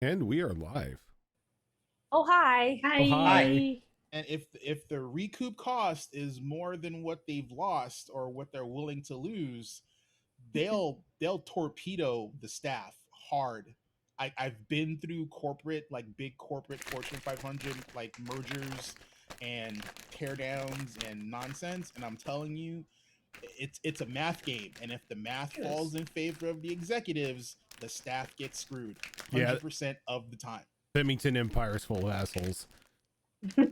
And we are live. Oh, hi. Oh, hi. And if the recoup cost is more than what they've lost or what they're willing to lose, they'll torpedo the staff hard. I've been through big corporate Fortune 500 like mergers and teardowns and nonsense, and I'm telling you, it's a math game, and if the math falls in favor of the executives, the staff gets screwed 100% of the time. Bennington Empire is full of assholes. But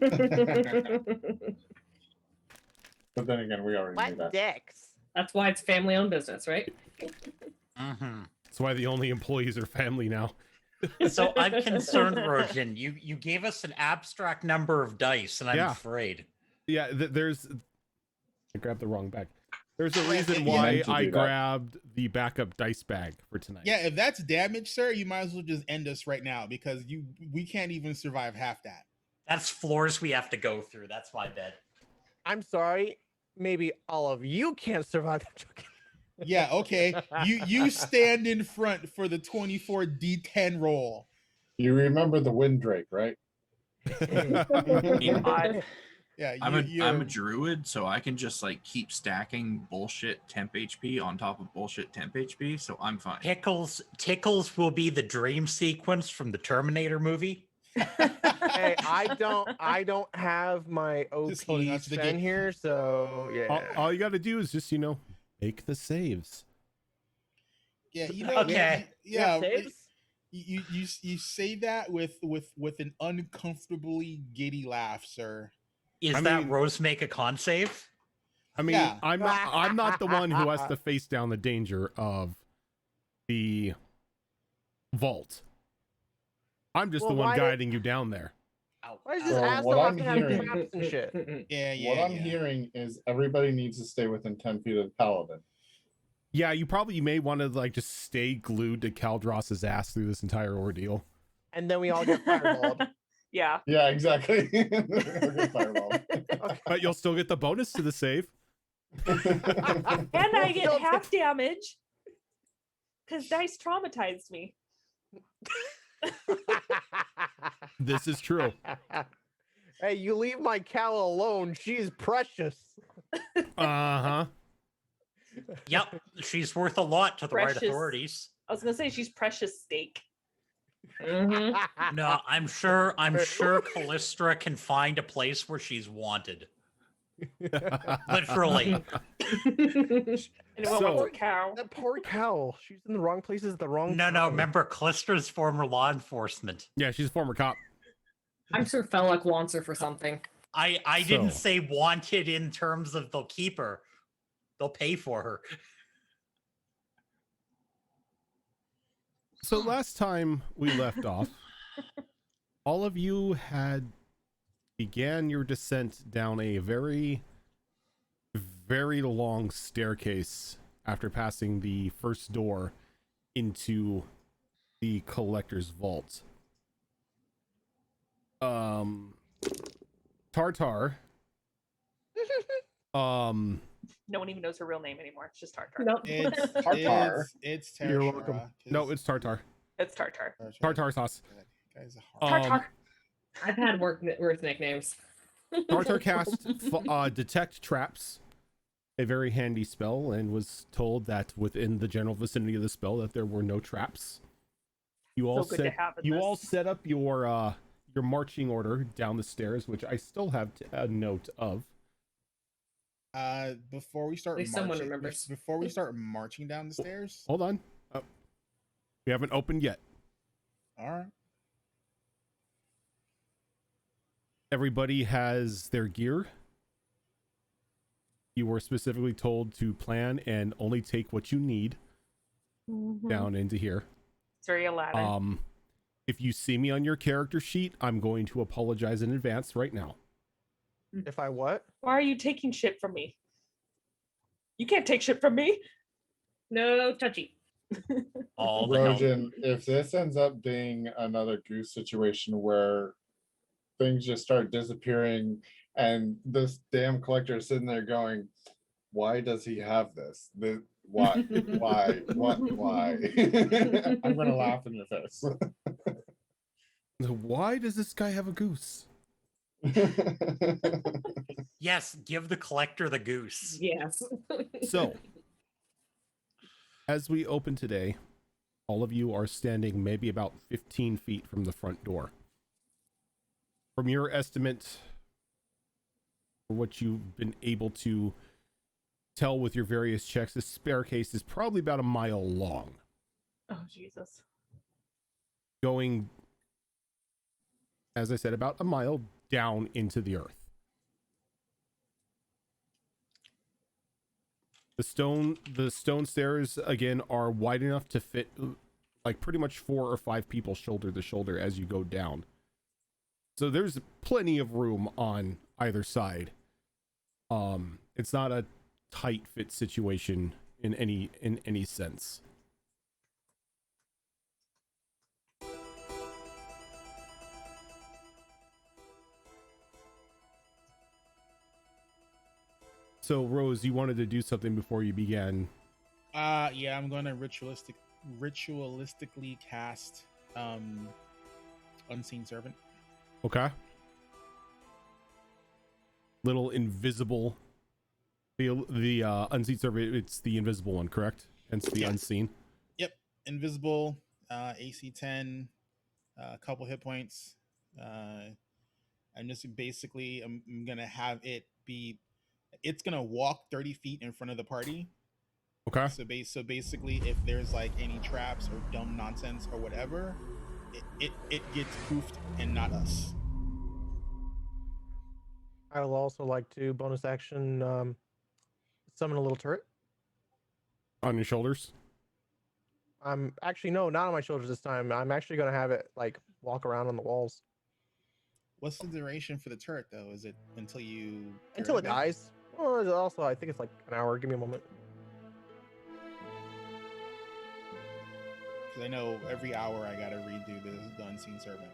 then again, we already knew that. Dicks? That's why it's family-owned business, right? That's why the only employees are family now. So I'm concerned, Rojan. You gave us an abstract number of dice, and I'm afraid. Yeah, I grabbed the wrong bag. There's a reason why I grabbed the backup dice bag for tonight. Yeah, if that's damage, sir, you might as well just end us right now because we can't even survive half that. That's floors we have to go through. That's my bet. I'm sorry. Maybe all of you can't survive that joke. Yeah, okay. You stand in front for the 24 D10 roll. You remember the Windrake, right? Yeah, I'm a druid, so I can just like keep stacking bullshit temp HP on top of bullshit temp HP, so I'm fine. Tickles will be the dream sequence from the Terminator movie. Hey, I don't have my OP in here, so yeah. All you got to do is just make the saves. Yeah, okay. Yeah. Saves? You say that with an uncomfortably giddy laugh, sir. Is that Rose make a con save? I mean, yeah. I'm not the one who has to face down the danger of the vault. I'm just the one guiding you down there. Why is this asshole have to have traps and shit? What I'm hearing is everybody needs to stay within 10 feet of the paladin. Yeah, you may want to just stay glued to Kaldros's ass through this entire ordeal. And then we all get fireballed. Yeah. Yeah, exactly. Fireball. But you'll still get the bonus to the save. And I get half damage because dice traumatized me. This is true. Hey, you leave my Cal alone. She's precious. Uh-huh. Yep, she's worth a lot to the right authorities. I was gonna say she's precious steak. No, I'm sure Callistra can find a place where she's wanted. Literally. Poor cow. That poor cow. She's in the wrong places at the wrong time. No. Remember, Callistra's former law enforcement. Yeah, she's a former cop. I'm sure Felloc wants her for something. I didn't say wanted in terms of they'll keep her. They'll pay for her. So last time we left off, all of you began your descent down a very, very long staircase after passing the first door into the collector's vault. Tartar. No one even knows her real name anymore. It's just Tartar. Nope. It's Tartar. It's Tartar. You're welcome. No, it's Tartar. It's Tartar. Tartar sauce. Guy's a Tartar. I've had worse nicknames. Tartar cast detect traps, a very handy spell, and was told that within the general vicinity of the spell that there were no traps. You all set up your marching order down the stairs, which I still have a note of. Before we start, someone remembers. Before we start marching down the stairs, hold on. We haven't opened yet. All right. Everybody has their gear. You were specifically told to plan and only take what you need down into here. It's very Aladdin. If you see me on your character sheet, I'm going to apologize in advance right now. If I what? Why are you taking shit from me? You can't take shit from me. No, touchy. Rojan, if this ends up being another goose situation where things just start disappearing and this damn collector is sitting there going, why does he have this? Why? Why? Why? I'm gonna laugh in your face. Why does this guy have a goose? Yes, give the collector the goose. Yes. So, as we open today, all of you are standing maybe about 15 feet from the front door. From your estimate, for what you've been able to tell with your various checks, this staircase is probably about a mile long, Oh Jesus. going, as I said, about a mile down into the earth. The stone stairs again are wide enough to fit like pretty much 4 or 5 people shoulder to shoulder as you go down. So there's plenty of room on either side. It's not a tight fit situation in any sense. So Rose, you wanted to do something before you began. Yeah, I'm going to ritualistically cast Unseen Servant. Okay. Little invisible. The unseen servant, it's the invisible one, correct? Hence the unseen. Yep, invisible, AC 10, a couple hit points. I'm just basically I'm gonna have it be. It's gonna walk 30 feet in front of the party. Okay. So basically, if there's like any traps or dumb nonsense or whatever, it gets poofed and not us. I will also like to bonus action summon a little turret. On your shoulders. I'm actually no, not on my shoulders this time. I'm actually gonna have it like walk around on the walls What's the duration for the turret though? Is it until you until it dies. Well, it's also I think it's like an hour. Give me a moment. Because I know every hour I gotta redo the Unseen Servant,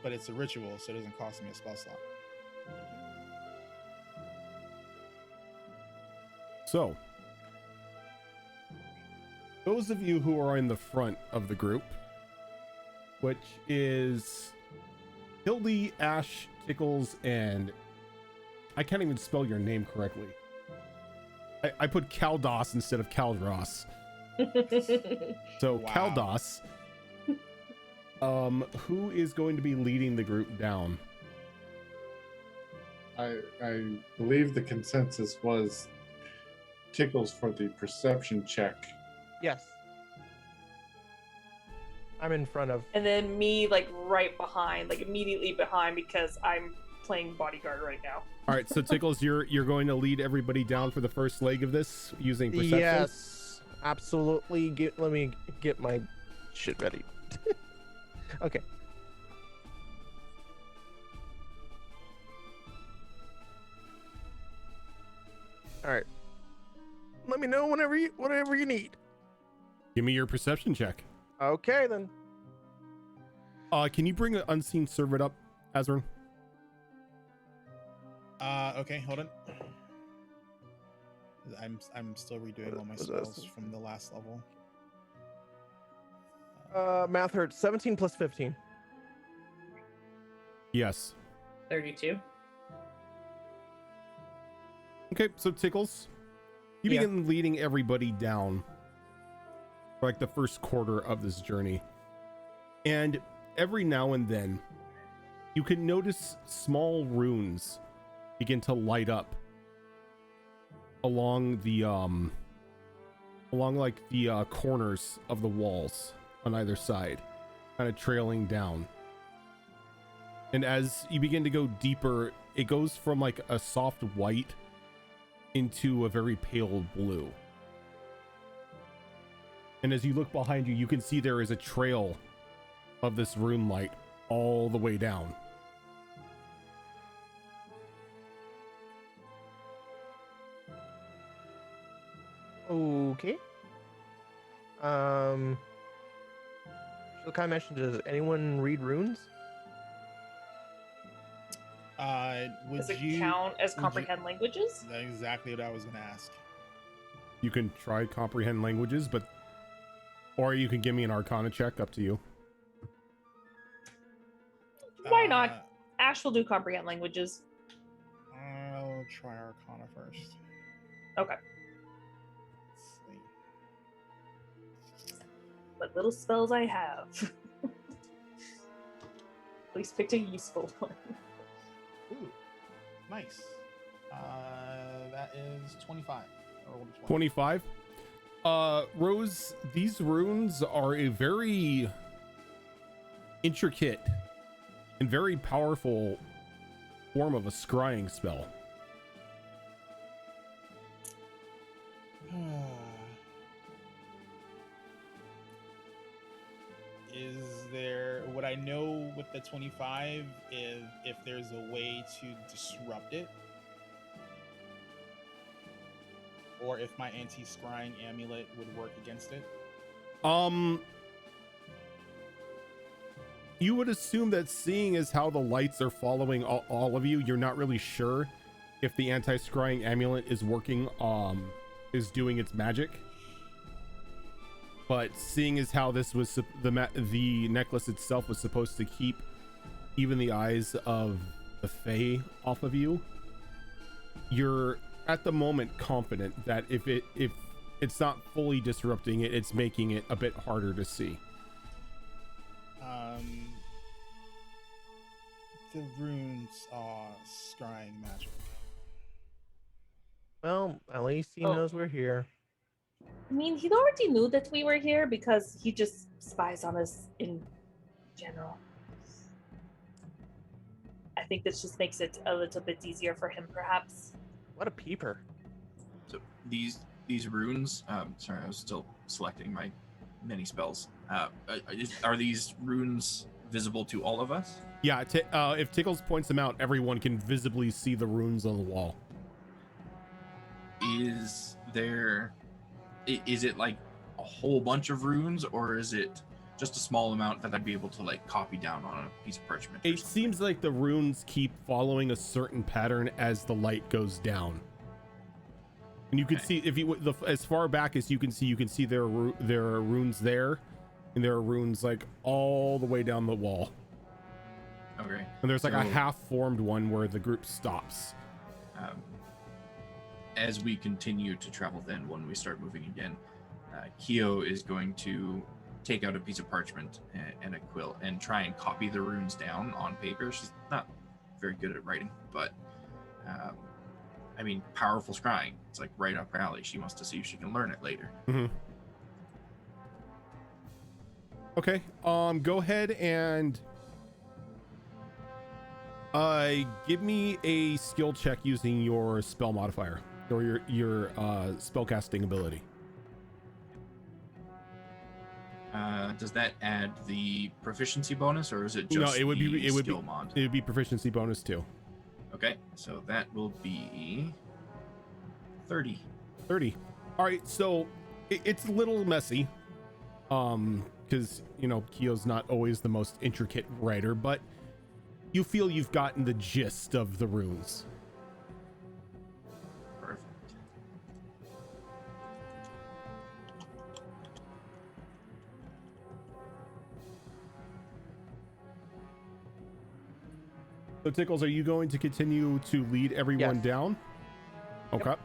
but it's a ritual, so it doesn't cost me a spell slot. So, those of you who are in the front of the group, which is Hildy, Ash, Tickles, and I can't even spell your name correctly. I put Caldos instead of Caldross. So Wow. Caldos, who is going to be leading the group down? I believe the consensus was Tickles for the perception check. Yes. I'm in front of. And then me like right behind, like immediately behind, because I'm playing bodyguard right now. All right, so Tickles, you're going to lead everybody down for the first leg of this using perception. Yes, absolutely. Let me get my shit ready. Okay. All right. Let me know whenever you need. Give me your perception check. Okay then. Can you bring an unseen servant up, Azrin? Okay, hold on. I'm still redoing all my Was spells this? from the last level. Math hurts. 17 plus 15. Yes. 32. Okay, so Tickles, you Yeah. begin leading everybody down for like the first quarter of this journey. And every now and then, you can notice small runes begin to light up along the corners of the walls on either side, kind of trailing down. And as you begin to go deeper, it goes from like a soft white into a very pale blue. And as you look behind you, you can see there is a trail of this rune light all the way down. Okay. Shilkai mentioned, does anyone read runes? Would Does it you count as would you- comprehend languages? That's exactly what I was gonna ask. You can try comprehend languages, or you can give me an arcana check, up to you. Why not? Ash will do comprehend languages. I'll try Arcana first. Okay. Let's see. What little spells I have. At least picked a useful one. Ooh, nice. That is 25. I rolled a 20. 25. Rose, these runes are a very intricate and very powerful form of a scrying spell. Would I know with the 25 if there's a way to disrupt it? Or if my anti-scrying amulet would work against it? You would assume that, seeing as how the lights are following all of you, you're not really sure if the anti-scrying amulet is working, is doing its magic. But seeing as how this was the necklace itself was supposed to keep even the eyes of the Fae off of you, you're at the moment confident that if it's not fully disrupting it, it's making it a bit harder to see. The runes are scrying magic. Well, at least he knows we're here. I mean, he already knew that we were here because he just spies on us in general. I think this just makes it a little bit easier for him, perhaps. What a peeper. So these runes, sorry, I was still selecting my many spells. Are these runes visible to all of us? Yeah, if Tickles points them out, everyone can visibly see the runes on the wall. Is it like a whole bunch of runes, or is it just a small amount that I'd be able to like copy down on a piece of parchment? It seems like the runes keep following a certain pattern as the light goes down. And you can see, if you as far back as you can see there are runes there, and there are runes like all the way down the wall. Okay. And there's like a half-formed one where the group stops. As we continue to travel, then when we start moving again, Kyo is going to take out a piece of parchment and a quill and try and copy the runes down on paper. She's not very good at writing, but I mean, powerful scrying. It's like right up her alley. She wants to see if she can learn it later. Mm-hmm. Okay. Go ahead and give me a skill check using your spell modifier or your spellcasting ability. Does that add the proficiency bonus, or is it just no? It would skill mod? It would be proficiency bonus too. Okay, so that will be 30. 30. All right, so it's a little messy, because Kyo's not always the most intricate writer, but you feel you've gotten the gist of the runes. Perfect. So Tickles, are you going to continue to lead everyone Yes. down? Okay. Yep.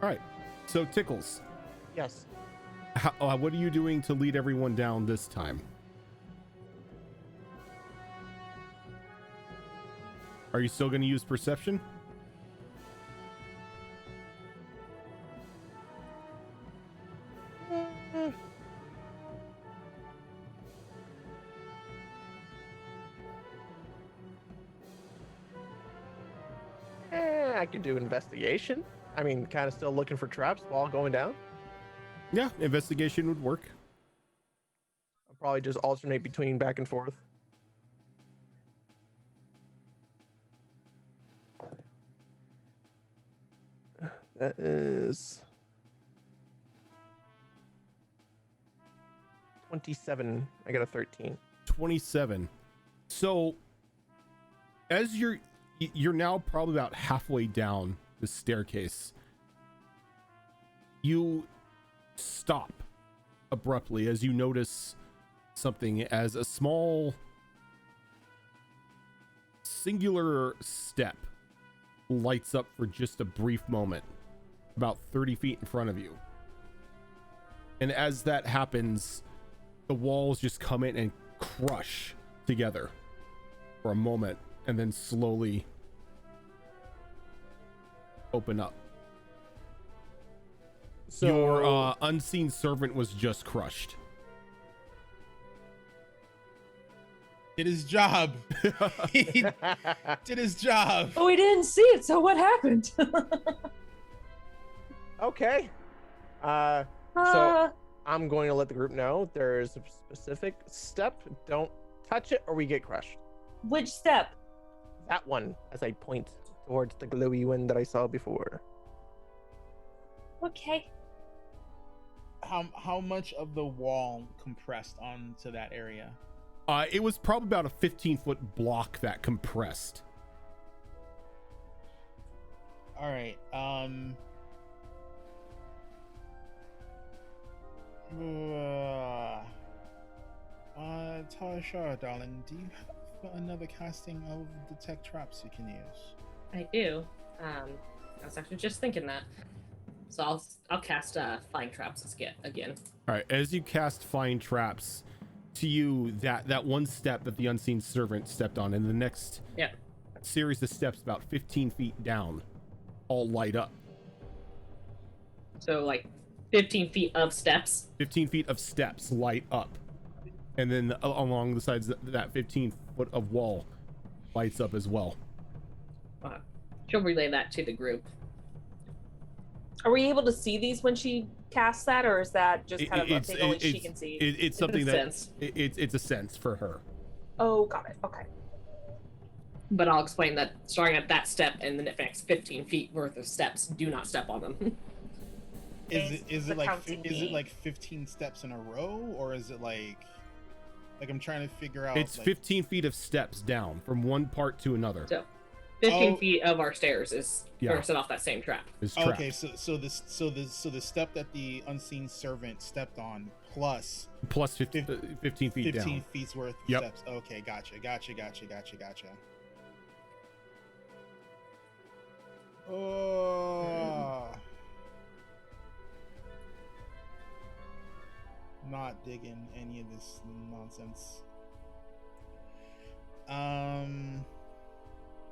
All right. So Tickles, Yes. what are you doing to lead everyone down this time? Are you still going to use perception? I could do investigation. I mean, kind of still looking for traps while going down. Yeah, investigation would work. I'll probably just alternate between back and forth. That is 27. I got a 13. 27. So as you're now probably about halfway down the staircase, you stop abruptly as you notice something, as a small singular step lights up for just a brief moment about 30 feet in front of you. And as that happens, the walls just come in and crush together for a moment and then slowly open up. So Your unseen servant was just crushed. Did his job. He did his job. Oh, we didn't see it. So what happened? okay. So I'm going to let the group know there is a specific step. Don't touch it or we get crushed. Which step? That one, as I point towards the glowy one that I saw before. Okay. How much of the wall compressed onto that area? It was probably about a 15-foot block that compressed. All right. Tasha, darling, do you have another casting of detect traps you can use? I do. I was actually just thinking that. So I'll cast Find Traps again. All right, as you cast Find Traps, to you, that one step that the unseen servant stepped on, and the next series of steps about 15 feet down all light up. So like 15 feet of steps. 15 feet of steps light up, and then along the sides, that 15 foot of wall lights up as well. She'll relay that to the group. Are we able to see these when she casts that, or is that just kind of a thing only she can see? It's something a that sense. It's a sense for her. Oh, got it. Okay. But I'll explain that starting at that step and the next 15 feet worth of steps, do not step on them. Is it like 15 steps in a row, or is it like I'm trying to figure out? It's 15 feet of steps down from one part to another. So 15 feet of our stairs is set off that same trap. Okay, so the step that the unseen servant stepped on plus 15 feet 15 down. feet's worth of steps. Okay, gotcha. Oh, not digging any of this nonsense.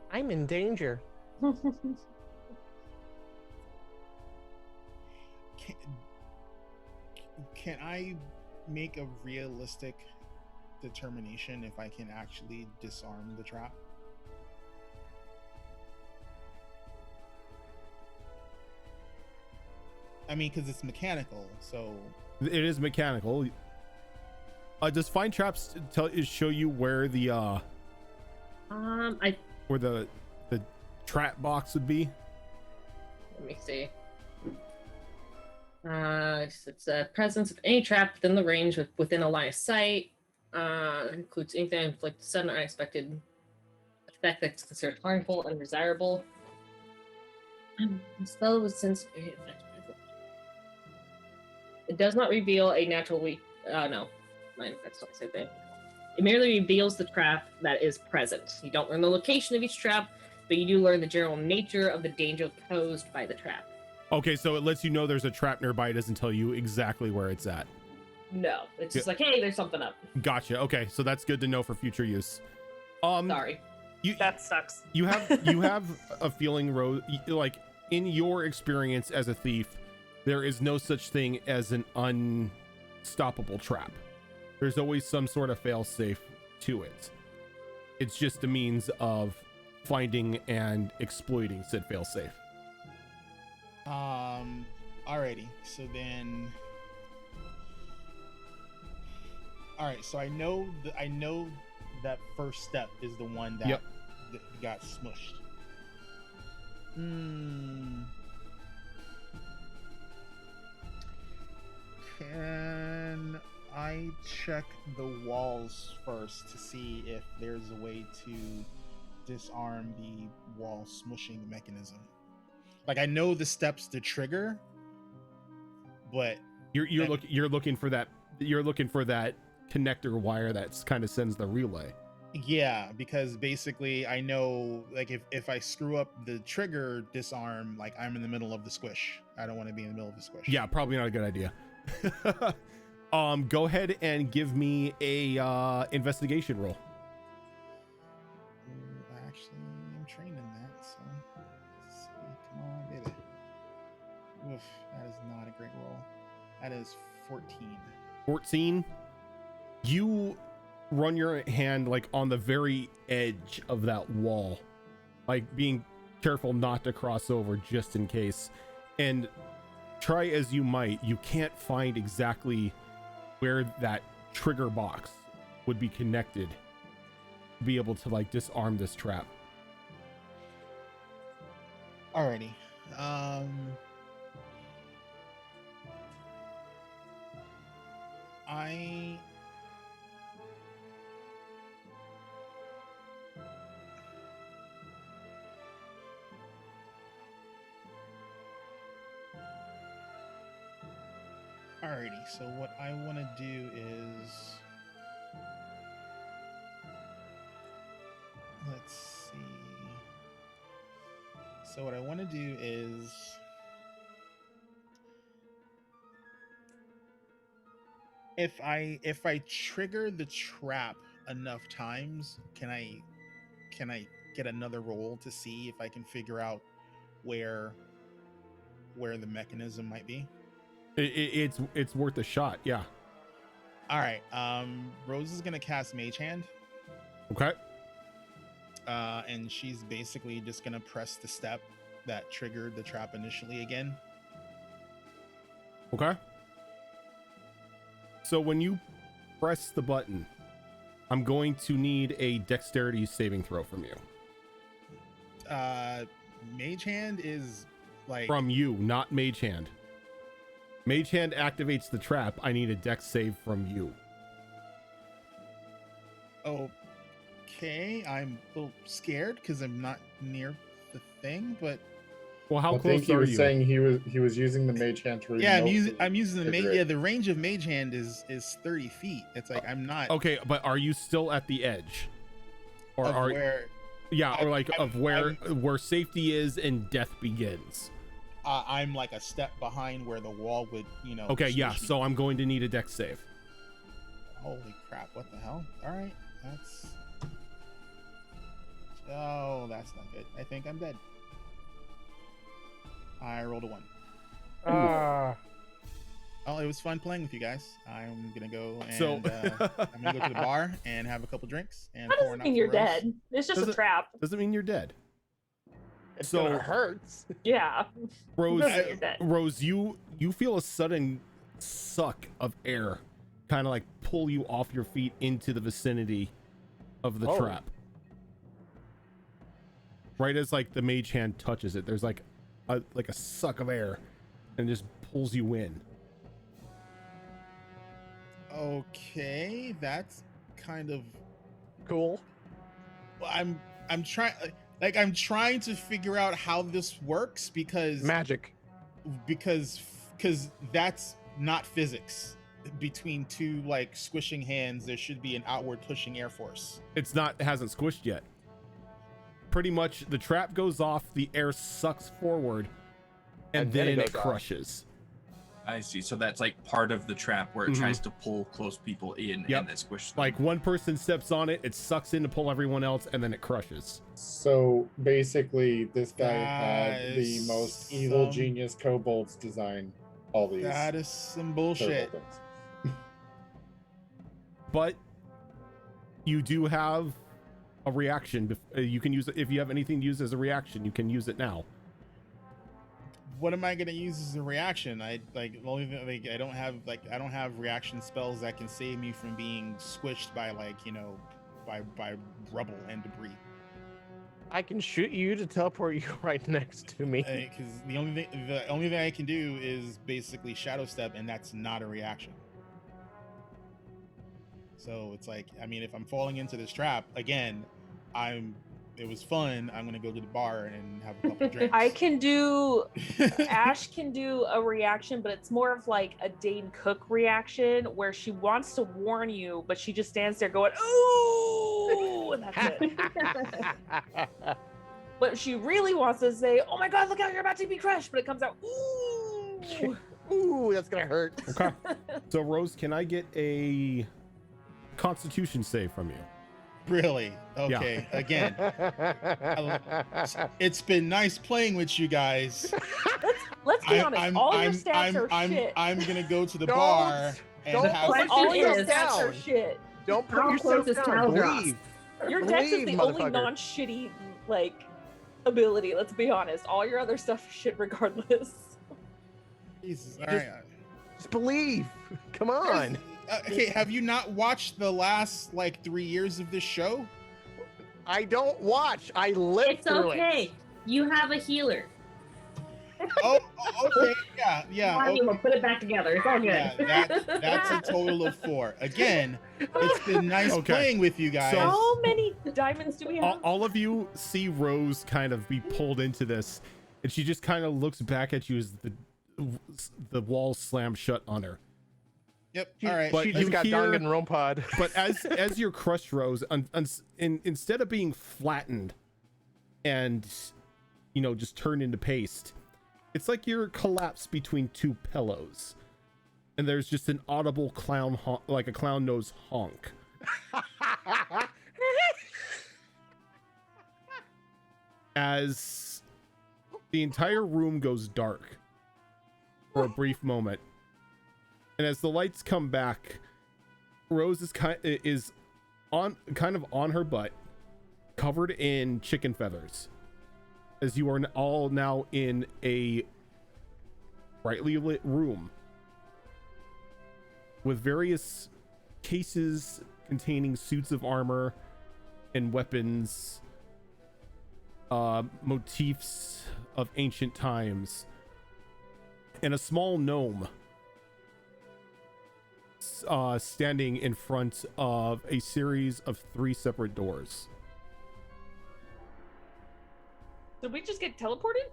I'm in danger. Can I make a realistic determination if I can actually disarm the trap? I mean, because it's mechanical, so it is mechanical. Does Find Traps show you where the where the trap box would be? Let me see. It's a presence of any trap within the range within a line of sight. Includes anything that inflicts a sudden or unexpected effect that's considered harmful and undesirable. The spell was since it does not reveal a natural weak. No, that's not the same thing. It merely reveals the trap that is present. You don't learn the location of each trap, but you do learn the general nature of the danger posed by the trap. Okay, so it lets you know there's a trap nearby. It doesn't tell you exactly where it's at. No, it's just like, hey, there's something up. Gotcha. Okay, so that's good to know for future use. Sorry. That sucks. You have a feeling, Rose, like in your experience as a thief, there is no such thing as an unstoppable trap. There's always some sort of fail-safe to it. It's just a means of finding and exploiting said fail-safe. Alrighty. So then, all right. So I know that first step is the one that, that got smushed. Can I check the walls first to see if there's a way to disarm the wall smushing mechanism. Like I know the steps to trigger, but You're looking for that connector wire that's kind of sends the relay. yeah, because basically I know like if I screw up the trigger disarm, like I'm in the middle of the squish. I don't want to be in the middle of the squish. Yeah, probably not a good idea. Go ahead and give me a investigation roll. Actually, I'm trained in that, so let's see. Come on, baby. Oof, that is not a great roll. That is 14. 14. You run your hand like on the very edge of that wall, like being careful not to cross over just in case. And try as you might, you can't find exactly where that trigger box would be connected to be able to like disarm this trap. Alrighty. Alrighty, so what I want to do is, let's see. So what I want to do is, if I trigger the trap enough times, can I get another roll to see if I can figure out where the mechanism might be? It's worth a shot. Yeah. All right. Rose is gonna cast Mage Hand. Okay. And she's basically just gonna press the step that triggered the trap initially again. Okay. So when you press the button, I'm going to need a dexterity saving throw from you. Mage Hand is like From you, not Mage Hand. Mage Hand activates the trap. I need a dex save from you. Okay, I'm a little scared because I'm not near the thing, but Well, how I think close he are was you? saying he was using the mage hand to yeah, remotely I'm using the trigger mage. it. Yeah, the range of Mage Hand is 30 feet. It's like I'm not Okay, but are you still at the edge? Or of are where yeah, or like of where I'm- safety is and death begins. I'm like a step behind where the wall would, Okay, yeah, squish me. so I'm going to need a dex save. Holy crap, what the hell? Alright, that's... Oh, that's not good. I think I'm dead. I rolled a 1. Oh, it was fun playing with you guys. I'm gonna go and So- I'm gonna go to the bar and have a couple drinks and That pour doesn't one out mean for you're Rose. dead. It's just Does a it- trap. Doesn't mean you're dead. It's So- gonna hurts. Yeah. Rose, Doesn't mean you're dead. Rose, you feel a sudden suck of air kind of like pull you off your feet into the vicinity of the Oh. trap. Right as like the mage hand touches it, there's like a suck of air and just pulls you in. Okay, that's kind of... Cool. I'm trying to figure out how this works because Magic. because that's not physics. Between two like squishing hands, there should be an outward pushing air force. It hasn't squished yet. Pretty much the trap goes off, the air sucks forward, and then it goes off. crushes. I see. So that's like part of the trap where it tries to pull close people in Yep. and then squish them. Like one person steps on it, it sucks in to pull everyone else, and then it crushes. So basically, this guy had That the is most evil some- genius kobolds design all these. That is some turtle bullshit. things. But you do have a reaction. You can use it if you have anything to use as a reaction. You can use it now. What am I gonna use as a reaction? I like the only thing, like I don't have reaction spells that can save me from being squished by by rubble and debris. I can shoot you to teleport you right next to me. Because the only thing I can do is basically shadow step, and that's not a reaction. So it's like, I mean, if I'm falling into this trap again, I'm it was fun. I'm gonna go to the bar and have a couple drinks. I can do. Ash can do a reaction, but it's more of like a Dane Cook reaction where she wants to warn you, but she just stands there going, "Ooh," and that's it. But she really wants to say, "Oh my God, look how you're about to be crushed," but it comes out, "Ooh." Ooh, that's gonna hurt. Okay. So Rose, can I get a Constitution save from you? Really? Okay. Again, it's been nice playing with you guys. Let's be honest. All your stats are shit. I'm gonna go to the Don't- bar and don't have. Question All your is- stats are down. shit. Don't put How yourself close is down. Tile Drops? Believe. Your dex is Believe, the only motherfucker. non-shitty like ability. Let's be honest. All your other stuff is shit regardless. Jesus. All Just- right. Just believe. Come on. Okay. Have you not watched the last like 3 years of this show? I don't watch. I live It's through okay. it. You have a healer. Oh, okay. Yeah. Fine, Okay. We'll put it back together. It's all good. Yeah, that's a total of 4. Again, it's been nice Okay. playing with you guys. So- How many diamonds do we have? All of you see Rose kind of be pulled into this, and she just kind of looks back at you as the walls slam shut on her. Yep. All right. But She you just got hear- Danganronpa. But as you're crushed, Rose, instead of being flattened and just turned into paste, it's like you're collapsed between two pillows, and there's just an audible clown like a clown nose honk. As the entire room goes dark for a brief moment, and as the lights come back, Rose is kind of on her butt, covered in chicken feathers, as you are all now in a brightly lit room with various cases containing suits of armor and weapons, motifs of ancient times, and a small gnome standing in front of a series of 3 separate doors. Did we just get teleported?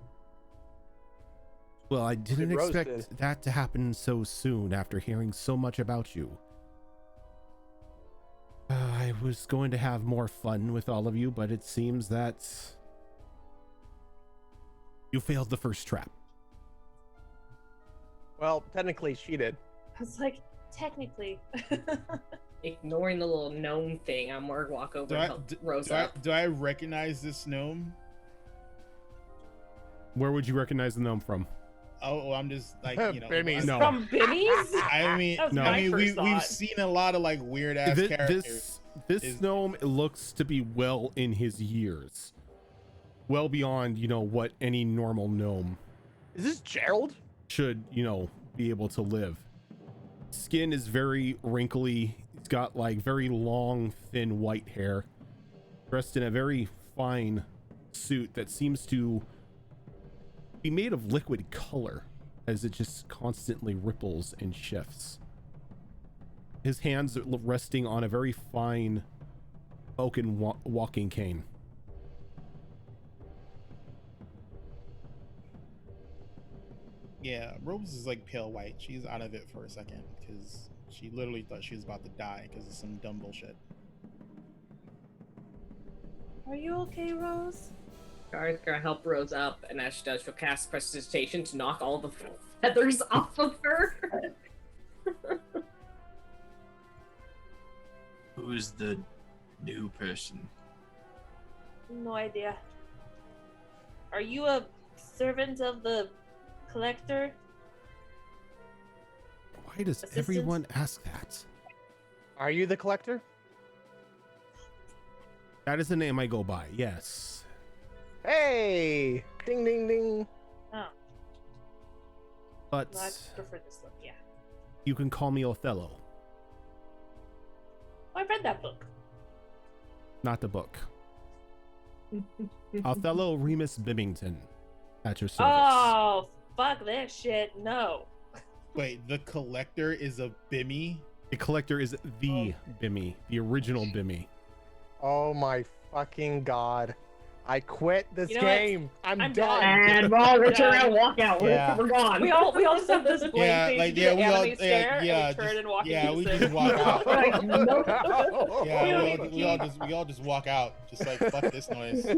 Well, I didn't Rose expect did. that to happen so soon after hearing so much about you. I was going to have more fun with all of you, but it seems that you failed the first trap. Well, technically she did. I was like, technically. Ignoring the little gnome thing, I'm more walk over Do and I, help do, Rose do I- up. do I recognize this gnome? Where would you recognize the gnome from? Oh, I'm just like Bimmies. No. From Binny's? I mean, That was No. my first we've thought. seen a lot of like weird ass characters. This is- gnome looks to be well in his years, well beyond what any normal gnome Is this Gerald? should be able to live. Skin is very wrinkly. He's got like very long, thin white hair, dressed in a very fine suit that seems to be made of liquid color as it just constantly ripples and shifts. His hands are resting on a very fine oaken walking cane. Yeah, Rose is like pale white. She's out of it for a second because she literally thought she was about to die because of some dumb bullshit. Are you okay, Rose? Gar's gonna help Rose up, and as she does, she'll cast Prestidigitation to knock all the feathers off of her. Who's the new person? No idea. Are you a servant of the collector? Why does Assistant? everyone ask that? Are you the collector? That is the name I go by, yes. Hey! Ding ding ding. Oh, But no, I prefer this look, yeah. you can call me Othello, Oh, I read that book. not the book. Othello Remus Bibbington at your service. Oh, fuck this shit. No. Wait, the collector is a Bimmy? The collector is the Bimmy, the original Bimmy. Oh my fucking god. I quit this You know what? game. I'm I'm done. And we're all gonna turn Done. around and walk out. Yeah. We're gone. We all just have this blank Yeah, face, like, do yeah, the we all- anime stare, yeah, and we turn just- and walk yeah, into we the just walk out. We're like, nope. Yeah, We don't we all just walk out, just like fuck this noise. We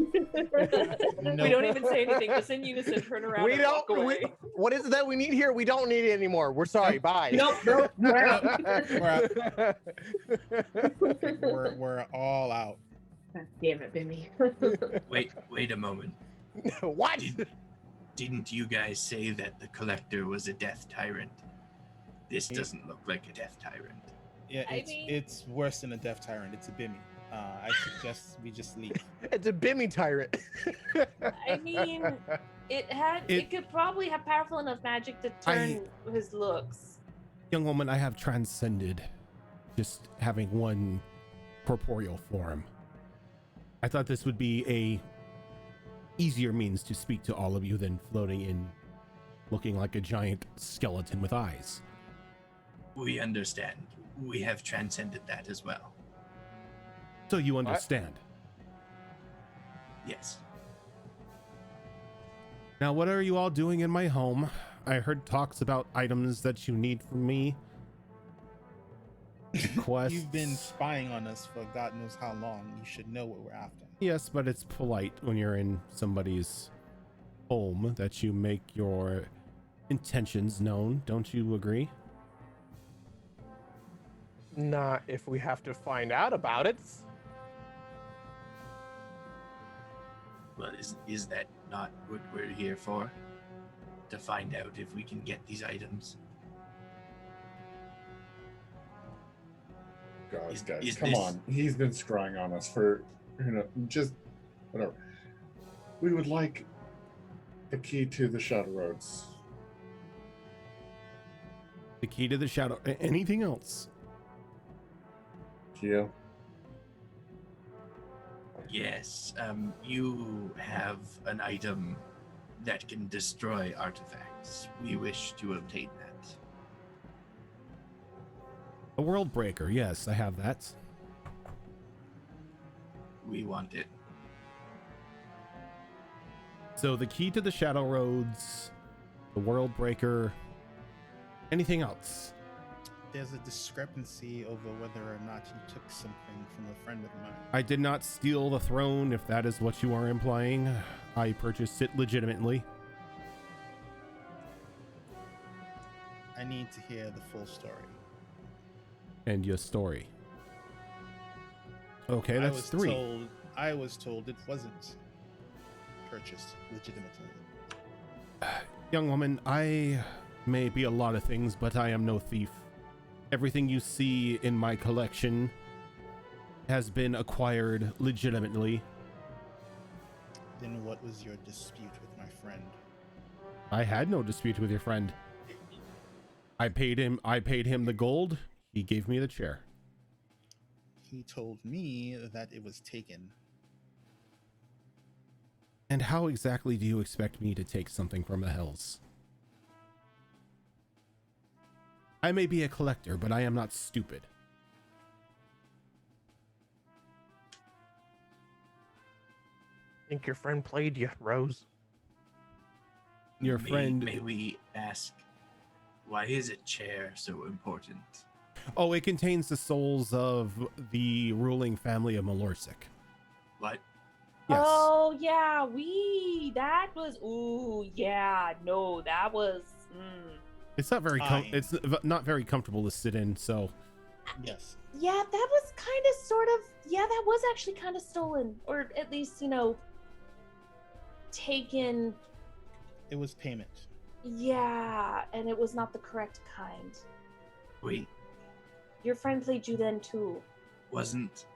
Nope. don't even say anything, just in unison turn around We and walk don't. away. What is it that we need here? We don't need it anymore. We're sorry. Bye. Nope, we're out. We're all out. God damn it, Bimmy. Wait a moment. What? Didn't you guys say that the collector was a death tyrant? This Yeah. doesn't look like a death tyrant. Yeah, I it's mean- it's worse than a death tyrant. It's a Bimmy. I suggest we just leave. It's a Bimmy tyrant. I mean, it could probably have powerful enough magic to turn his looks. Young woman, I have transcended just having one corporeal form. I thought this would be a easier means to speak to all of you than floating in looking like a giant skeleton with eyes. We understand. We have transcended that as well. So you understand. Yes. Now, what are you all doing in my home? I heard talks about items that you need from me. Quests. You've been spying on us for God knows how long. You should know what we're after. Yes, but it's polite when you're in somebody's home that you make your intentions known. Don't you agree? Not if we have to find out about it. Well, is that not what we're here for? To find out if we can get these items? Guys, Is come this- on. He's been scrying on us for, just whatever. We would like the key to the Shadow Roads. The key to the shadow. Anything else? Keo? Yes. You have an item that can destroy artifacts. We wish to obtain that. A world breaker. Yes, I have that. We want it. So the key to the Shadow Roads, the world breaker. Anything else? There's a discrepancy over whether or not you took something from a friend of mine. I did not steal the throne, if that is what you are implying. I purchased it legitimately. I need to hear the full story. And your story. Okay, that's three. I was told it wasn't purchased legitimately. Young woman, I may be a lot of things, but I am no thief. Everything you see in my collection has been acquired legitimately. Then what was your dispute with my friend? I had no dispute with your friend. I paid him the gold. He gave me the chair. He told me that it was taken. And how exactly do you expect me to take something from the hills? I may be a collector, but I am not stupid. Think your friend played you, Rose. Your friend... May we ask, why is a chair so important? Oh, it contains the souls of the ruling family of Malorsic. What? Yes. Oh yeah, that was that was It's not very Fine. it's not very comfortable to sit in, so Yes. yeah, that was kind of sort of that was actually kind of stolen, or at least taken. It was payment. Yeah, and it was not the correct kind. Wait, Your friend played you then too. wasn't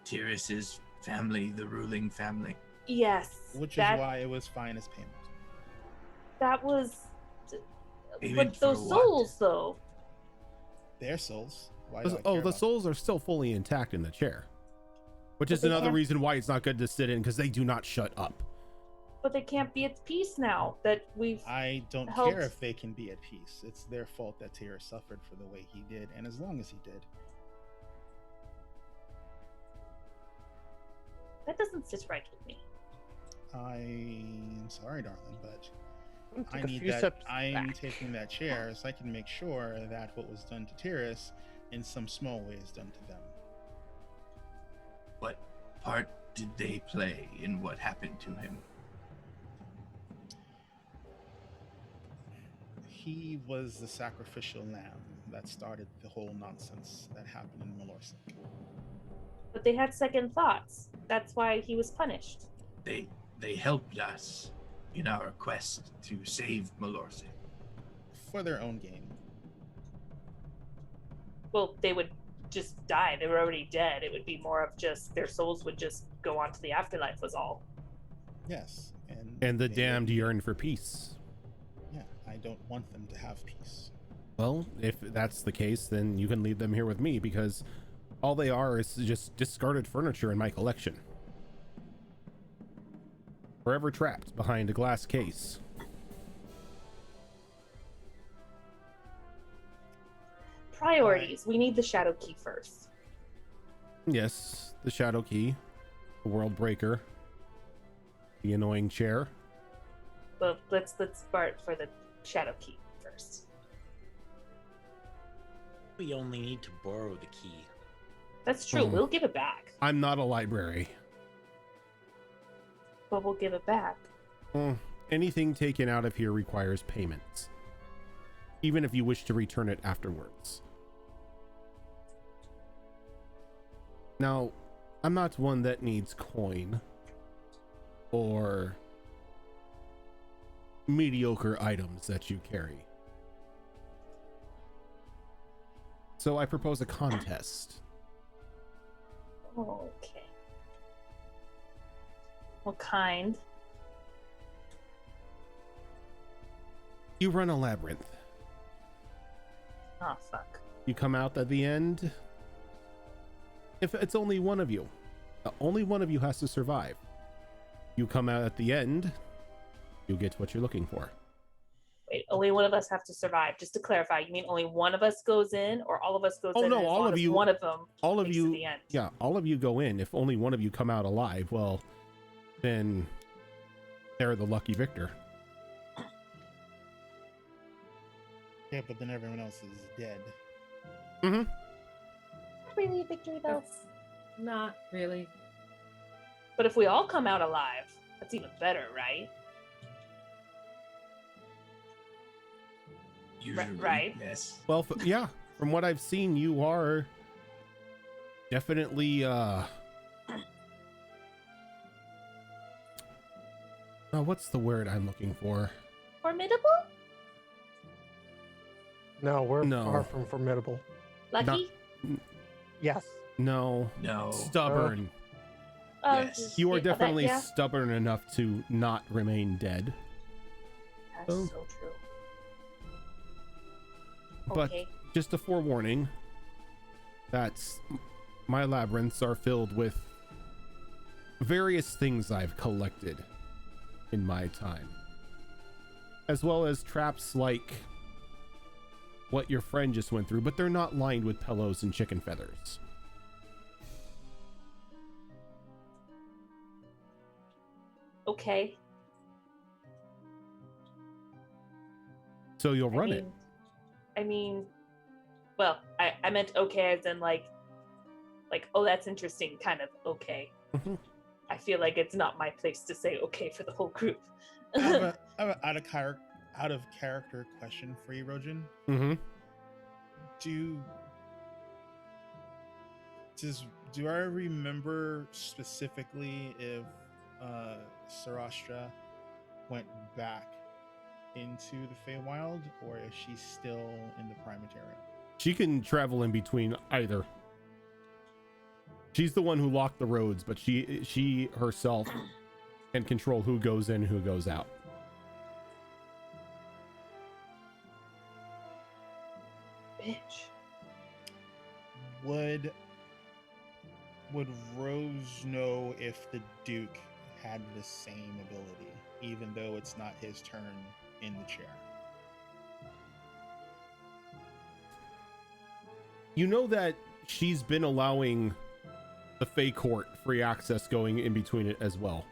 TUES' family the ruling family? Yes, Which that, is why it was fine as payment. that was. Payment But those for what? souls, though. Their souls. Why do I oh, care the about souls are still fully intact in the chair. Which But is they another can't- reason why it's not good to sit in, because they do not shut up. But they can't be at peace now that we've. I don't helped. care if they can be at peace. It's their fault that Taylor suffered for the way he did, and as long as he did. That doesn't sit right with me. I'm sorry, darling, but I Take a need few that. steps I'm back. taking that chair so I can make sure that what was done to TUES in some small way is done to them. What part did they play in what happened to him? He was the sacrificial lamb that started the whole nonsense that happened in Malorsic. But they had second thoughts. That's why he was punished. They helped us in our quest to save Malorsic. For their own gain. Well, they would just die. They were already dead. It would be more of just their souls would just go on to the afterlife was all. Yes. And the they damned would- yearn for peace. Yeah, I don't want them to have peace. Well, if that's the case, then you can leave them here with me, because all they are is just discarded furniture in my collection. Forever trapped behind a glass case. Priorities. We need the shadow key first. Yes, the shadow key, the world breaker, the annoying chair. But let's start for the shadow key first. We only need to borrow the key. That's true. Hmm. We'll give it back. I'm not a library. But we'll give it back. Anything taken out of here requires payments, even if you wish to return it afterwards. Now, I'm not one that needs coin or mediocre items that you carry. So I propose a contest. Okay. What kind? You run a labyrinth. Oh, fuck. You come out at the end. If it's only one of you, only one of you has to survive. You come out at the end, you get what you're looking for. Wait, only one of us have to survive. Just to clarify, you mean only one of us goes in, or all of us goes Oh, in? no, and as all long of as you- One of them. All of makes it to you, the end? yeah, all of you go in. If only one of you come out alive, well, then they're the lucky victor. Yeah, but then everyone else is dead. Mm-hmm. Really a victory though. That's not really. But if we all come out alive, that's even better, right? Usually, right. yes. Well, yeah, from what I've seen, you are definitely, what's the word I'm looking for? Formidable? No, we're No. far from formidable. Lucky? Yes. No. No. Stubborn. Oh, Yes. just- You are that- definitely yeah. stubborn enough to not remain dead. That's Oh. so true. But Okay. just a forewarning, that's my labyrinths are filled with various things I've collected in my time, as well as traps like what your friend just went through, but they're not lined with pillows and chicken feathers. Okay. So you'll run it. I mean, well, I meant okay as in like, oh, that's interesting, kind of okay. Mhm. I feel like it's not my place to say okay for the whole group. I have an out of character question for you, Rojan. Mm-hmm. Do I remember specifically if Sarastra went back into the Feywild, or is she still in the Primatarium? She can travel in between either. She's the one who locked the roads, but she herself can control who goes in, who goes out. Bitch. Would Rose know if the Duke had the same ability, even though it's not his turn in the chair? You know that she's been allowing the Fey Court free access going in between it as well.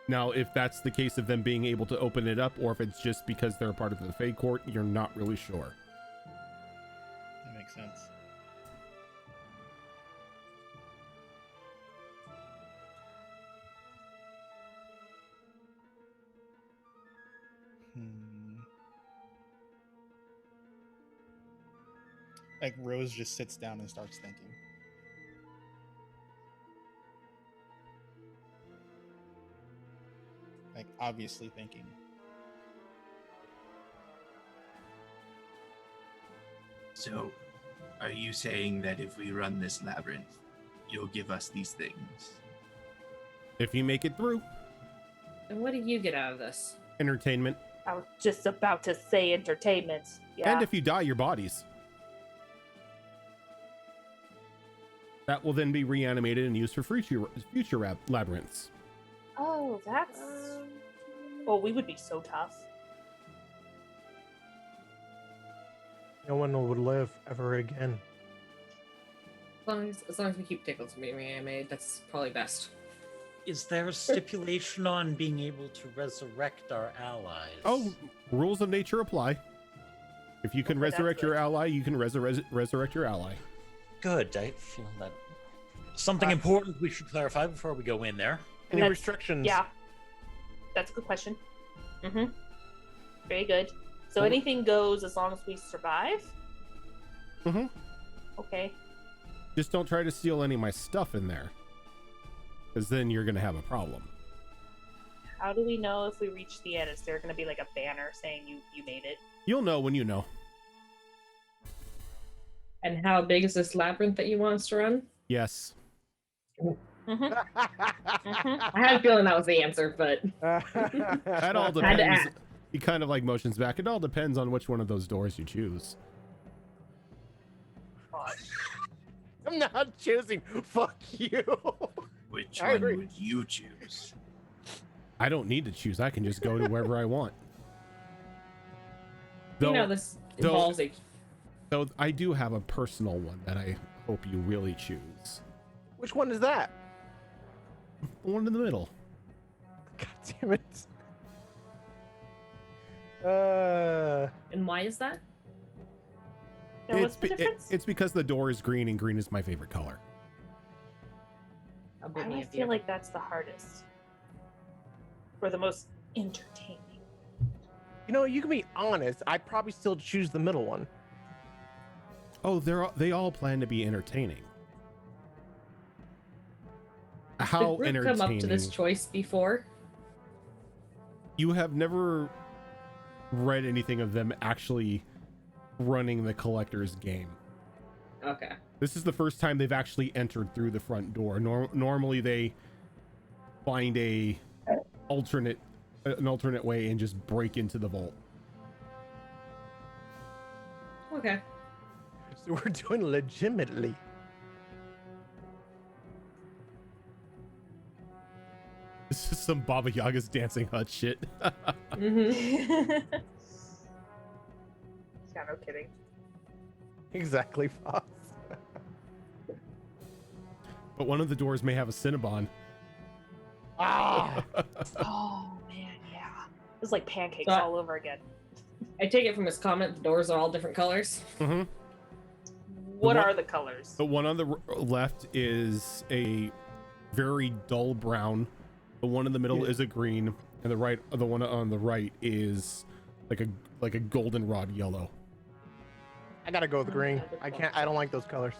Now, if that's the case of them being able to open it up, or if it's just because they're a part of the Fey Court, you're not really sure. That makes sense. Like Rose just sits down and starts thinking. Like obviously thinking. So, are you saying that if we run this labyrinth, you'll give us these things? If you make it through, And what do you get out of this? entertainment. I was just about to say entertainment. Yeah. And if you die, your bodies. That will then be reanimated and used for future labyrinths. Oh, that's. Oh, we would be so tough. No one would live ever again. As long as we keep Tickle to being reanimated, that's probably best. Is there a stipulation on being able to resurrect our allies? Oh, rules of nature apply. If you can Okay, that's resurrect your good. ally, you can resurrect your ally. Good. I feel that something important we should clarify before we go in there. Any That's- restrictions? Yeah. That's a good question. Mm-hmm. Very good. So Well- anything goes as long as we survive? Mm-hmm. Okay. Just don't try to steal any of my stuff in there, because then you're gonna have a problem. How do we know if we reach the end? Is there going to be like a banner saying you made it? You'll know when you know. And how big is this labyrinth that you want us to run? Yes. Mm-hmm. Mm-hmm. I had a feeling that was the answer, but That all Had to depends. ask. He kind of like motions back. It all depends on which one of those doors you choose. I'm not choosing. Fuck you. Which I one agree. would you choose? I don't need to choose. I can just go to wherever I want. you Though, know this though- involves a. though I do have a personal one that I hope you really choose. Which one is that? The one in the middle. God damn it. And why is that? Now, what's the be- difference? it's because the door is green and green is my favorite color. A Why do Britney I of feel you. like that's the hardest? Or the most entertaining? You know, you can be honest. I'd probably still choose the middle one. Oh, they all plan to be entertaining. How Did the group entertaining? come up to this choice before? You have never read anything of them actually running the collector's game. Okay. This is the first time they've actually entered through the front door. Normally they find an alternate way and just break into the vault. Okay. So we're doing legitimately. This is some Baba Yaga's dancing hut shit. Mm-hmm. Yeah, no kidding. Exactly, Foss. But one of the doors may have a Cinnabon. Ah! Oh man, yeah. It's like pancakes But- all over again. I take it from his comment the doors are all different colors. Mm-hmm. What one- are the colors? The one on the left is a very dull brown. The one in the middle is a green, and the one on the right is like a goldenrod yellow. I gotta go with green. I don't like those colors.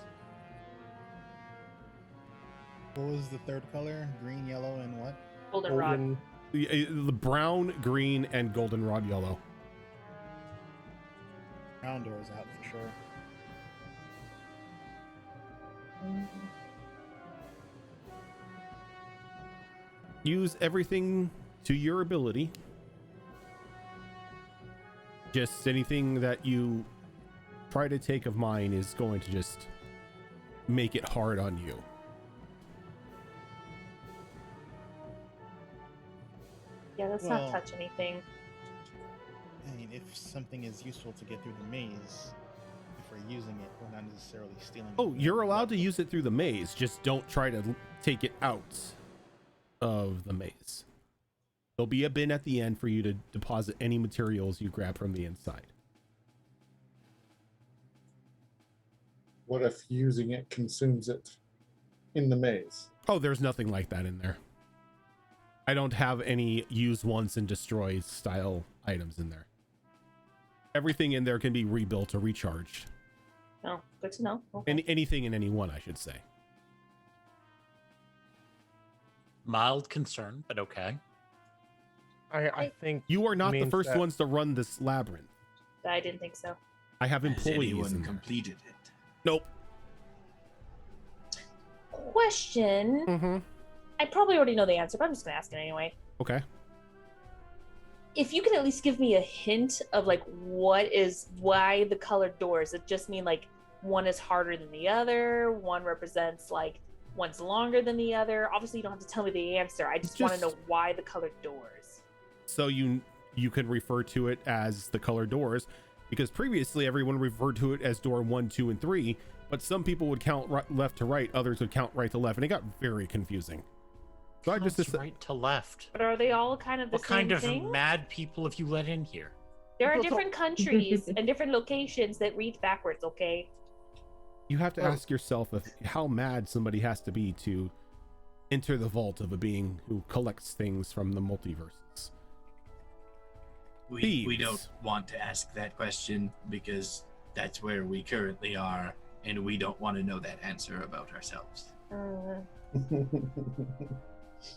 What was the third color? Green, yellow, and what? Goldenrod. Golden- The brown, green, and goldenrod yellow. Brown doors out for sure. Use everything to your ability. Just anything that you try to take of mine is going to just make it hard on you. Yeah, let's Well- not touch anything. I mean, if something is useful to get through the maze, if we're using it, we're not necessarily stealing it. Oh, you're allowed to use it through the maze. Just don't try to take it out of the maze. There'll be a bin at the end for you to deposit any materials you grab from the inside. What if using it consumes it in the maze? Oh, there's nothing like that in there. I don't have any use once and destroy style items in there. Everything in there can be rebuilt or recharged. Oh, good to know. Okay. Anything in any one, I should say. Mild concern, but okay. I think You are not the means first that- ones to run this labyrinth. I didn't think so. I have Has employees anyone in there. completed it? Nope. Question. Mm-hmm. I probably already know the answer, but I'm just gonna ask it anyway. Okay. If you can at least give me a hint of like why the colored doors, it just mean like one is harder than the other, one represents like one's longer than the other. Obviously you don't have to tell me the answer. I just want to know why the colored doors. So you can refer to it as the color doors, because previously everyone referred to it as door 1, 2, and 3, but some people would count left to right, others would count right to left, and it got very confusing. So I just Counts right to left. But are they all kind of the What same kind of thing? mad people have you let in here? There are People different countries and different locations that read backwards, okay? You have to Oh. ask yourself how mad somebody has to be to enter the vault of a being who collects things from the multiverses. We Thieves. don't want to ask that question because that's where we currently are, and we don't want to know that answer about ourselves.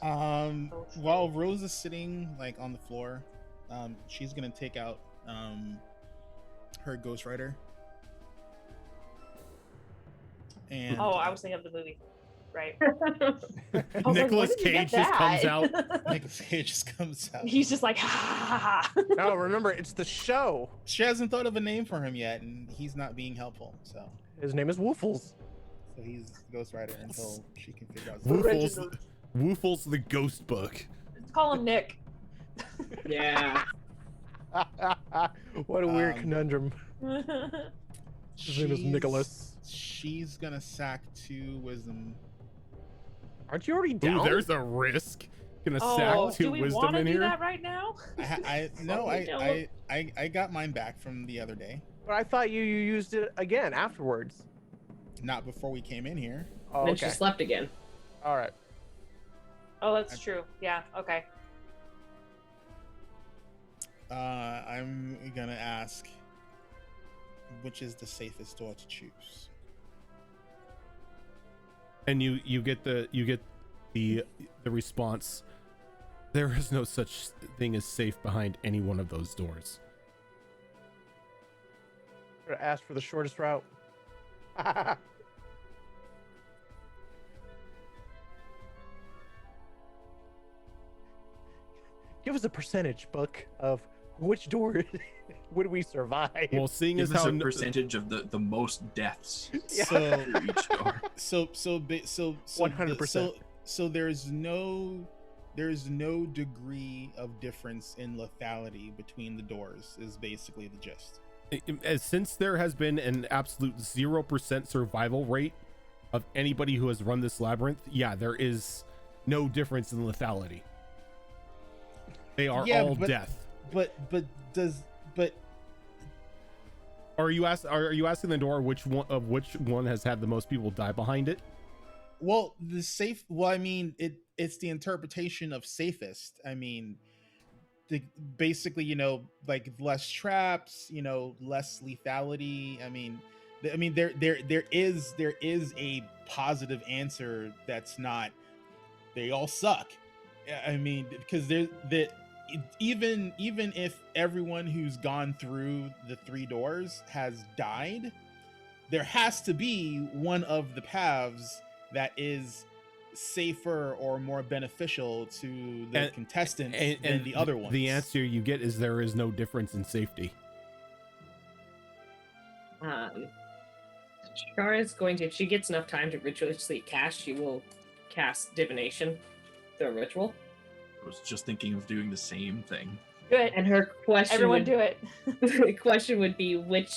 While Rose is sitting like on the floor, she's gonna take out her Ghost Rider. And Oh, I was thinking of the movie. Right. Nicolas Cage just comes out. Nicolas Cage just comes out. He's just like, ha ha ha ha. No, remember, it's the show. She hasn't thought of a name for him yet, and he's not being helpful. So His name is Woofles. he's Ghost Rider until she can figure out. Woofles the ghost book. Let's call him Nick. Yeah. What a weird Um, conundrum. His name is Nicholas. She's gonna sack 2 wisdom. Aren't you already down? Ooh, there's a risk. Gonna Oh, sack 2 do we wisdom want to in do here. that right now? I got mine back from the other day. But I thought you used it again afterwards. Not before we came in here. Oh, Then okay. she slept again. All right. Oh, that's true. Yeah. Okay. I'm gonna ask, which is the safest door to choose? And you get the response. There is no such thing as safe behind any one of those doors. Should have asked for the shortest route. Give us a percentage, Buck, of which door would we survive? Well, seeing Give as us how a percentage of the most deaths Yeah. So through each door. so 100%. So there's no degree of difference in lethality between the doors is basically the gist. Since there has been an absolute 0% survival rate of anybody who has run this labyrinth, yeah, there is no difference in lethality. They are all death. But Are you asking the door which one has had the most people die behind it? well, I mean it's the interpretation of safest. I mean, basically, like less traps, less lethality. I mean there is a positive answer that's not they all suck. I mean, because even if everyone who's gone through the 3 doors has died, there has to be one of the paths that is safer or more beneficial to the contestants than the other ones. The answer you get is there is no difference in safety. Shara's going to, if she gets enough time to ritually cast, she will cast divination through a ritual. I was just thinking of doing the same thing. Do it. And her question Everyone would, do it. the question would be which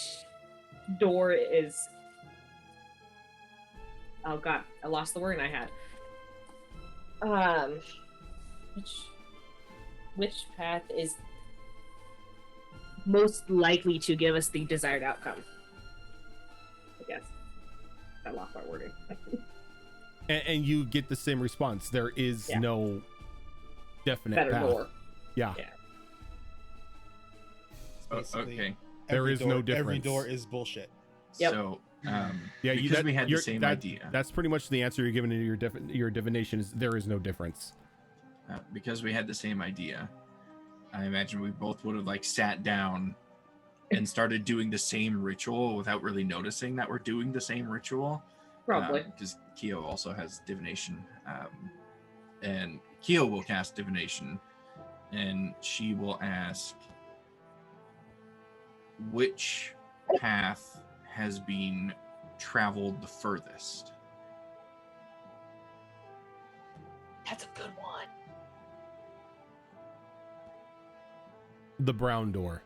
door is oh god, I lost the word I had. Which which path is most likely to give us the desired outcome? I guess. I lost my wording. And you get the same response. There is no definite Better path. door. Yeah. Basically, Okay. There is no difference. Every door is bullshit. Yep. So, because we had the same idea. That's pretty much the answer you're giving to your divination is there is no difference. Because we had the same idea, I imagine we both would have like sat down and started doing the same ritual without really noticing that we're doing the same ritual. Probably. Because Kyo also has divination, and Kyo will cast divination, and she will ask, which path has been traveled the furthest? That's a good one. The brown door.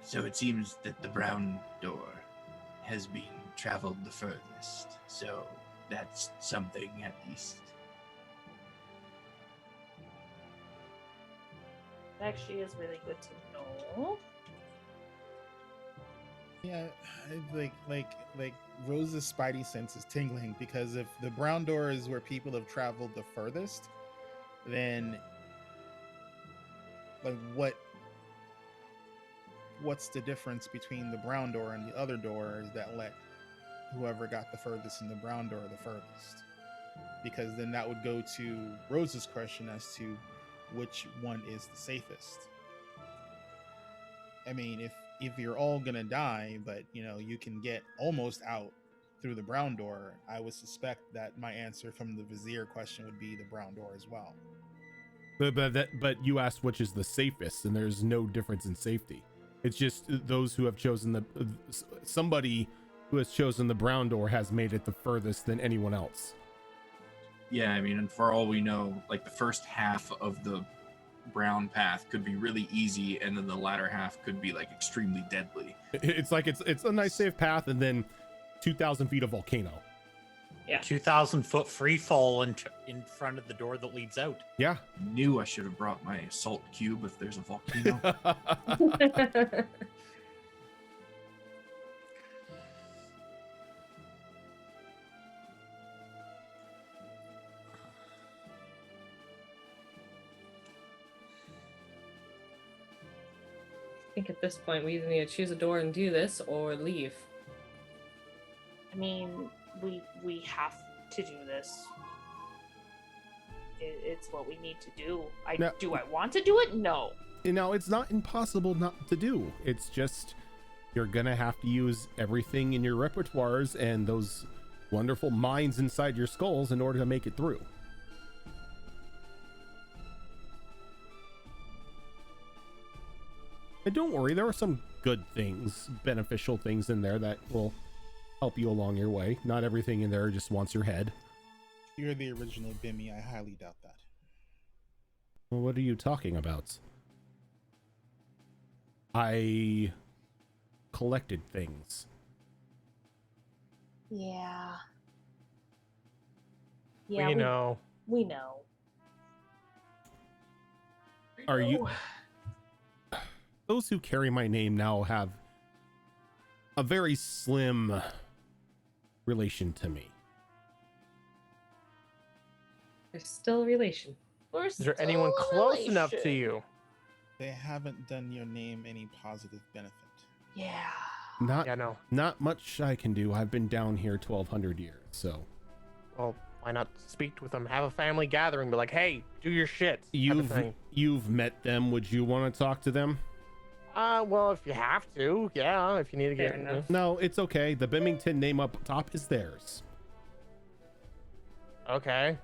So it seems that the brown door has been traveled the furthest. So that's something at least. Actually is really good to know. Yeah, like Rose's spidey sense is tingling, because if the brown door is where people have traveled the furthest, then like what's the difference between the brown door and the other doors that let whoever got the furthest in the brown door the furthest? Because then that would go to Rose's question as to which one is the safest. I mean, if you're all gonna die, but you can get almost out through the brown door, I would suspect that my answer from the Vizier question would be the brown door as well. But you asked which is the safest, and there's no difference in safety. It's just those who have chosen somebody who has chosen the brown door has made it the furthest than anyone else. Yeah, I mean, and for all we know, like the first half of the brown path could be really easy, and then the latter half could be like extremely deadly. It's like it's a nice safe path, and then 2,000 feet of volcano. Yeah. 2,000-foot free fall in front of the door that leads out. Yeah. Knew I should have brought my salt cube if there's a volcano. I think at this point we either need to choose a door and do this or leave. I mean, we have to do this. It's what we need to do. Do I want to do it? No. It's not impossible not to do. It's just you're gonna have to use everything in your repertoires and those wonderful minds inside your skulls in order to make it through. And don't worry, there are some good things, beneficial things in there that will help you along your way. Not everything in there just wants your head. You're the original Bimmy. I highly doubt that. Well, what are you talking about? I collected things. Yeah. We know. We know. Are you... Those who carry my name now have a very slim relation to me. There's still a relation. Is there anyone close enough to you? They haven't done your name any positive benefit. Yeah. Not much I can do. I've been down here 1,200 years, so. Well, why not speak with them? Have a family gathering. Be like, hey, do your shit. You've met them. Would you want to talk to them? Well, if you have to, yeah. If you need to Fair get enough. No, it's okay. The Bimington name up top is theirs. Okay.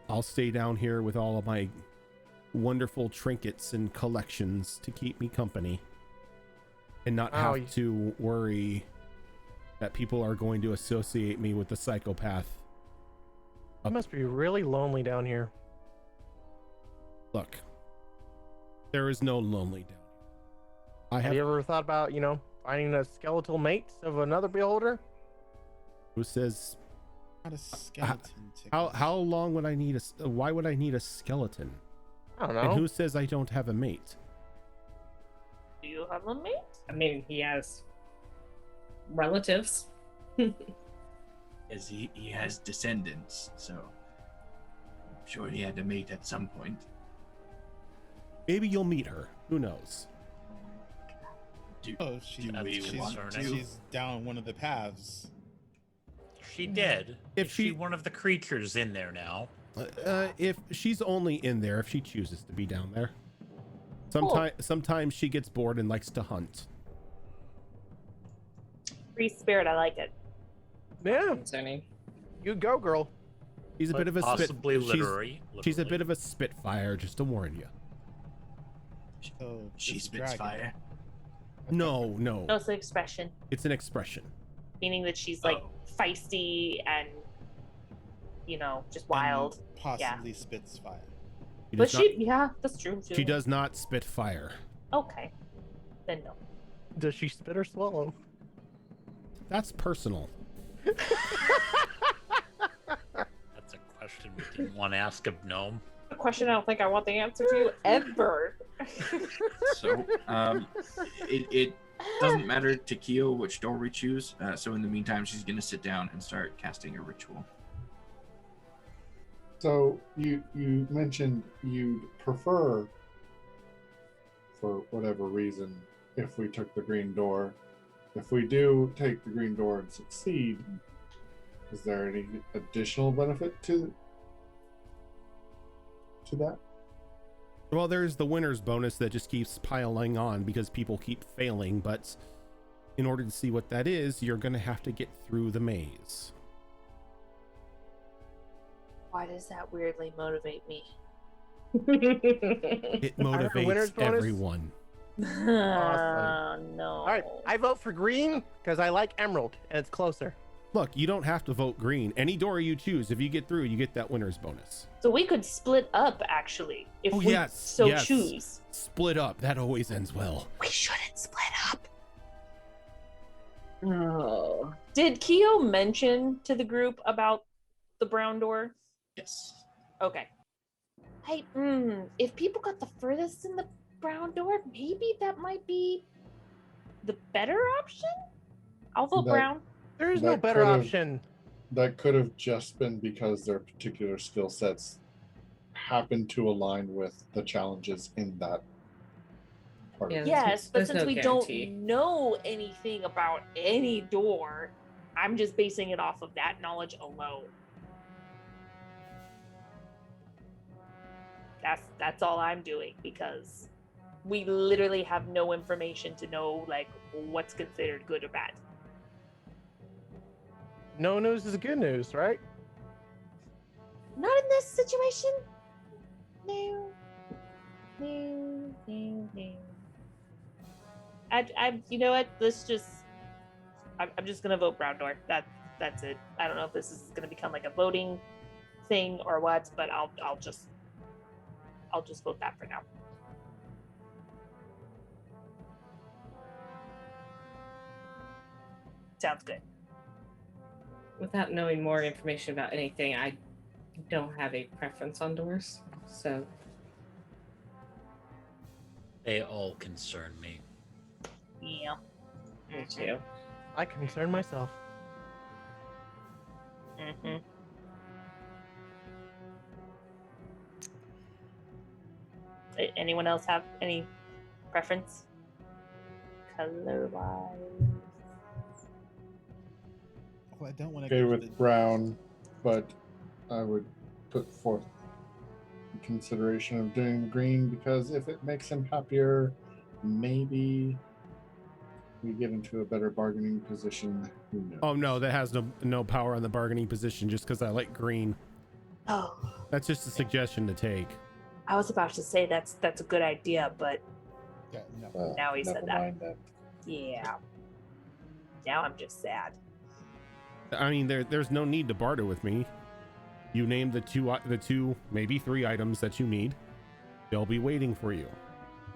I'll stay down here with all of my wonderful trinkets and collections to keep me company, and not have to worry that people are going to associate me with the psychopath. It must be really lonely down here. Look, there is no lonely down here. Have you ever thought about, finding a skeletal mate of another beholder? Who says Not a skeleton. How long would I need why would I need a skeleton? I don't know. And who says I don't have a mate? Do you have a mate? I mean, he has relatives. As he has descendants, so I'm sure he had a mate at some point. Maybe you'll meet her. Who knows? Oh, she's down one of the paths. She did. If Is she she- one of the creatures in there now? If she's only in there if she chooses to be down there. Sometimes she gets bored and likes to hunt. Free spirit, I like it. Yeah, Concerning. you go, girl. She's a But bit of a possibly literary. She's a literally. bit of a spitfire, just to warn you. So She this spits dragon- fire. No, No, it's an expression, it's an expression. meaning that she's like Oh. feisty and, just and wild. Possibly spits fire. She But does not- yeah, that's true. she does not spit fire. Okay, then no. Does she spit or swallow? That's personal. That's a question we didn't want to ask of Gnome. A question I don't think I want the answer to ever. So it doesn't matter to Kyo which door we choose. So in the meantime, she's gonna sit down and start casting a ritual. So you mentioned you'd prefer, for whatever reason, if we took the green door. If we do take the green door and succeed, is there any additional benefit to that? Well, there's the winner's bonus that just keeps piling on because people keep failing, but in order to see what that is, you're going to have to get through the maze. Why does that weirdly motivate me? It winner's motivates bonus? everyone. No. All right, I vote for green because I like emerald and it's closer. Look, you don't have to vote green. Any door you choose, if you get through, you get that winner's bonus. So we could split up, actually, if Oh, we yes, so yes. choose. Split up. That always ends well. We shouldn't split up. Oh. Did Kyo mention to the group about the brown door? Yes. Okay. Hey, if people got the furthest in the brown door, maybe that might be the better option? I'll vote That- brown. There is no That better could've- option. That could have just been because their particular skill sets happen to align with the challenges in that part. Yeah. of Yes, but there's since no we guarantee. don't know anything about any door, I'm just basing it off of that knowledge alone. That's all I'm doing because we literally have no information to know like what's considered good or bad. No news is good news, right? Not in this situation. No. No. No. No. You know what? I'm just gonna vote brown door. That's it. I don't know if this is gonna become like a voting thing or what, but I'll just vote that for now. Sounds good. Without knowing more information about anything, I don't have a preference on doors. So They all concern me. Yeah. me too. I concern myself. Mm-hmm. Anyone else have any preference? Color wise. Well, I don't want to Okay go with the brown, but I would put forth the consideration of doing green because if it makes him happier, maybe we get into a better bargaining position. Who knows? Oh no, that has no power on the bargaining position just because I like green. Oh, That's just a suggestion to take. I was about to say that's a good idea, but Yeah, no. now he Never said that. mind that. Yeah. Now I'm just sad. I mean, there's no need to barter with me. You name the two, maybe 3 items that you need. They'll be waiting for you.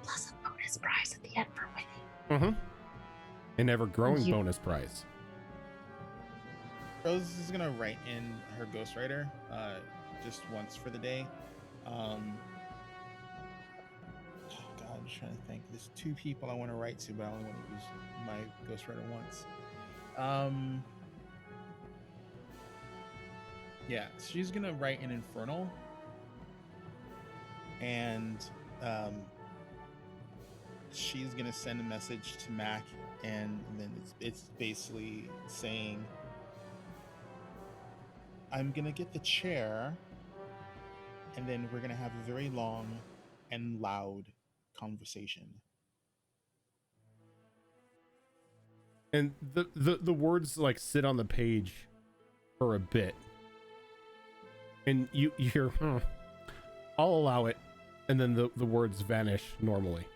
Plus a bonus prize at the end for winning. Mm-hmm. An ever-growing You- bonus prize. Rose is gonna write in her ghostwriter just once for the day. Oh God, I'm trying to think. There's 2 people I want to write to, but I only want to use my ghostwriter once. Yeah, she's gonna write an Infernal, and she's gonna send a message to Mac, and then it's basically saying, I'm gonna get the chair, and then we're gonna have a very long and loud conversation. And the words like sit on the page for a bit, and you hear, I'll allow it, and then the words vanish normally.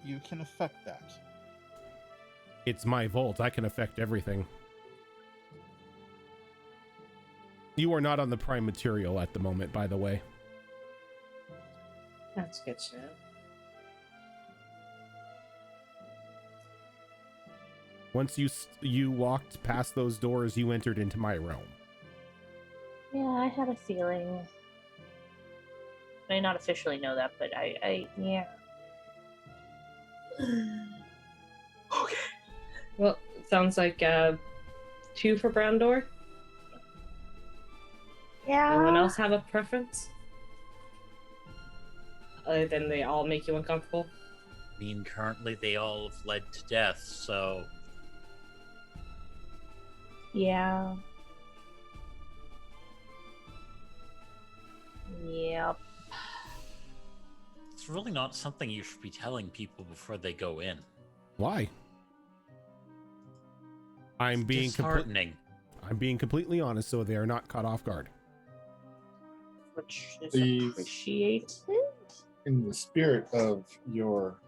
You can affect that. It's my vault. I can affect everything. You are not on the prime material at the moment, by the way. That's good to know. Once you walked past those doors, you entered into my realm. Yeah, I had a feeling. I not officially know that, but I yeah. Okay. Well, it sounds like 2 for brown door. Yeah. Anyone else have a preference? Other than they all make you uncomfortable? I mean, currently they all have led to death, so Yeah. Yep. it's really not something you should be telling people before they go in. Why? I'm being disheartening. I'm being completely honest, so they are not caught off guard. Which is Please. appreciated. In the spirit of your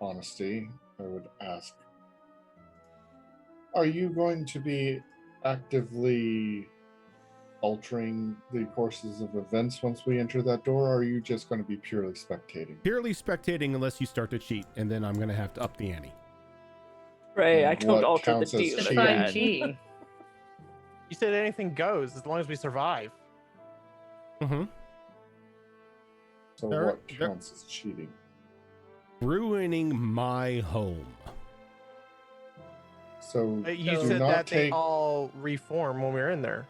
honesty, I would ask, are you going to be actively altering the courses of events once we enter that door, or are you just going to be purely spectating? Purely spectating unless you start to cheat, and then I'm going to have to up the ante. Right, I What don't alter the counts as deal. cheating? Define cheating. You said anything goes as long as we survive. Mm-hmm. So There- what there- counts as cheating? Ruining my home. So You do said not that they take all reform when we were in there.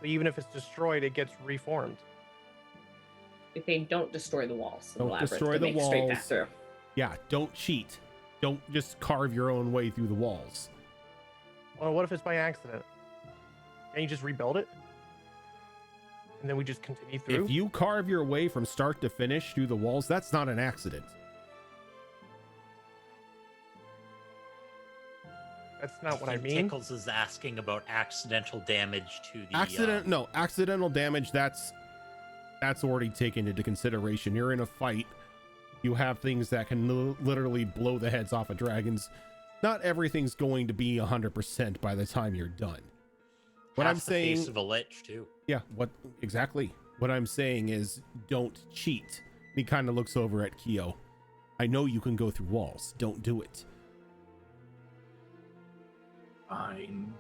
So even if it's destroyed, it gets reformed. If they don't destroy the walls, Don't the labyrinth destroy to the make straight walls. path through. Yeah, don't cheat. Don't just carve your own way through the walls. Well, what if it's by accident? Can you just rebuild it? And then we just continue through? If you carve your way from start to finish through the walls, that's not an accident. That's not what I think mean. Tickles is asking about accidental damage to the Accidental damage, that's already taken into consideration. You're in a fight. You have things that can literally blow the heads off of dragons. Not everything's going to be 100% by the time you're done. What half I'm the saying, face of a lich too. yeah, exactly? What I'm saying is, don't cheat. He kind of looks over at Kyo. I know you can go through walls. Don't do it. Fine.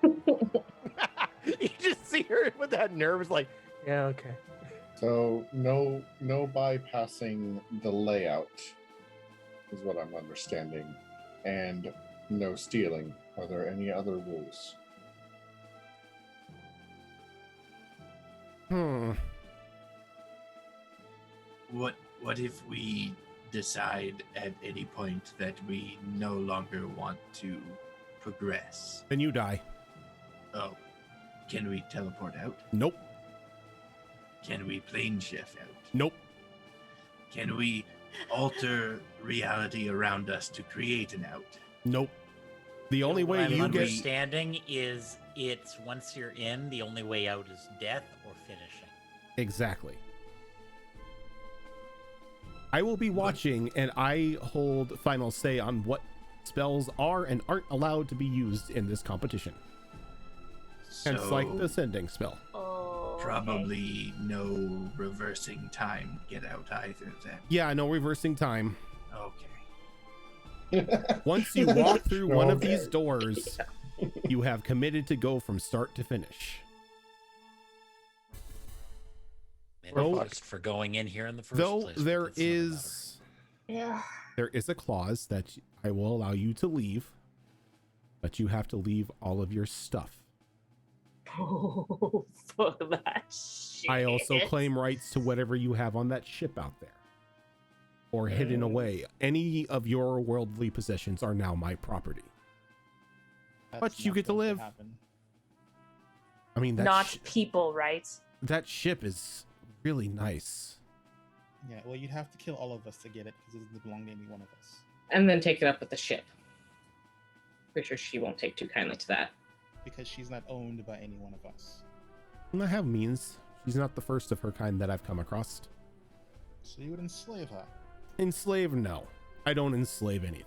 You just see her with that nervous, like, yeah, okay. So no bypassing the layout is what I'm understanding, and no stealing. Are there any other rules? What if we decide at any point that we no longer want to progress? Then you die. Oh, can we teleport out? Nope. Can we plane shift out? Nope. Can we alter reality around us to create an out? Nope. The only What way I'm you get understanding is it's once you're in, the only way out is death or finishing. exactly. I will be watching, and I hold final say on what spells are and aren't allowed to be used in this competition. Hence, like the sending spell. Oh. okay. Probably no reversing time to get out either then. Yeah, no reversing time. Okay. Once you walk through one of Okay. these doors, you have committed to go from start to finish. Maybe just for going in here in the first Though place. but there that's another matter. is Yeah. there is a clause that I will allow you to leave, but you have to leave all of your stuff. Oh, fuck that shit. I also claim rights to whatever you have on that ship out there or hidden away. Any of your worldly possessions are now my property. But you not get to going live. happen. I mean, Not people, right? that ship is really nice. Yeah, well, you'd have to kill all of us to get it because it doesn't belong to any one of us. And then take it up with the ship. Pretty sure she won't take too kindly to that. Because she's not owned by any one of us. And I have means. She's not the first of her kind that I've come across. So you would enslave her. Enslave? No. I don't enslave anything.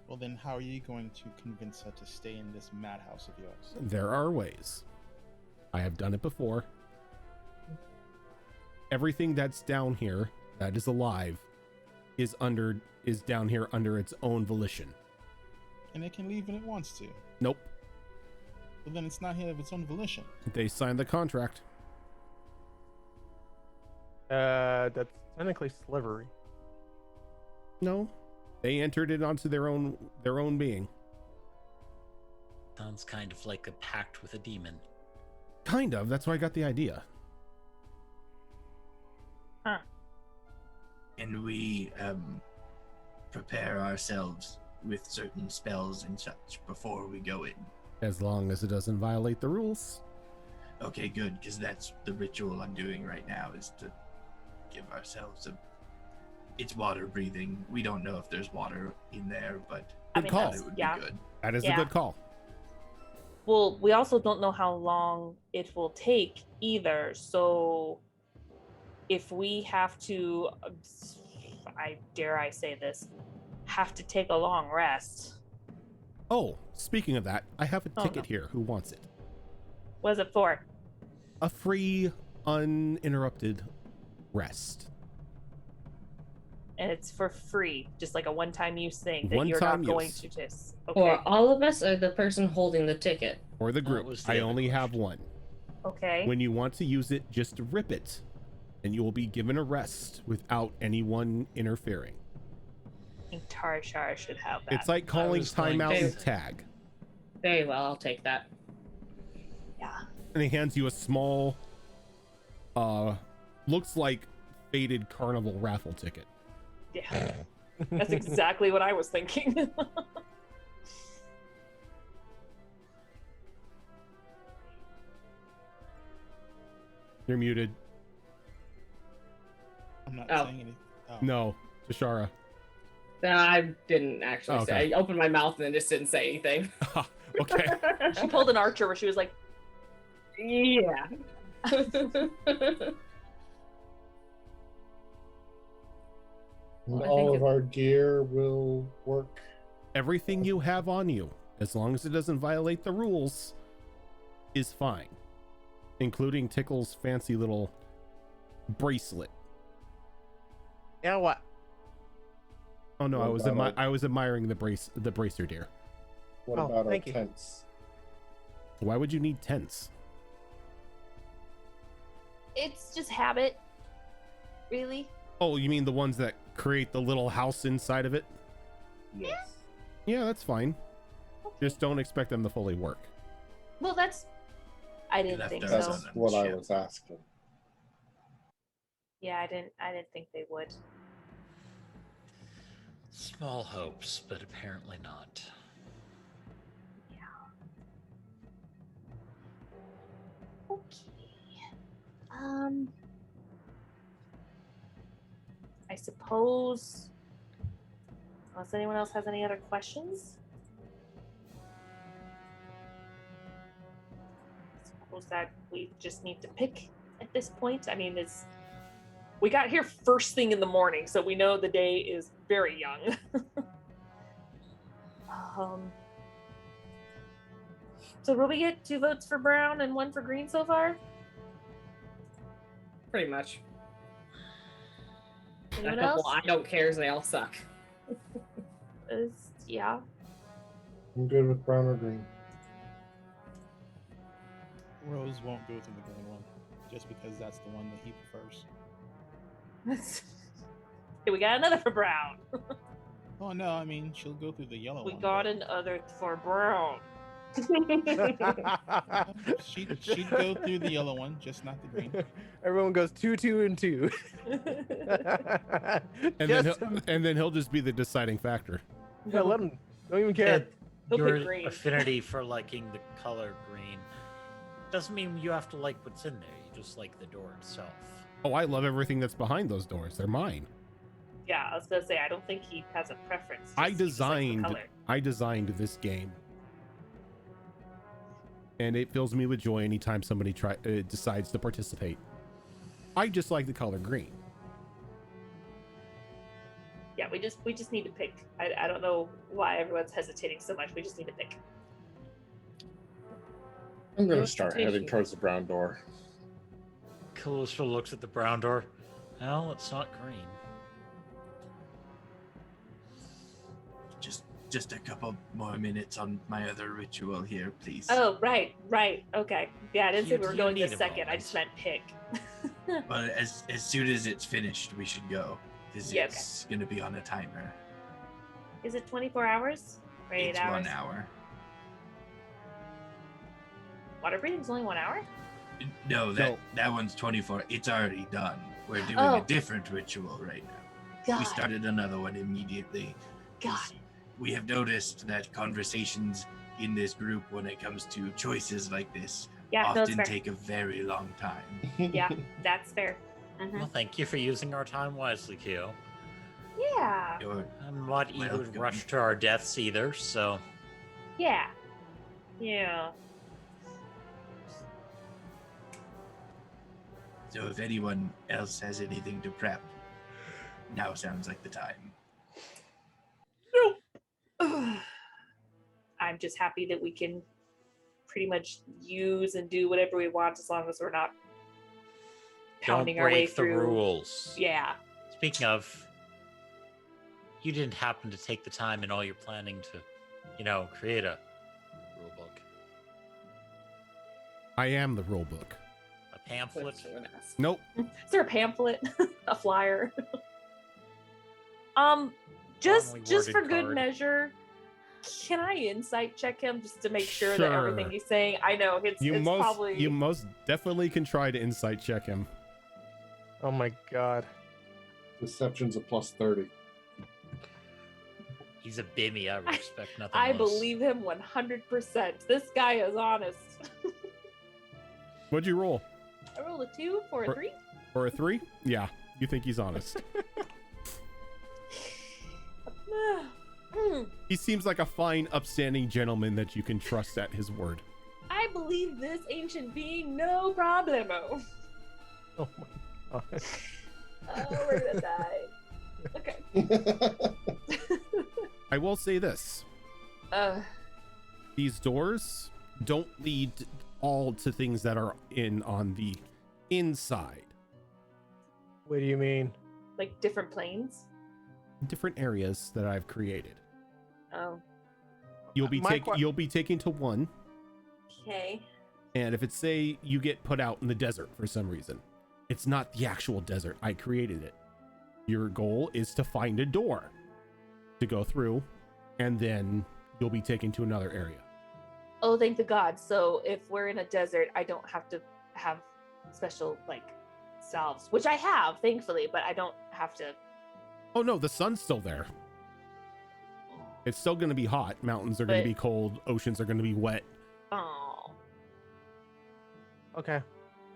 Well, then how are you going to convince her to stay in this madhouse of yours? There are ways. I have done it before. Everything that's down here that is alive is down here under its own volition. And it can leave when it wants to. Nope. But then it's not here of its own volition. They signed the contract. That's technically slivery. No. They entered it onto their own being. Sounds kind of like a pact with a demon. Kind of. That's why I got the idea. Huh. And we prepare ourselves with certain spells and such before we go in. As long as it doesn't violate the rules. Okay, good, because that's the ritual I'm doing right now, is to give ourselves a... It's water breathing. We don't know if there's water in there, but I Good mean, call. that's- it would yeah. be good. That is a Yeah. good call. Well, we also don't know how long it will take either. So if we have to, I say this, have to take a long rest. Oh, speaking of that, I have a Oh, ticket no. here. Who wants it? What is it for? A free, uninterrupted rest. And it's for free, just like a one-time use thing that you're One-time not going use. to just. For Okay. all of us, or the person holding the ticket? Or the That group. was the I other only have question. one. Okay. When you want to use it, just rip it. And you will be given a rest without anyone interfering. I think Tarshar should have that. It's like calling was going timeout to and say- tag. Very well, I'll take that. Yeah. And he hands you a small, looks like faded carnival raffle ticket. Yeah. That's exactly what I was thinking. You're muted. I'm not Oh. saying anything. Oh. No, Tashara. No, I didn't actually Okay. say. I opened my mouth and then just didn't say anything. Okay. She pulled an Archer where she was like, Yeah. And I all think of our gear will work. Everything you have on you, as long as it doesn't violate the rules, is fine. Including Tickle's fancy little bracelet. Yeah, what? Oh no, What about I was admiring the bracer, dear. What Oh, about our thank you. tents? Why would you need tents? it's just habit. Really? Oh, you mean the ones that create the little house inside of it? Yes. Yeah, that's fine. Just don't expect them to fully work. Well, that's. I didn't left think our so. son That's on the what I ship. was asking. Yeah, I didn't think they would. Small hopes, but apparently not. Okay. I suppose. Unless anyone else has any other questions. I suppose that we just need to pick at this point. I mean, we got here first thing in the morning, so we know the day is very young. So will we get 2 votes for brown and 1 for green so far? Pretty much. Anyone A couple else? I don't cares, they all suck. Yeah. I'm good with brown or green. Rose won't go through the green one, just because that's the one that he prefers. Okay, we got another for brown. Oh no, I mean she'll go through the yellow We one. got but another for brown. she'd go through the yellow one, just not the green. Everyone goes 2, 2, and 2. And then he'll just be the deciding factor. Yeah, let him. Don't even care. He'll pick Your green. affinity for liking the color green doesn't mean you have to like what's in there. You just like the door itself. Oh, I love everything that's behind those doors. They're mine. Yeah, I was gonna say I don't think he has a preference. I he just likes the color. I designed this game, and it fills me with joy anytime somebody decides to participate. I just like the color green. Yeah, we just need to pick. I don't know why everyone's hesitating so much. We just need to pick. I'm gonna No start hesitation. heading towards the brown door. Callisto looks at the brown door. Well, it's not green. Just a couple more minutes on my other ritual here, please. Oh, right. Okay. Yeah, I didn't say You- we were you going need this a second. I moment. just meant pick. But as soon as it's finished, we should go. Because Yeah, okay. it's going to be on a timer. Is it 24 hours? Or 8 It's hours? 1 hour. Water breathing's only 1 hour? No, No. that one's 24. It's already done. We're doing Oh. a different ritual right now. God. We started another one immediately. God. We have noticed that conversations in this group, when it comes to choices like this, Yeah, no, it's often fair. take a very long time. Yeah, that's fair. Mhm. Well, thank you for using our time wisely, Kyo. Yeah. You're I'm not eager to welcome. rush to our deaths either, so Yeah. Yeah. So if anyone else has anything to prep, now sounds like the time. I'm just happy that we can pretty much use and do whatever we want as long as we're not don't pounding our way break the through. rules. Yeah. Speaking of, you didn't happen to take the time in all your planning to, create a rule book, I am the rule book. a pamphlet. Nope. Is there a pamphlet? A flyer? Just worded for good card. measure, can I insight check him just to make sure that everything Sure. he's saying? I know it's probably You most definitely can try to insight check him. Oh my god. Deception's a plus 30. He's a bimmy. I respect nothing I less. believe him 100%. This guy is honest. What'd you roll? I rolled a 2 for a 3. For a 3? Yeah, you think he's honest. He seems like a fine, upstanding gentleman that you can trust at his word. I believe this ancient being, no problemo. Oh my god. Oh, we're gonna die. Okay. I will say this. These doors don't lead all to things that are on the inside. What do you mean? Like different planes? Different areas that I've created. Oh. You'll be taken to one, Okay. and if it's say you get put out in the desert for some reason, it's not the actual desert. I created it. Your goal is to find a door to go through, and then you'll be taken to another area. Oh, thank the God. So if we're in a desert, I don't have to have special salves, which I have, thankfully, but I don't have to. Oh no, the sun's still there. It's still going to be hot. Mountains are going But- to be cold. Oceans are going to be wet. Oh. Okay.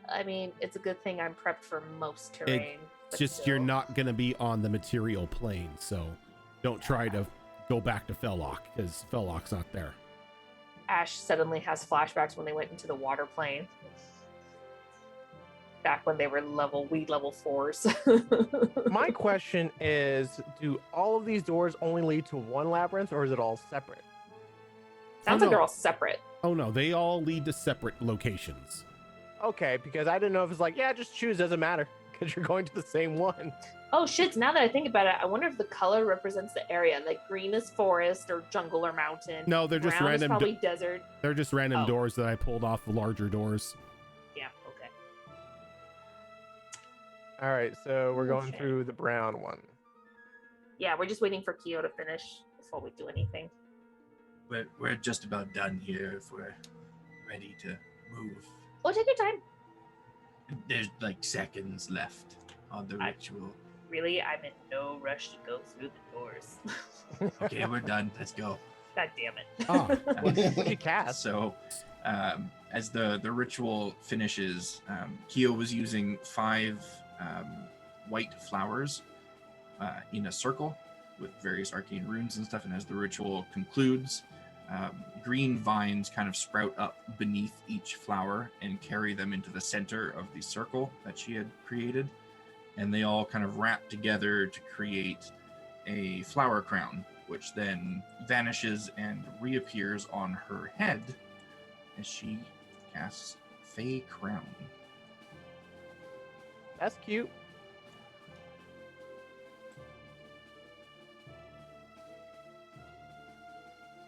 I mean, it's a good thing I'm prepped for most terrain. It's but just you're still. not going to be on the material plane, so don't try to go back to Fellock, because Fellock's not there. Ash suddenly has flashbacks when they went into the water plane. Back when they were level 4s. My question is, do all of these doors only lead to one labyrinth, or is it all separate? Sounds Oh, like they're no. all separate. Oh no, they all lead to separate locations. Okay, because I didn't know if it's like, yeah, just choose, doesn't matter, because you're going to the same one. Oh shit, now that I think about it, I wonder if the color represents the area. Like green is forest or jungle or mountain. No, they're just Brown is random. probably desert. They're just random Oh. doors that I pulled off the larger doors. Yeah, okay. All right, so we're going Okay. through the brown one. Yeah, we're just waiting for Kyo to finish before we do anything. We're just about done here if we're ready to move. Oh, take your time. There's like seconds left on the ritual. Really, I'm in no rush to go through the doors. Okay, we're done. Let's go. God damn it. Ah, What did you cast? So, as the ritual finishes, Kyo was using 5 white flowers in a circle with various arcane runes and stuff. And as the ritual concludes, green vines kind of sprout up beneath each flower and carry them into the center of the circle that she had created. And they all kind of wrap together to create a flower crown, which then vanishes and reappears on her head as she casts Fey Crown. That's cute.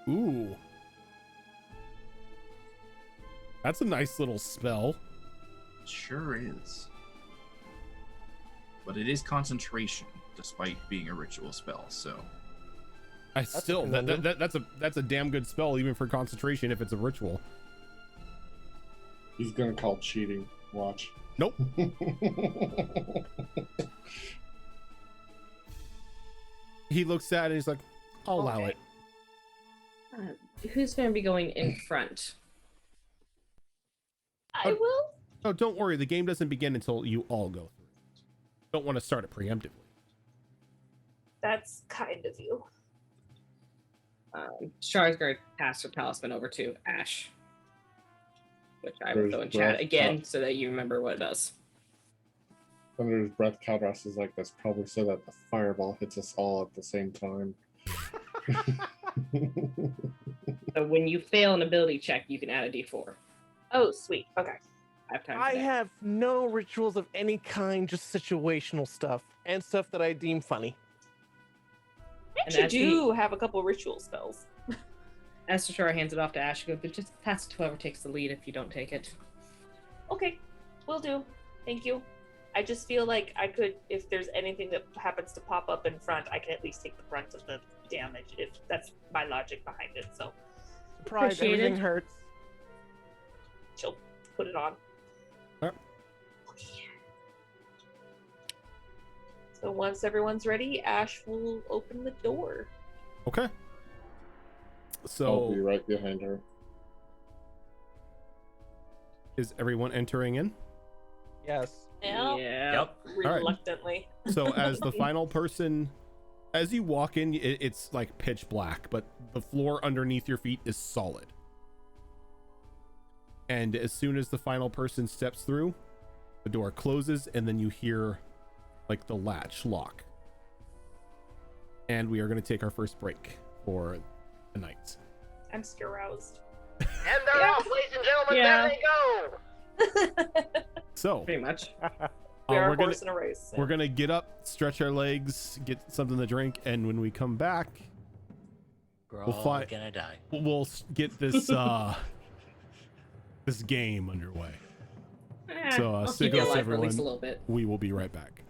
ooh. That's a nice little spell. It sure is. But it is concentration, despite being a ritual spell, so... I still that's a damn good spell even for concentration if it's a ritual. He's gonna call cheating. Watch. Nope. He looks at it and he's like, I'll allow Okay. it. Who's going to be going in front? I will. Oh, don't worry, the game doesn't begin until you all go through it. Don't want to start it preemptively. That's kind of you. Char's going to pass her talisman over to Ash, which I will There's throw in breath chat again top. so that you remember what it does. Under his breath, Calras is like, that's probably so that the fireball hits us all at the same time. So when you fail an ability check, you can add a d4. Oh, sweet. Okay. I have time for I that. have no rituals of any kind, just situational stuff and stuff that I deem funny. And You as do have a couple ritual spells. As Char hands it off to Ash, go, but just pass it to whoever takes the lead if you don't take it. Okay, will do. Thank you. I just feel like I could, if there's anything that happens to pop up in front, I can at least take the brunt of the damage. If that's my logic behind it, so Surprise, Appreciate everything it. hurts. she'll put it on. Alright. So once everyone's ready, Ash will open the door. Okay. I'll be So right behind her. is everyone entering in? Yes. Yeah. Yep. Reluctantly. So as the final person, as you walk in, it's like pitch black, but the floor underneath your feet is solid. And as soon as the final person steps through, the door closes and then you hear like the latch lock. And we are going to take our first break for the night. I'm still aroused. And they're off, ladies and gentlemen. Yeah. There they go. So Pretty much. We are we're a gonna horse in a race. so- we're gonna get up, stretch our legs, get something to drink, and when we come back, We're We'll all fly- gonna die. we'll get this this game underway. So, I'll stick keep you with alive for at least a everyone. little bit. We will be right back.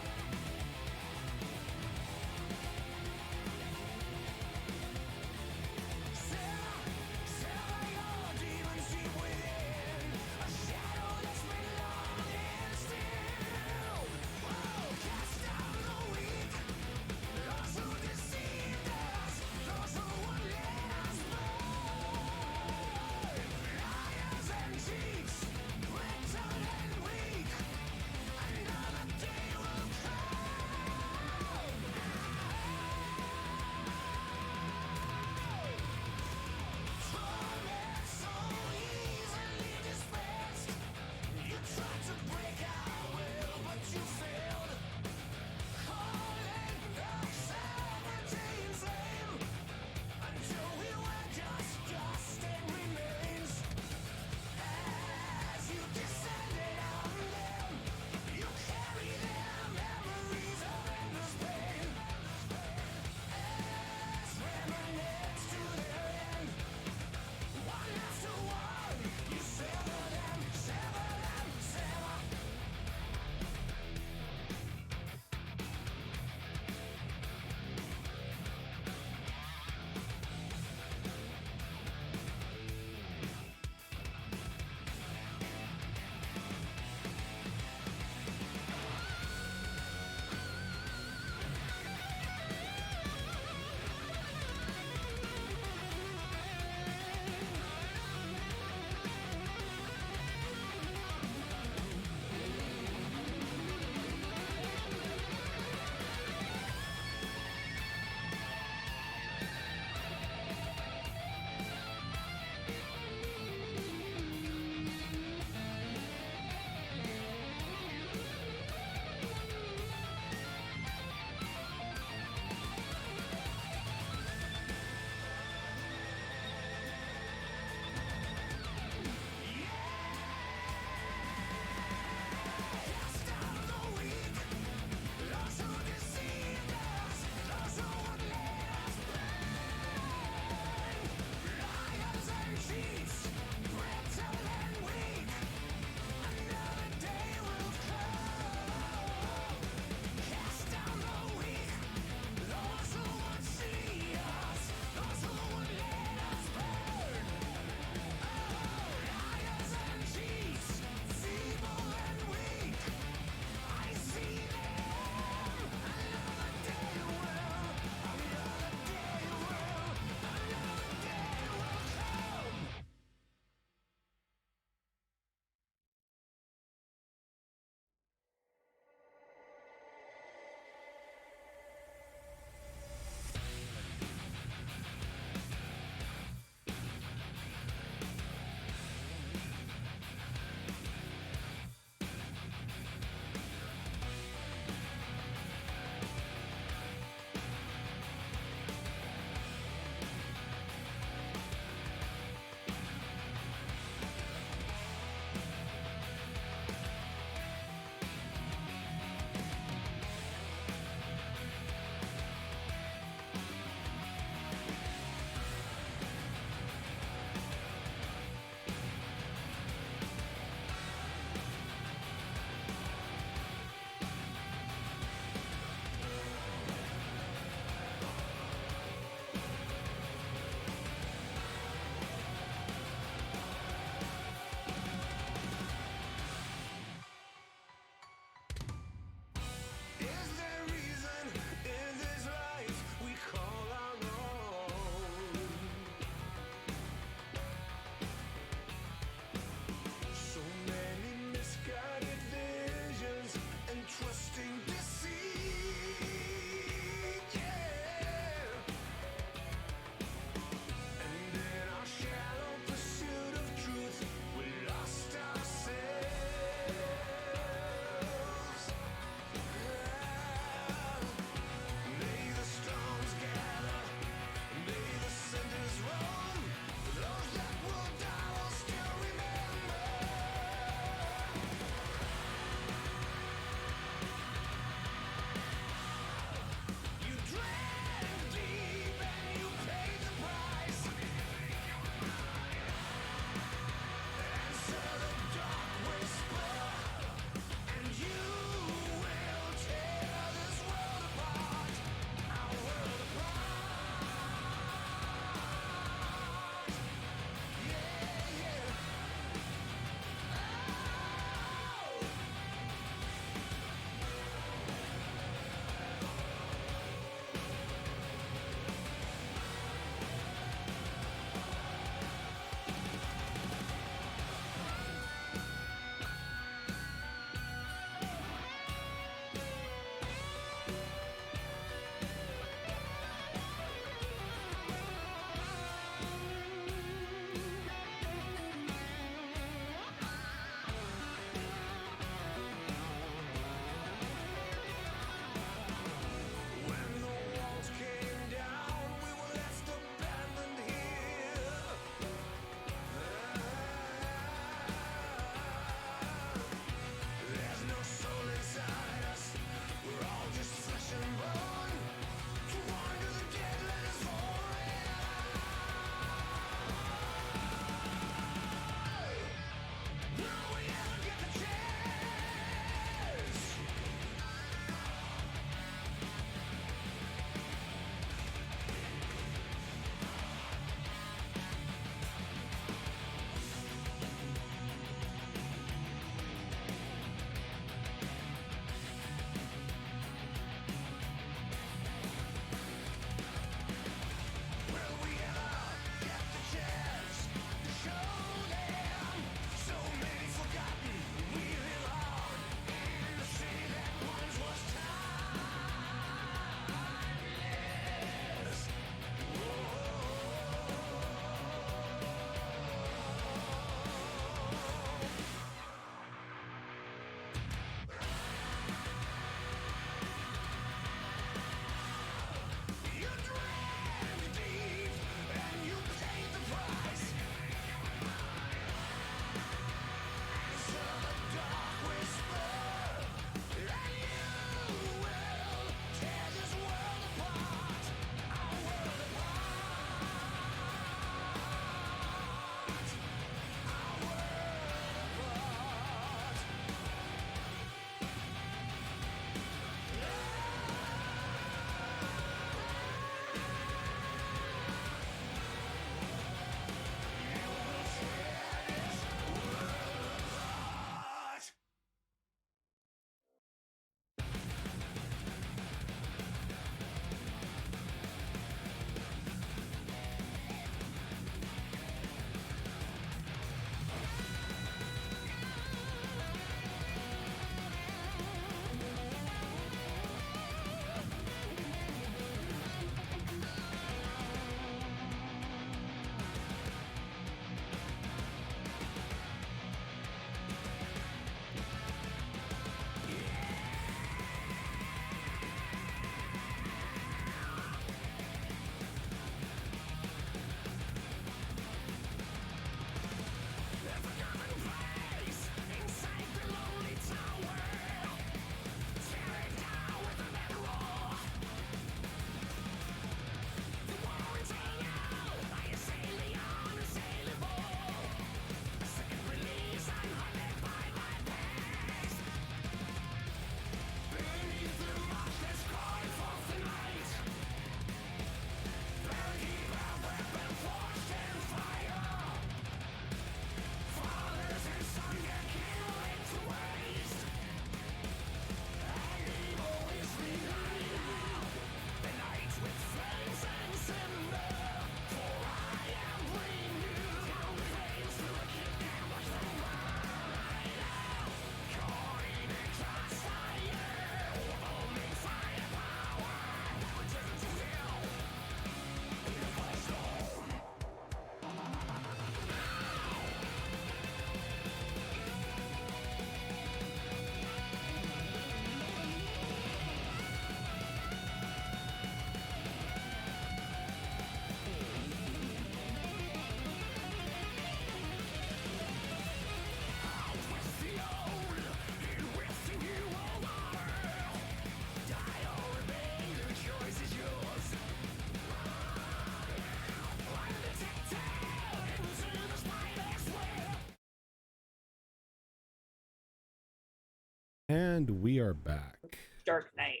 And we are back. Dark Knight.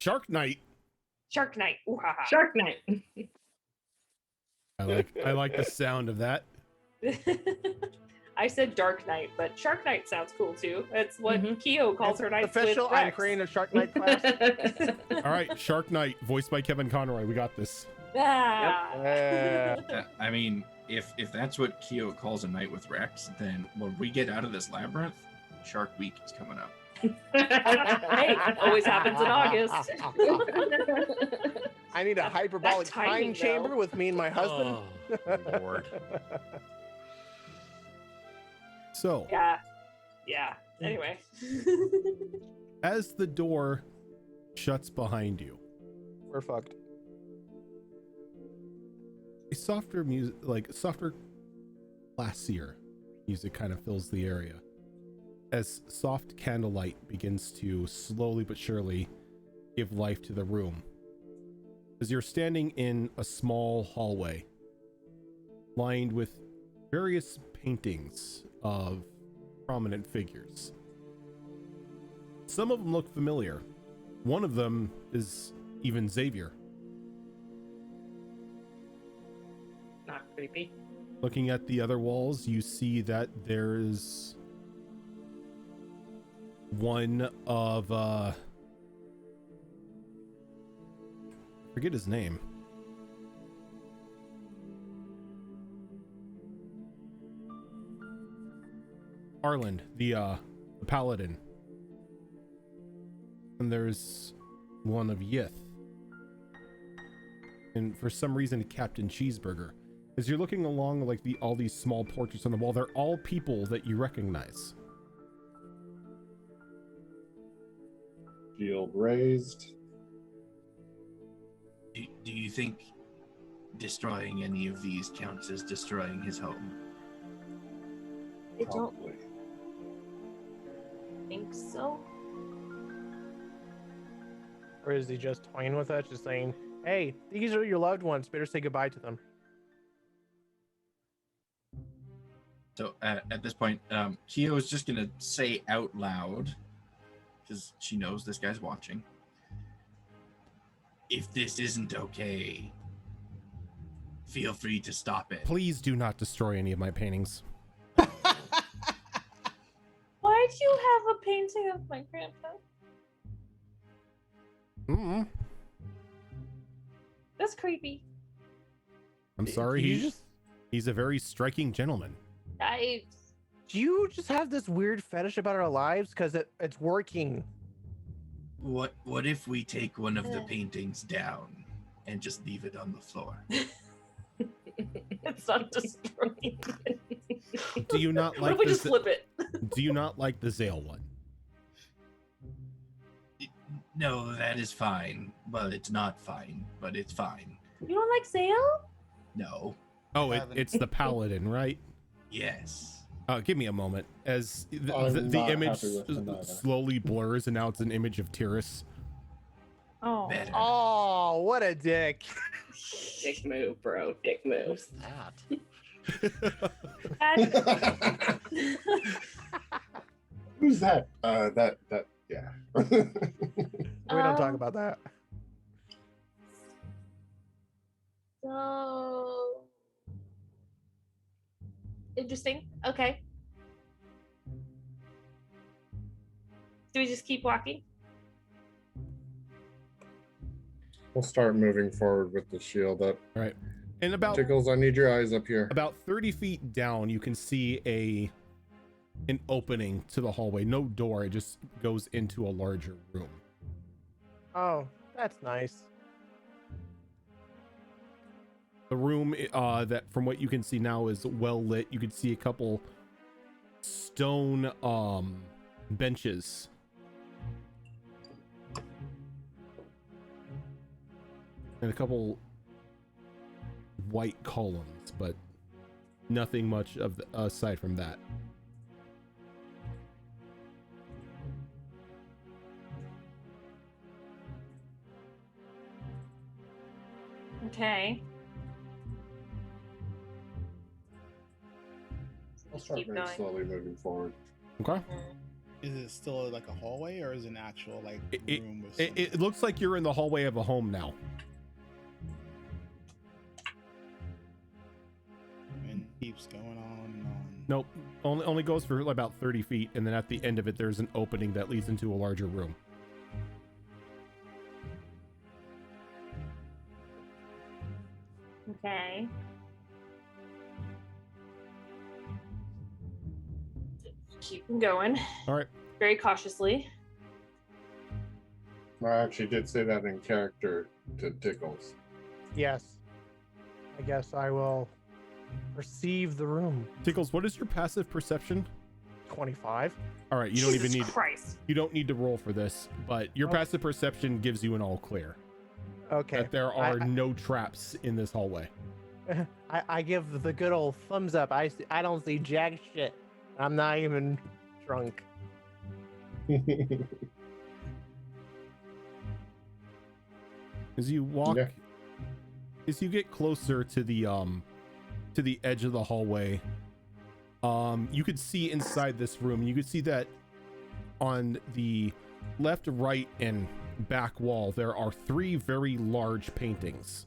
Shark Night. Shark Knight. Ooh, ha, ha. Shark Night. I like the sound of that. I said Dark Knight, but Shark Knight sounds cool too. That's what Mhm. Keo calls her knights Official. with I'm Rex. creating a Shark Night class. All right, Shark Night, voiced by Kevin Conroy. We got this. Ah. I mean, if that's what Keo calls a night with Rex, then when we get out of this labyrinth, Shark Week is coming up. Hey, always happens in August. I need a hyperbolic That time timing, chamber though. with me and my husband. Oh, Lord. So, Yeah. Yeah. Anyway. as the door shuts behind you, We're fucked. a softer music, like softer, classier music kind of fills the area as soft candlelight begins to slowly but surely give life to the room. As you're standing in a small hallway lined with various paintings of prominent figures. Some of them look familiar. One of them is even Xavier. Not creepy. Looking at the other walls, you see that there's one of forget his name. Arland, the paladin. And there's one of Yith. And for some reason, Captain Cheeseburger. As you're looking along like all these small portraits on the wall, they're all people that you recognize. Shield raised. Do you think destroying any of these counts as destroying his home? I don't Probably. think so. Or is he just toying with us, just saying, hey, these are your loved ones. Better say goodbye to them. So at this point, Keo is just gonna say out loud, because she knows this guy's watching. If this isn't okay, feel free to stop it. Please do not destroy any of my paintings. Why'd you have a painting of my grandpa? Mm-mm. That's creepy. I'm sorry. You just, He's a very striking gentleman. do you just have this weird fetish about our lives? Because it's working. What if we take one of the paintings down and just leave it on the floor? It's not destroying. Do you not What like if we the just flip it? Do you not like the Zale one? No, that is fine. Well, it's not fine, but it's fine. You don't like Zale? No. Oh, Haven't. it's the paladin, right? Yes. Give me a moment. As I'm the not image happy with him either. slowly blurs, and now it's an image of Tyrus. Oh. Better. Oh, what a dick. Dick move, bro. Dick move. Who's that? Who's that? That yeah. We don't talk about that. So interesting. Okay. Do we just keep walking? We'll start moving forward with the shield up. All right. And about Tickles, I need your eyes up here. About 30 feet down, you can see an opening to the hallway. No door, it just goes into a larger room. Oh, that's nice. The room that from what you can see now is well lit. You can see a couple stone benches. And a couple white columns, but nothing much of aside from that. Okay. I'll start keep very going. slowly moving forward. Okay. Is it still like a hallway, or is it an actual like It- room with? It looks like you're in the hallway of a home now. And keeps going on and on. Nope, only goes for about 30 feet, and then at the end of it, there's an opening that leads into a larger room. Okay. Keep them going. All right. Very cautiously. I actually did say that in character to Tickles. Yes. I guess I will perceive the room. Tickles, what is your passive perception? 25. All right, you don't even need Christ. you don't need to roll for this, but your Okay. passive perception gives you an all clear Okay. that there are no traps in this hallway. I give the good old thumbs up. I don't see jack shit. I'm not even drunk. As you walk, Yeah. as you get closer to the edge of the hallway, you could see inside this room. You could see that on the left, right, and back wall there are 3 very large paintings.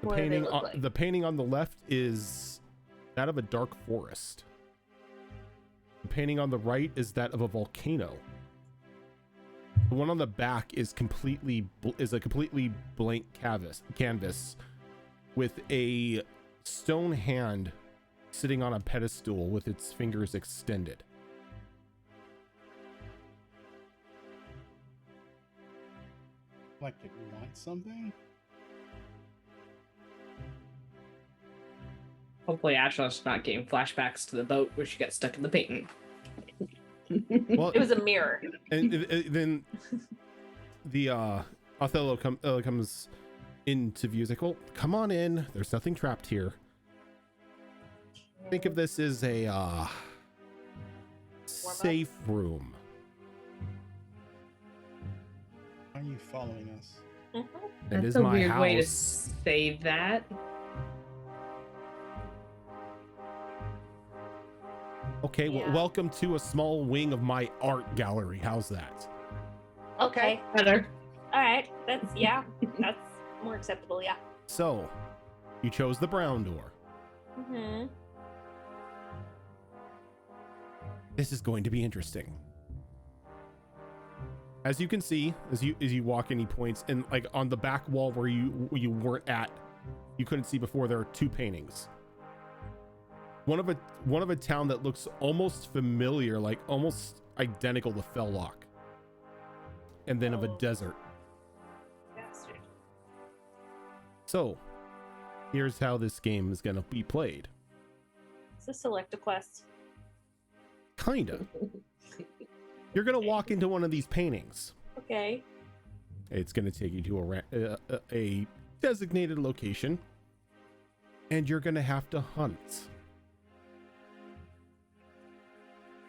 What do they look like? The painting on the left is that of a dark forest. The painting on the right is that of a volcano. The one on the back is a completely blank canvas with a stone hand sitting on a pedestal with its fingers extended. Like it wants something. Hopefully, Ashley's not getting flashbacks to the boat where she got stuck in the painting. Well, It was a mirror. and then the Othello comes into view. He's like, well, come on in. There's nothing trapped here. Think of this as a safe room. Why are you following us? Mhm. It That's is a my weird way to house. say that. Okay, Yeah. well, welcome to a small wing of my art gallery. How's that? Okay. Better. All right. That's that's more acceptable. Yeah. So, you chose the brown door. Mm-hmm. This is going to be interesting. As you can see, as you walk in, he points, and like on the back wall where you weren't at, you couldn't see before, there are 2 paintings. One of a town that looks almost familiar, like almost identical to Fellock, and then of a Oh. desert. Bastard. So, here's how this game is gonna be played. It's a select a quest. Kinda. You're gonna walk into one of these paintings. Okay. It's gonna take you to a designated location, and you're gonna have to hunt.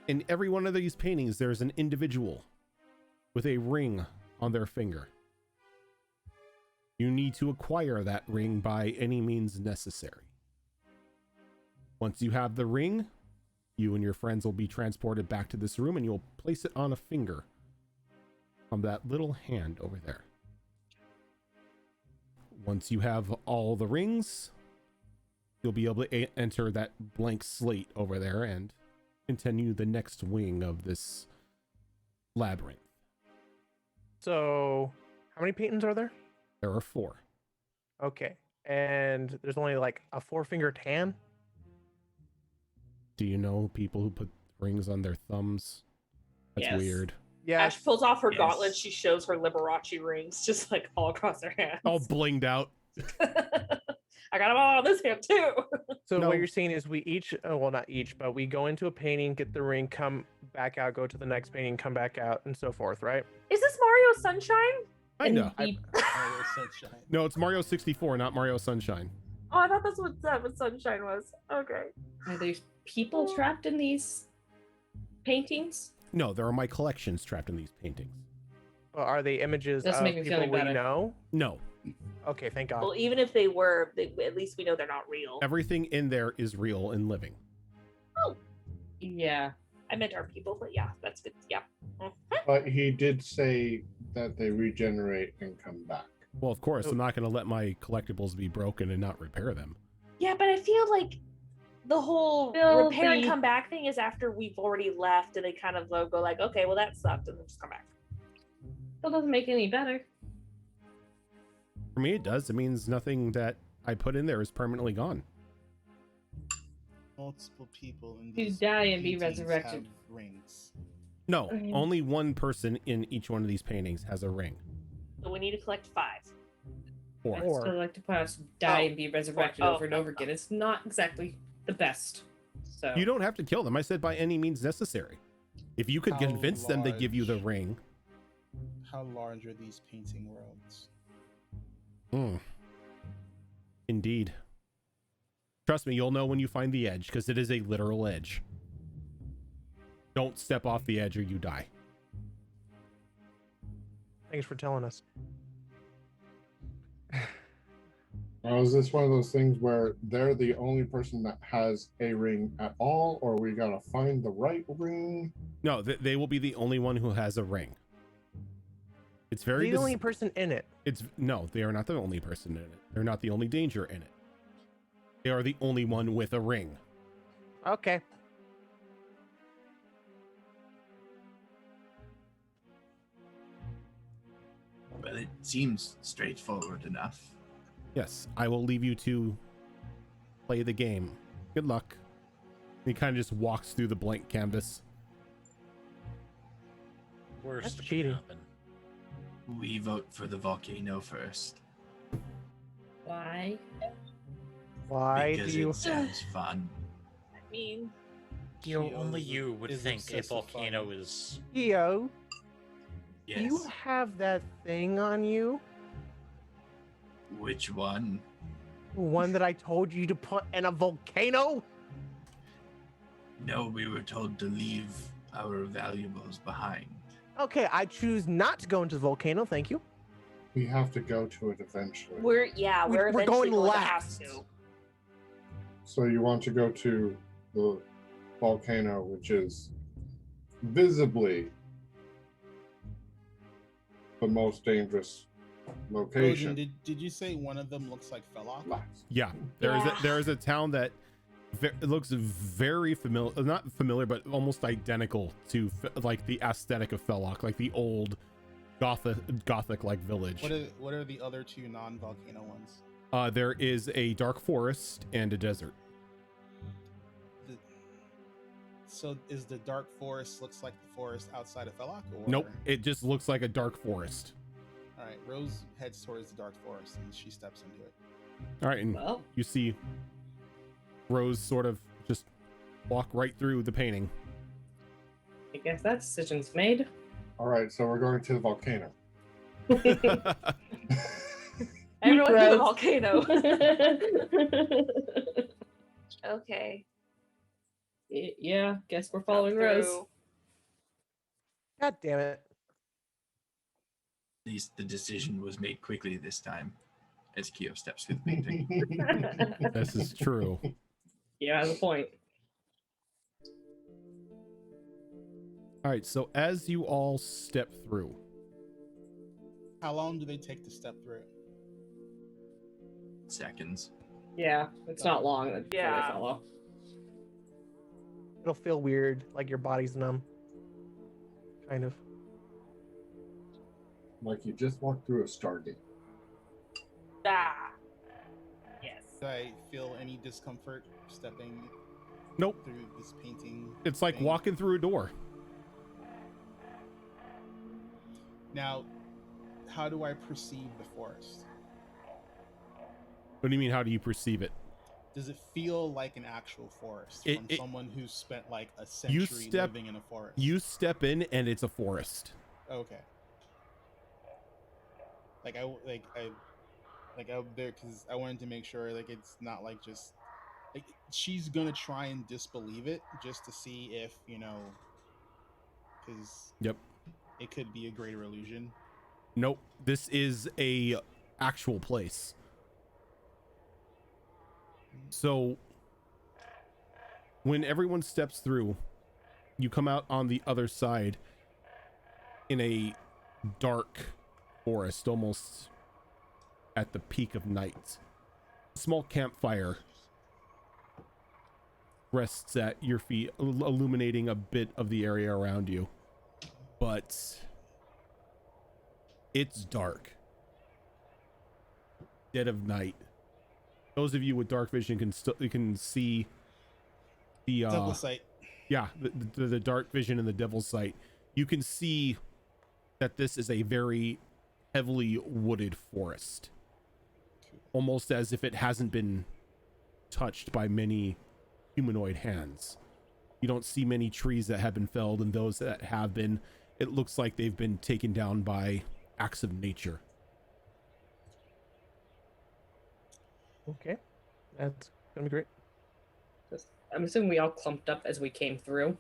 In every one of these paintings, there's an individual with a ring on their finger. You need to acquire that ring by any means necessary. Once you have the ring, you and your friends will be transported back to this room, and you'll place it on a finger on that little hand over there. Once you have all the rings, you'll be able to enter that blank slate over there and continue the next wing of this labyrinth. So, how many paintings are there? There are 4. Okay. And there's only like a 4-fingered hand? Do you know people who put rings on their thumbs? That's Yes. weird. Yeah. Ash pulls off her Yes. gauntlet. She shows her Liberace rings, just like all across her hands. All blinged out. I got them all on this hand too. So No. what you're saying is we each, well, not each, but we go into a painting, get the ring, come back out, go to the next painting, come back out, and so forth, right? Is this Mario Sunshine? Kinda. And be- Oh, sunshine. No, it's Mario 64, not Mario Sunshine. Oh, I thought that's what Sunshine was. Okay. Are there people trapped in these paintings? No, there are my collections trapped in these paintings. Are they images Doesn't of make me feel people any we better. know? No, Okay, thank God. Well, even if they were, at least we know they're not real. everything in there is real and living. Yeah. I meant our people, but yeah, that's good. Yeah. But he did say that they regenerate and come back. Well, of course, I'm not going to let my collectibles be broken and not repair them. Yeah, but I feel like the whole Still repair and the- come back thing is after we've already left, and they kind of go like, okay, well that sucked, and then just come back. Still doesn't make it any better. For me, it does. It means nothing that I put in there is permanently gone. Multiple people in You these die and be paintings resurrected. have rings. No, I mean- only one person in each one of these paintings has a ring. So we need to collect 5. Four. I Or- still like to pass die Oh. and be resurrected Oh. over and over again. It's not exactly the best. So You don't have to kill them. I said by any means necessary. If you could How convince them to give you the large? ring. How large are these painting worlds? Indeed. Trust me, you'll know when you find the edge, because it is a literal edge. Don't step off the edge or you die. Thanks for telling us. Now, is this one of those things where they're the only person that has a ring at all, or we gotta find the right ring? No, they will be the only one who has a ring. It's very The only person in it. no, they are not the only person in it. They're not the only danger in it. They are the only one with a ring. Okay. Well, it seems straightforward enough. Yes, I will leave you to play the game. Good luck. He kind of just walks through the blank canvas. Worst That's that cheating. can happen. We vote for the volcano first. why? Why because do you? it sounds fun. I mean, Only is- you would is think a obsessive volcano fun. is. Theo, Yes. do you have that thing on you? Which one? One that I told you to put in a volcano? No, we were told to leave our valuables behind. Okay, I choose not to go into the volcano. Thank you. We have to go to it eventually. we're We're eventually going to have last. to. So you want to go to the volcano, which is visibly the most dangerous location. Trojan, did you say one of them looks like Felloc? Yeah, there is a town that it looks very familiar, not familiar, but almost identical to like the aesthetic of Felloc, like the old gothic like village. What are the other 2 non-volcano ones? There is a dark forest and a desert. So is the dark forest looks like the forest outside of Felloc? Or... Nope, it just looks like a dark forest. All right, Rose heads towards the dark forest and she steps into it. All right, and Well, you see Rose sort of just walk right through the painting. I guess that decision's made. All right, so we're going to the volcano. Everyone to the Rose. volcano. Okay. Yeah, guess we're Up following Rose. through. God damn it. At least the decision was made quickly this time, as Kyo steps through the painting. This is true. Yeah, the point. All right, so as you all step through, How long do they take to step through? Seconds. Yeah, it's not long. Before Yeah. they follow. It'll feel weird, like your body's numb. Kind of. Like you just walked through a Stargate. Ah. Yes. Do I feel any discomfort stepping nope, through this painting? it's like thing? walking through a door. Now, how do I perceive the forest? What do you mean? How do you perceive it? Does it feel like an actual forest It- from it- someone who's spent like a You century step- living in a forest? You step in and it's a forest. Okay. Like I there because I wanted to make sure like it's not like just like she's gonna try and disbelieve it just to see if because Yep. it could be a greater illusion. Nope. This is a actual place. So when everyone steps through, you come out on the other side in a dark forest, almost at the peak of night. A small campfire rests at your feet, illuminating a bit of the area around you. But it's dark. Dead of night. Those of you with dark vision can see the Double sight. yeah, the dark vision and the devil's sight. You can see that this is a very heavily wooded forest, almost as if it hasn't been touched by many humanoid hands. You don't see many trees that have been felled, and those that have been, it looks like they've been taken down by acts of nature. Okay, that's gonna be great. I'm assuming we all clumped up as we came through.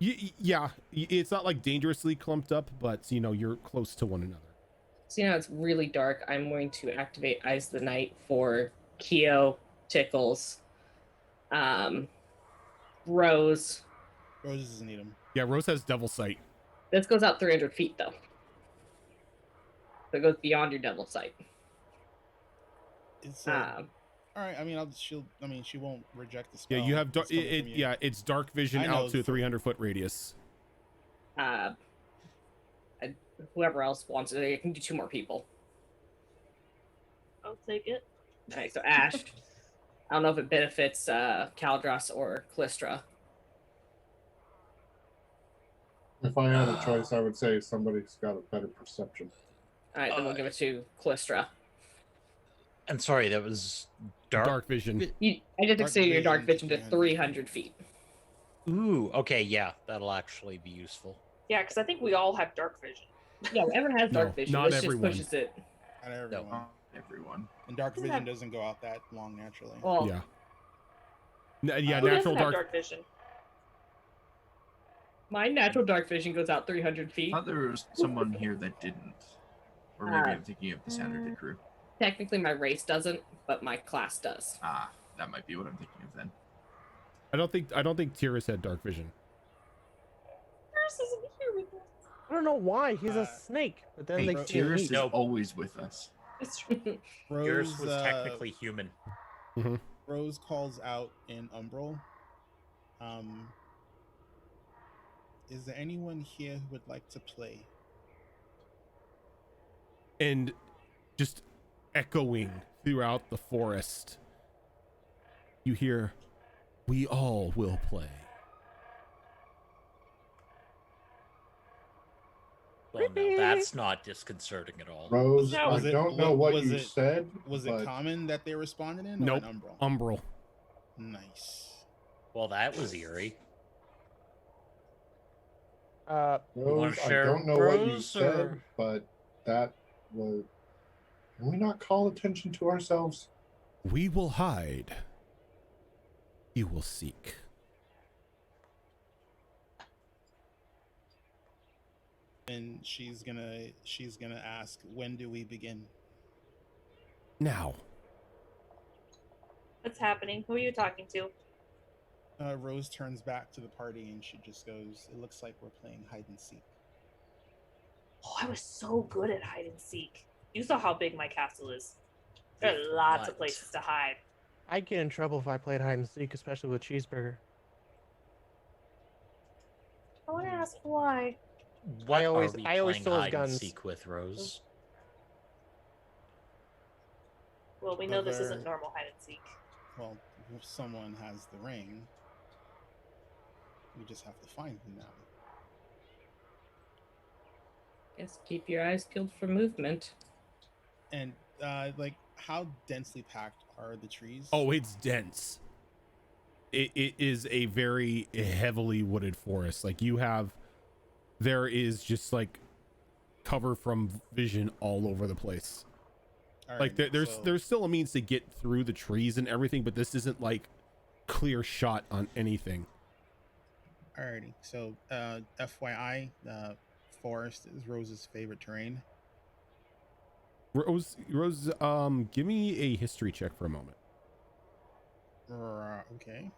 Yeah, it's not like dangerously clumped up, but you know, you're close to one another. So now it's really dark. I'm going to activate Eyes of the Night for Keo, Tickles, Rose. Rose doesn't need him. Yeah, Rose has devil sight. This goes out 300 feet though. So it goes beyond your devil sight. It's all right. I mean, she won't reject the spell. Yeah, you have It's coming from you. yeah, it's dark vision I know, out to a 300-foot radius. Whoever else wants it, I can do 2 more people. I'll take it. Okay, so Ash. I don't know if it benefits Caldros or Callistra. If I had a choice, I would say somebody's got a better perception. All right, then we'll give it to Callistra. And sorry, that was dark. Vision. I did Dark exceed your dark vision vision to to 300 feet. Ooh, okay, yeah, that'll actually be useful. Yeah, because I think we all have dark vision. Yeah, everyone has dark No, vision. not This everyone. just pushes it. Not everyone. Not everyone. And dark Doesn't vision have- doesn't go out that long naturally. Well, Yeah. Yeah, Who Who natural doesn't have dark. dark vision? my natural dark vision goes out 300 I feet. thought there was someone here that didn't. Or maybe I'm thinking of the standard crew. Technically, my race doesn't, but my class does. Ah, that might be what I'm thinking of then. I don't think Tyrus had dark vision. Nurse isn't here with us. I don't know why he's a snake, but then Hey, they can't Tyrus eat. is No. always with us. It's true. Yours Rose, was technically human. Rose calls out in Umbral. Is there anyone here who would like to play? And just echoing throughout the forest, you hear, "We all will play." Well, no, that's not disconcerting at all. Rose, No, I was it- don't know what was you it- said. Was it but common that they responded in? Nope. Or in Umbral? Umbral. Nice. Well, that was eerie. Uh, wanna Rose, I share don't know what you Rose, said, or- but that was. Can we not call attention to ourselves? We will hide. You will seek. And she's gonna ask, when do we begin? Now. What's happening? Who are you talking to? Rose turns back to the party and she just goes, "It looks like we're playing hide and seek." Oh, I was so good at hide and seek. You saw how big my castle is. There are lots of What? places to hide. I'd get in trouble if I played hide and seek, especially with Cheeseburger. I want to ask why. What always- are we I always playing stole his hide and guns. seek with, Rose? Well, we know this isn't Whether- normal hide and seek. Well, if someone has the ring, we just have to find them now. Yes, keep your eyes peeled for movement. And like, how densely packed are the trees? Oh, it's dense. It is a very heavily wooded forest. Like there is just like cover from vision all over the place. All Like right, there's so- still a means to get through the trees and everything, but this isn't like clear shot on anything. Alrighty. So, FYI, forest is Rose's favorite terrain? Rose, give me a history check for a moment. Okay.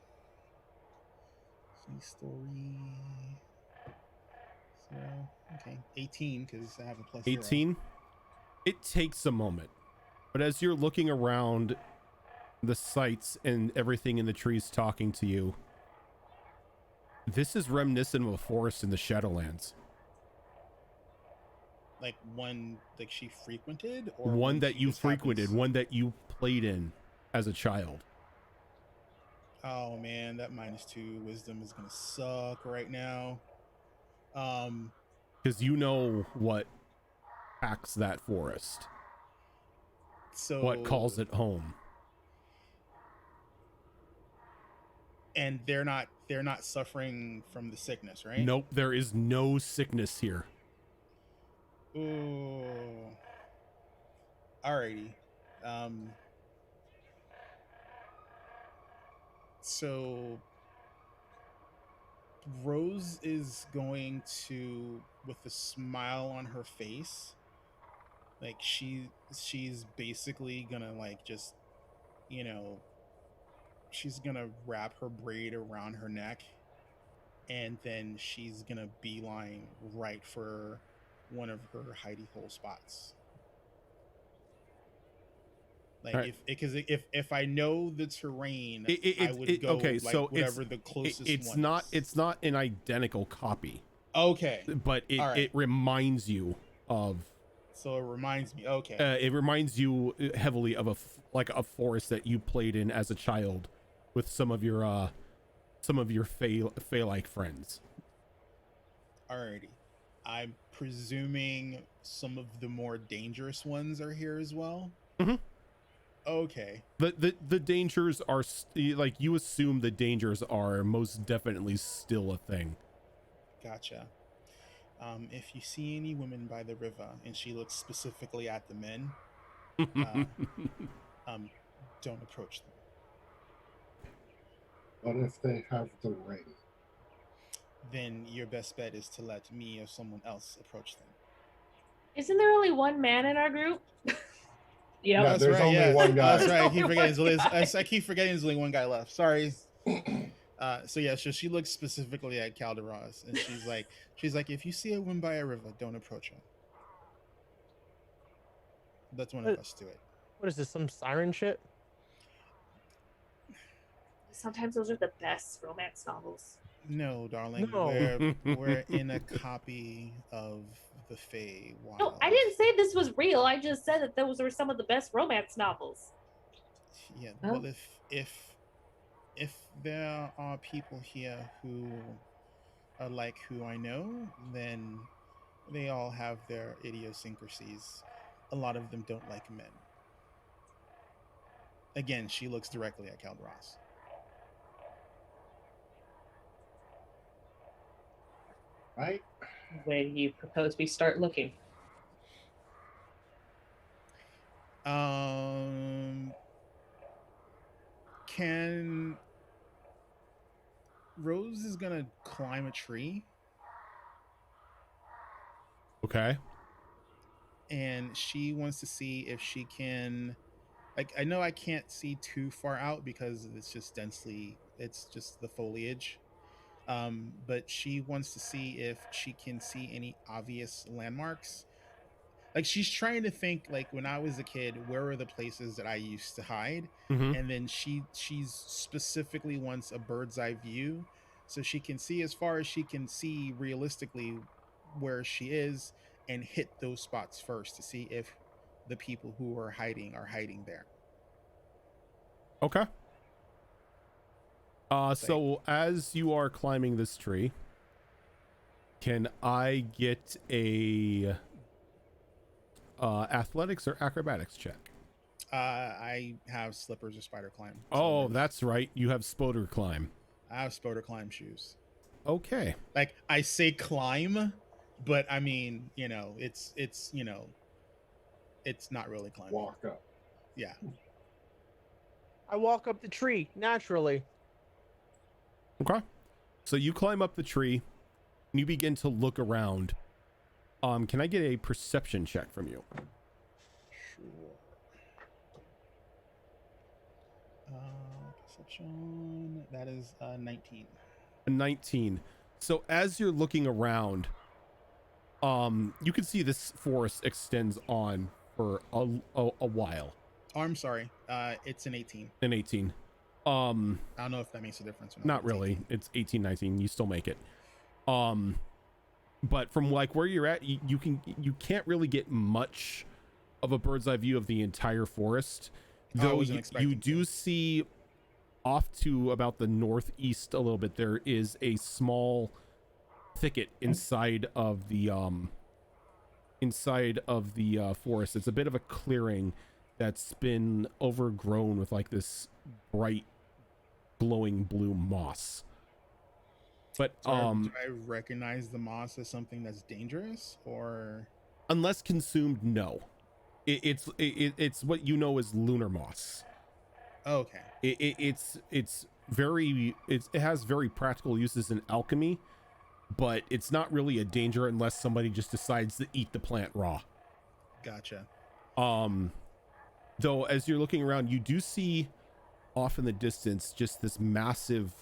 See story. So, okay. 18, because I have a plus 0. 18. It takes a moment, but as you're looking around the sights and everything in the trees talking to you, this is reminiscent of a forest in the Shadowlands. Like one like she frequented, or One that she you just frequented, happens- one that you played in as a child. Oh man, that -2 wisdom is gonna suck right now. Because you know what hacks that forest, So what calls it home. and they're not suffering from the sickness, right? Nope, there is no sickness here. Ooh. Alrighty. So Rose is going to, with a smile on her face, like she's basically gonna like just, you know, she's gonna wrap her braid around her neck, and then she's gonna beeline right for one of her hidey hole spots. Like Right. if I know the terrain, I would go okay, like so whatever the closest it's one not is. it's not an identical copy, Okay, but it, All right. it reminds you of so it reminds me. Okay, it reminds you heavily of a forest that you played in as a child with some of your Fey-like friends. alrighty. I'm presuming some of the more dangerous ones are here as well. Mhm. Okay. The dangers are like, you assume the dangers are most definitely still a thing. Gotcha. If you see any women by the river, and she looks specifically at the men, don't approach them. What if they have the ring? Then your best bet is to let me or someone else approach them. Isn't there only one man in our group? Yeah, That's there's right, only yeah. one guy. That's right. I keep Only forgetting. one guy. I keep forgetting there's only one guy left. Sorry. So yeah, so she looks specifically at Calderas, and she's like, if you see a woman by a river, don't approach her. Let one of us do it. What is this? Some siren shit? Sometimes those are the best romance novels. No, darling. No. We're in a copy of the Fey Wild. No, I didn't say this was real. I just said that those were some of the best romance novels. Yeah. Oh. Well, if there are people here who are like who I know, then they all have their idiosyncrasies. A lot of them don't like men. Again, she looks directly at Calderas. Right? where do you propose we start looking? Can Rose is gonna climb a tree, Okay. and she wants to see if she can, like, I know I can't see too far out because it's just the foliage, but she wants to see if she can see any obvious landmarks. Like, she's trying to think, like, when I was a kid, where were the places that I used to hide? Mhm. And then she's specifically wants a bird's eye view, so she can see as far as she can see realistically where she is, and hit those spots first to see if the people who are hiding there. Okay. So as you are climbing this tree, can I get a athletics or acrobatics check? I have slippers or spider climb. Oh, that's right. You have spoder climb. I have spider climb shoes. Okay. Like, I say climb, but I mean, it's it's not really climbing. Walk up. Yeah. I walk up the tree naturally. Okay. So you climb up the tree and you begin to look around. Can I get a perception check from you? Sure. Perception. That is 19. A 19. So as you're looking around, you can see this forest extends on for a while. Oh, I'm sorry. It's an 18. An 18. I don't know if that makes a difference or not. Not really. 18. It's 18, 19. You still make it. But from like where you're at, you can't really get much of a bird's eye view of the entire forest. Though you do see off to about the northeast a little bit, there is a small thicket inside of the forest. It's a bit of a clearing that's been overgrown with like this bright glowing blue moss. But do I recognize the moss as something that's dangerous, or unless consumed, no. It's what you know as lunar moss. Okay. It has very practical uses in alchemy, but it's not really a danger unless somebody just decides to eat the plant raw. Gotcha. Though as you're looking around, you do see off in the distance just this massive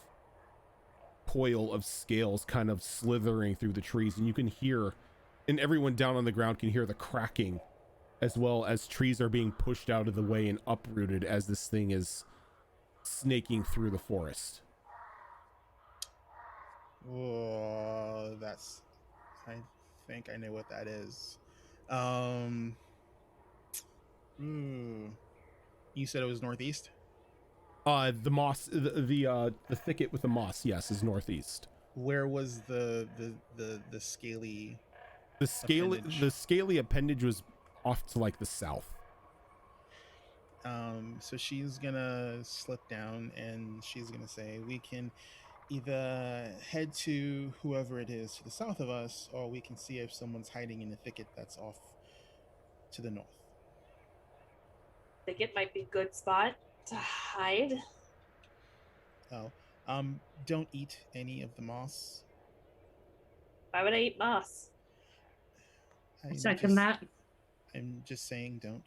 coil of scales kind of slithering through the trees, and you can hear, and everyone down on the ground can hear the cracking, as well as trees are being pushed out of the way and uprooted as this thing is snaking through the forest. Oh, I think I know what that is. You said it was northeast? The moss, the thicket with the moss, yes, is northeast. Where was the scaly appendage? The scaly appendage was off to like the south. So she's gonna slip down and she's gonna say, we can either head to whoever it is to the south of us, or we can see if someone's hiding in the thicket that's off to the north. Thicket might be a good spot to hide. Oh, don't eat any of the moss. Why would I eat moss? Second that. I'm just saying, don't.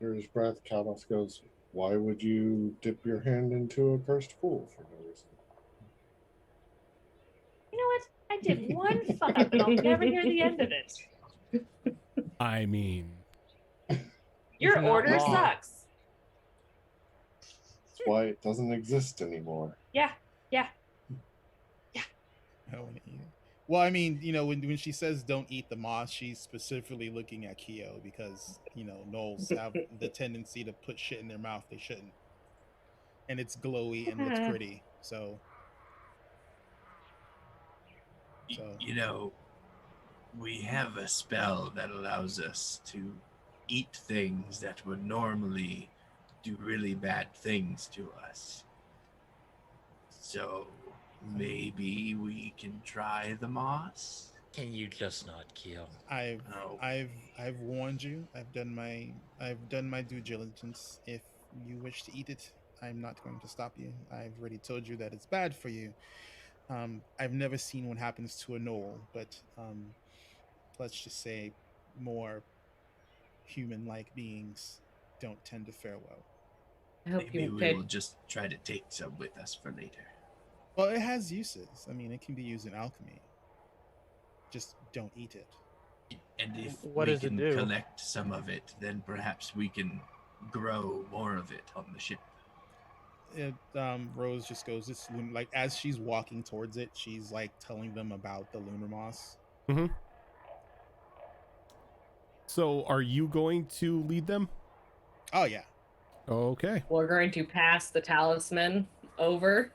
Under his breath, Kalos goes, "Why would you dip your hand into a cursed pool for no reason?" You know what? I did one fuck up and I'll never hear the end of it. I mean, your order wrong. sucks. That's why it doesn't exist anymore. Yeah. I don't want to eat it. Well, I mean, when she says don't eat the moss, she's specifically looking at Kyo because, gnolls have the tendency to put shit in their mouth they shouldn't. And it's glowy and it's pretty. So. We have a spell that allows us to eat things that would normally do really bad things to us. So maybe we can try the moss. Can you just not kill? I've warned you. I've done my due diligence. If you wish to eat it, I'm not going to stop you. I've already told you that it's bad for you. I've never seen what happens to a gnoll, but let's just say more human-like beings don't tend to fare well. I hope Maybe you we will just try to take some with us for later. Well, it has uses. I mean, it can be used in alchemy. Just don't eat it. And if What we does it can do? collect some of it, then perhaps we can grow more of it on the ship. Rose just goes, it's like as she's walking towards it, she's like telling them about the lunar moss. Mm-hmm. So are you going to lead them? Oh yeah. Okay. We're going to pass the talisman over.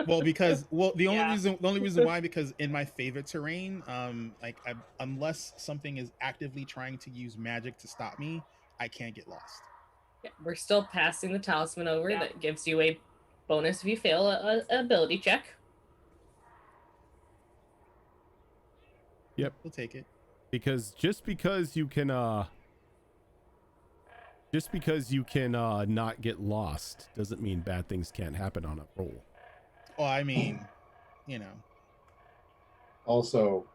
Well, the Yeah. only reason why, because in my favorite terrain, unless something is actively trying to use magic to stop me, I can't get lost. Yeah, we're still passing the talisman over. Yeah. That gives you a bonus if you fail an ability check. Yep. We'll take it. Because just because you can not get lost doesn't mean bad things can't happen on a roll. Well, I mean, Also,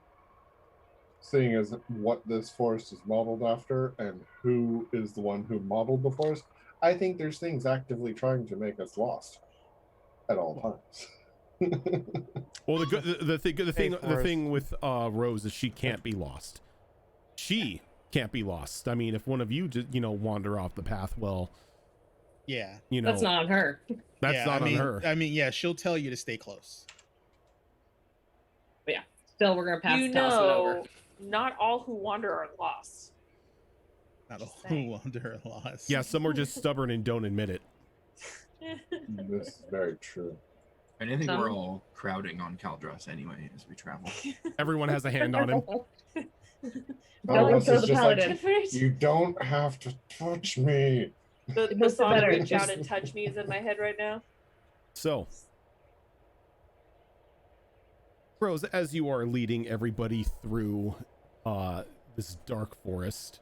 seeing as what this forest is modeled after and who is the one who modeled the forest, I think there's things actively trying to make us lost at all times. Well, the for us. thing with Rose is she can't be lost. She can't be lost. I mean, if one of you just, wander off the path, well, Yeah. That's not on her. That's Yeah, not I mean, on her. I mean, yeah, she'll tell you to stay close. But yeah, still we're gonna pass You the talisman over. know, not all who wander are lost. Not a Just whole saying. wonder loss. Yeah, some are just stubborn and don't admit it. This is very true. And I think Some- we're all crowding on Caldros anyway as we travel. Everyone has a hand on him. Don't This kill is the just like, paladin. you don't have to touch me. The What's the song better? "Reach Out Just- and Touch Me" is in my head right now. So, Rose, as you are leading everybody through this dark forest,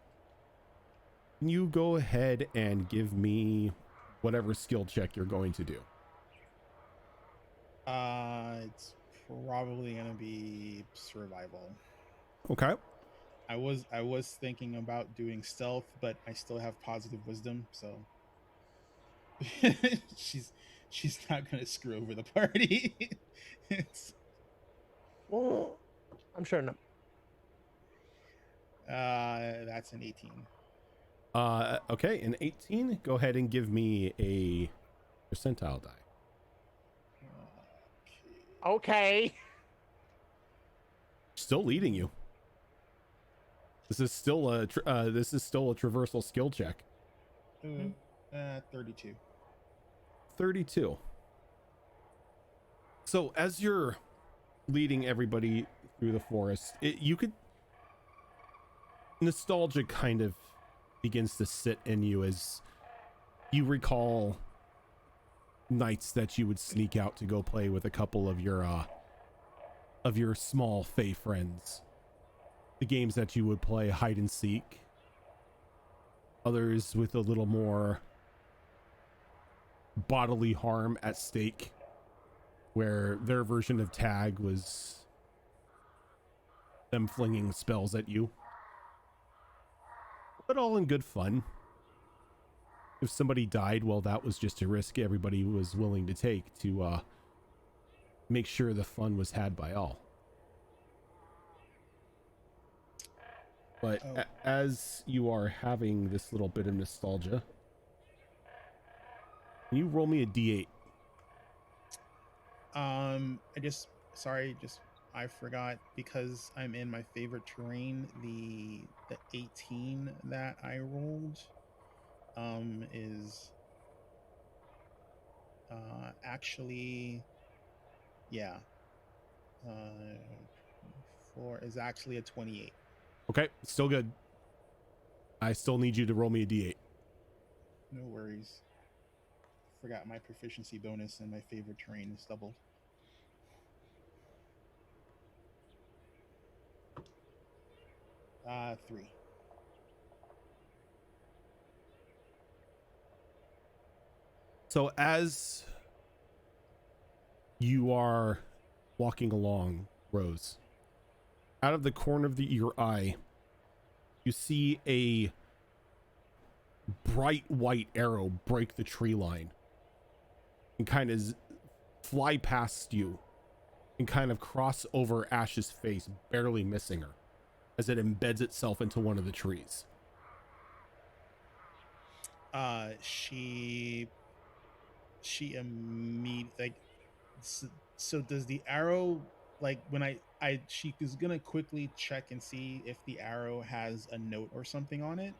can you go ahead and give me whatever skill check you're going to do? It's probably gonna be survival. Okay. I was thinking about doing stealth, but I still have positive wisdom, so she's not gonna screw over the party. It's Well, I'm sure not. that's an 18. Okay, an 18. Go ahead and give me a percentile die. Okay. Still leading you. This is still a traversal skill check. 32. 32. So as you're leading everybody through the forest, you could nostalgia kind of begins to sit in you as you recall nights that you would sneak out to go play with a couple of your small Fey friends. The games that you would play hide and seek. Others with a little more bodily harm at stake, where their version of tag was them flinging spells at you. But all in good fun. If somebody died, well, that was just a risk everybody was willing to take to make sure the fun was had by all. But as you are having this little bit of nostalgia, can you roll me a d8? I forgot, because I'm in my favorite terrain. The 18 that I rolled is actually, yeah, 4 is actually a 28. Okay, still good. I still need you to roll me a d8. No worries. Forgot my proficiency bonus and my favorite terrain is doubled. Three. So as you are walking along, Rose, out of the corner of your eye, you see a bright white arrow break the tree line and kind of fly past you and kind of cross over Ash's face, barely missing her, as it embeds itself into one of the trees. She immediately, like, so does the arrow, like, when she is gonna quickly check and see if the arrow has a note or something on it,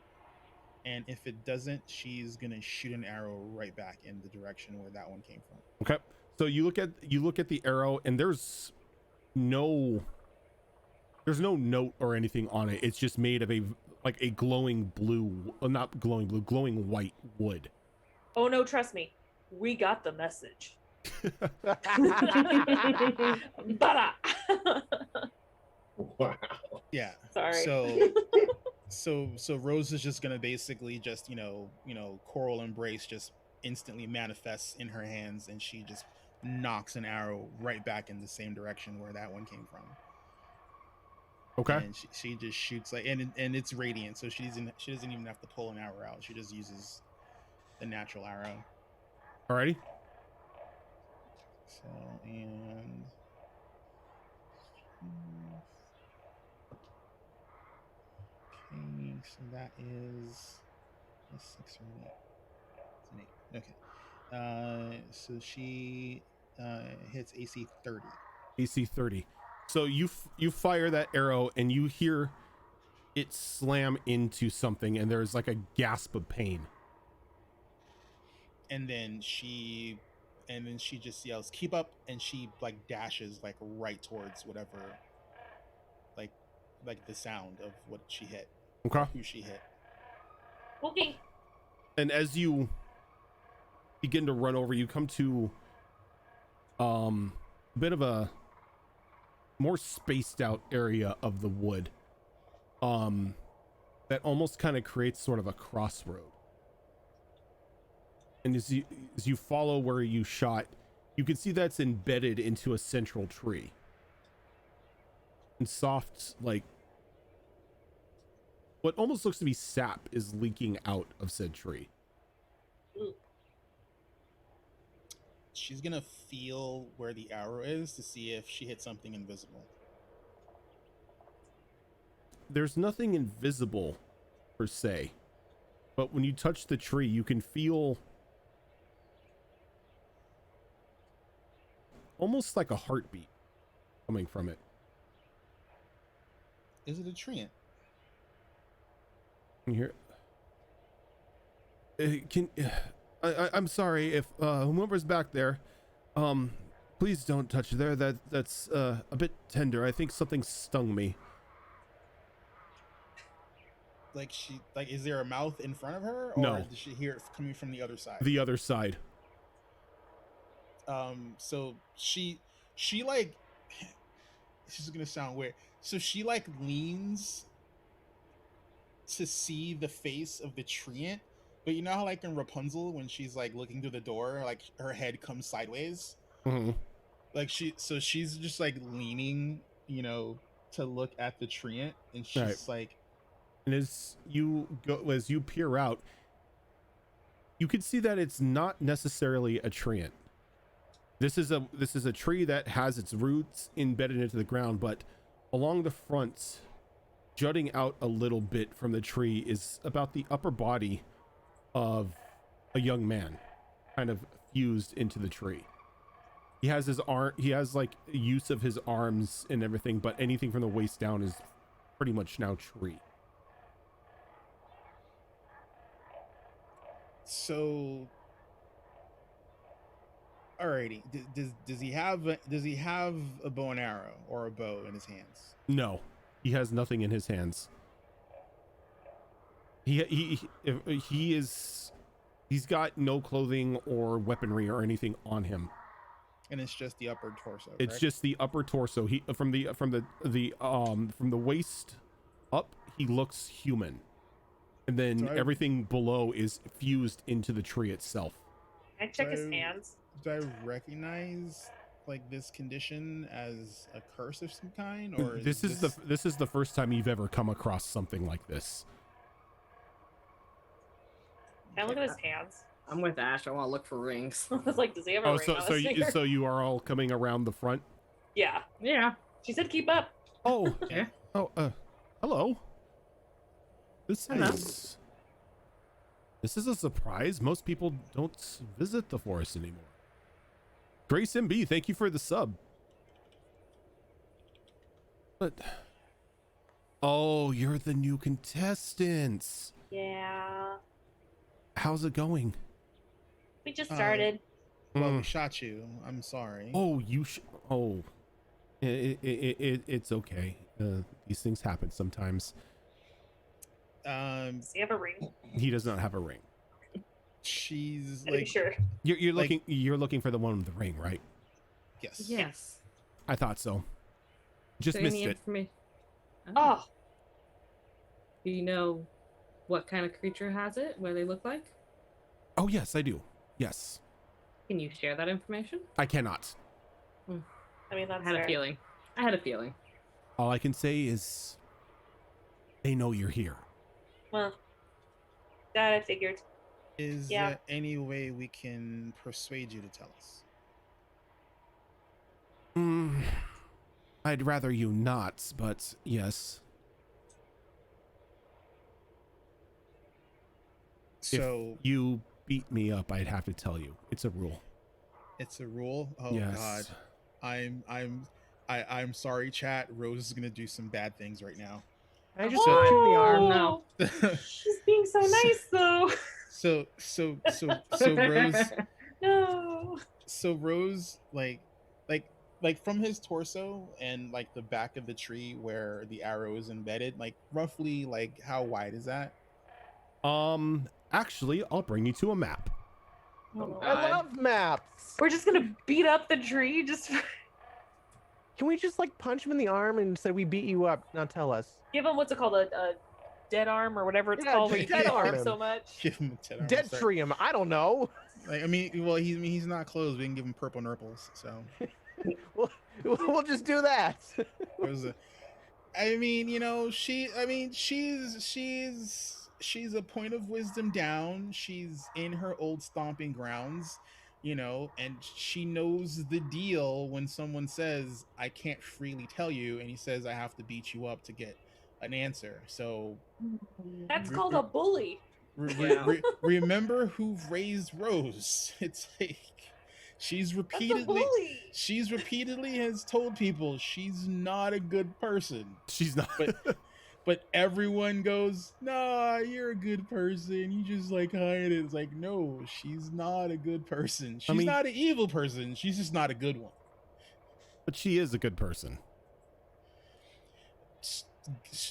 and if it doesn't, she's gonna shoot an arrow right back in the direction where that one came from. Okay, so you look at the arrow, and there's no note or anything on it. It's just made of a glowing blue, not glowing blue, glowing white wood. Oh no, trust me, we got the message. Bada. Wow. Yeah. Sorry. So Rose is just gonna basically just Coral Embrace just instantly manifests in her hands, and she just knocks an arrow right back in the same direction where that one came from. Okay. And she just shoots like, and it's radiant, so she doesn't even have to pull an arrow out. She just uses the natural arrow. Alrighty. So and okay, so that is a 6 or an 8. It's an 8. Okay. So she hits AC 30. AC 30. So you fire that arrow and you hear it slam into something, and there's like a gasp of pain. And then she just yells, "Keep up!" and she like dashes like right towards whatever, like the sound of what she hit. Okay. Who she hit. Okay. And as you begin to run over, you come to a bit of a more spaced out area of the wood that almost kind of creates sort of a crossroad. And as you follow where you shot, you can see that's embedded into a central tree, and soft, like what almost looks to be sap is leaking out of said tree. She's gonna feel where the arrow is to see if she hit something invisible. There's nothing invisible per se, but when you touch the tree, you can feel almost like a heartbeat coming from it. Is it a treant? You hear? I'm sorry if whoever's back there, please don't touch there. That's a bit tender. I think something stung me. Like is there a mouth in front of her, or No. does she hear it coming from the other side? The other side. So she like, this is gonna sound weird. So she like leans to see the face of the treant, but you know how like in Rapunzel when she's like looking through the door, like her head comes sideways. Mm-hmm. Like she's just like leaning, to look at the treant, and she's Right. like, And as you peer out, you can see that it's not necessarily a treant. This is a tree that has its roots embedded into the ground, but along the front, jutting out a little bit from the tree, is about the upper body of a young man, kind of fused into the tree. He has like use of his arms and everything, but anything from the waist down is pretty much now tree. so. Alrighty. Does he have a bow and arrow or a bow in his hands? No, he has nothing in his hands. He's got no clothing or weaponry or anything on him. And it's just the upper torso. It's correct? just the upper torso. He from the waist up, he looks human, and then So everything below is fused into the tree itself. I check his So- hands. Do I recognize like this condition as a curse of some kind, or This is the first time you've ever come across something like this. Can I look at his hands? I'm with Ash. I want to look for rings. I was like, does he have a Oh, ring so on so his you, finger? so you are all coming around the front. Yeah. Yeah. She said keep up. Oh, Yeah. oh, hello. This is a surprise. Most people don't visit the forest anymore. Grace MB, thank you for the sub. But oh, you're the new contestants. Yeah. How's it going? We just started. Well, we shot you. I'm sorry. Oh, it's okay. These things happen sometimes. Does he have a ring? He does not have a ring. She's Gotta be like, sure. You're Like- you're looking for the one with the ring, right? yes. Yes. I thought so. Just Is there missed any it. information? Oh, Do you know what kind of creature has it? What they look like? Oh yes, I do. Yes, Can you share that information? I cannot. I mean I that's had fair. a feeling. I had a feeling. All I can say is they know you're here. Well, that I figured. Is Yeah. there any way we can persuade you to tell us? I'd rather you not, but yes. So If you beat me up, I'd have to tell you. It's a rule. it's a rule. Oh Yes. God, I'm sorry, chat. Rose is gonna do some bad things right now. I just punch you in the arm. now. She's being so nice, though. So Rose. No. So Rose, like from his torso and like the back of the tree where the arrow is embedded, like roughly, like how wide is that? Actually, I'll bring you to a map. Oh, I God. love maps. We're just gonna beat up the tree. Just Can we just like punch him in the arm and say we beat you up? Now tell us. give him what's it called, a dead arm or whatever it's Yeah, called. Where just you beat dead the arm arm so him. much. Give him a 10 armor Dead start. tree him. I don't know. Like, I mean, well, he's not closed. We can give him purple nurples. So We'll just do that. there's a. I mean, you know, she's a point of wisdom down. She's in her old stomping grounds, you know, and she knows the deal when someone says, I can't freely tell you, and he says, I have to beat you up to get an answer. So That's called a bully. remember who raised Rose. It's like she's That's a repeatedly bully. has told people she's not a good person. She's not. But everyone goes, nah, you're a good person. You just like hide it. It's like, no, she's not a good person. She's not an evil person. She's just not a good one. But she is a good person.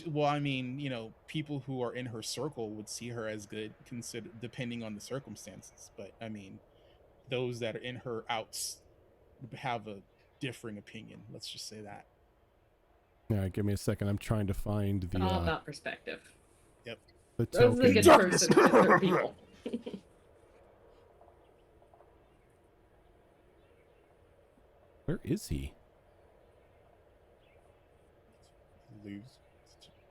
Well, I mean, you know, people who are in her circle would see her as good, depending on the circumstances. But I mean, those that are in her outs have a differing opinion. Let's just say that. Yeah, give me a second. I'm trying to find the All about perspective. Yep. the Rose is a good token. person with her people. Where is he?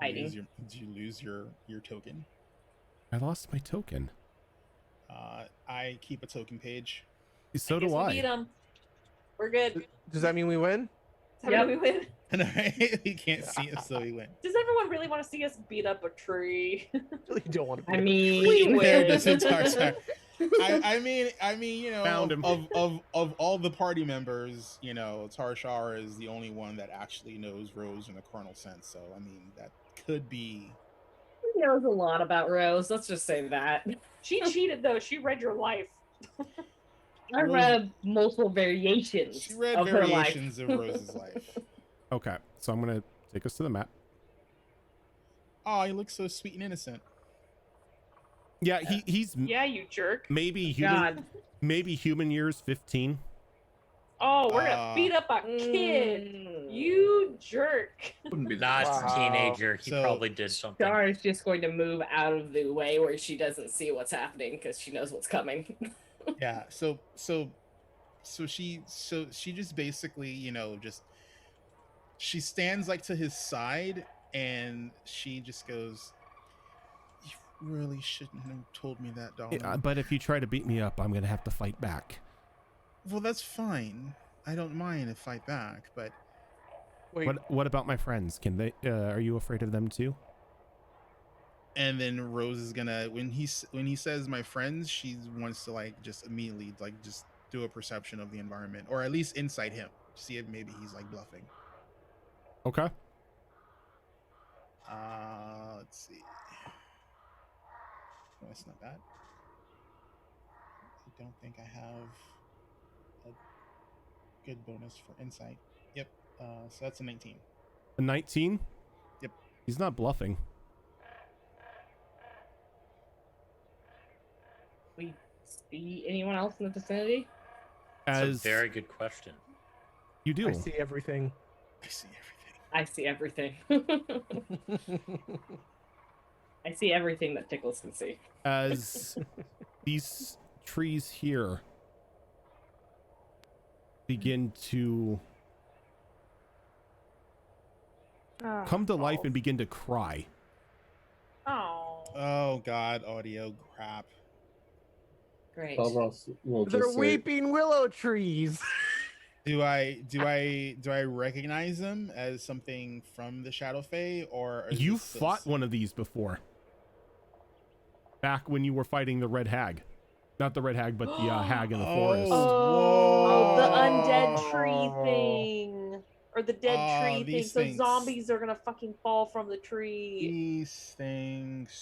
Hiding. Did you lose your token? I lost my token. I keep a token page. So Guess do we I. beat 'em. We're good. Does that mean we win? How do we win? And we can't see us, so we win. Does everyone really want to see us beat up a tree? Really don't want to. I We mean, win. There it is, it's our turn. I mean, you know, Found him. of all the party members, you know, Tarshar is the only one that actually knows Rose in a carnal sense. So, I mean, that could be. he knows a lot about Rose. Let's just say that. She cheated though. She read your life. I Rose- read multiple variations She read of her life. variations of Rose's life. Okay, so I'm gonna take us to the map. Oh, he looks so sweet and innocent. Yeah, he's Yeah, you jerk. maybe human. God. Maybe human years 15. Oh, we're gonna beat up a kid. Mm. You jerk. Wouldn't be Not that. Wow. a teenager. He So- probably did something. Star is just going to move out of the way where she doesn't see what's happening because she knows what's coming. Yeah. So she just basically, you know, just she stands like to his side and she just goes, "You really shouldn't have told me that, darling." But if you try to beat me up, I'm gonna have to fight back. Well, that's fine. I don't mind to fight back, but Wait, What about my friends? Can they? Are you afraid of them too? and then Rose is gonna when he says my friends, she wants to like just immediately like just do a perception of the environment or at least insight him, see if maybe he's like bluffing. Okay. Let's see. Oh, that's not bad. I don't think I have a good bonus for insight. Yep. So that's a 19. A 19. Yep. He's not bluffing. We see anyone else in the vicinity? That's a As very good question. you do. I see everything. I see everything. I see everything. I see everything that Tickles can see. As these trees here begin to come to life and begin to cry. Oh. Oh God, audio crap. Great. We'll They're just say, weeping willow trees. Do I recognize them as something from the Shadow Fae, or is You this fought one of these before. Back when you were fighting the red hag. Not the red hag, but the hag in the forest. Oh, the whoa. undead tree thing. Or the dead Oh, tree thing. these So things. zombies are gonna fucking fall from the tree. These things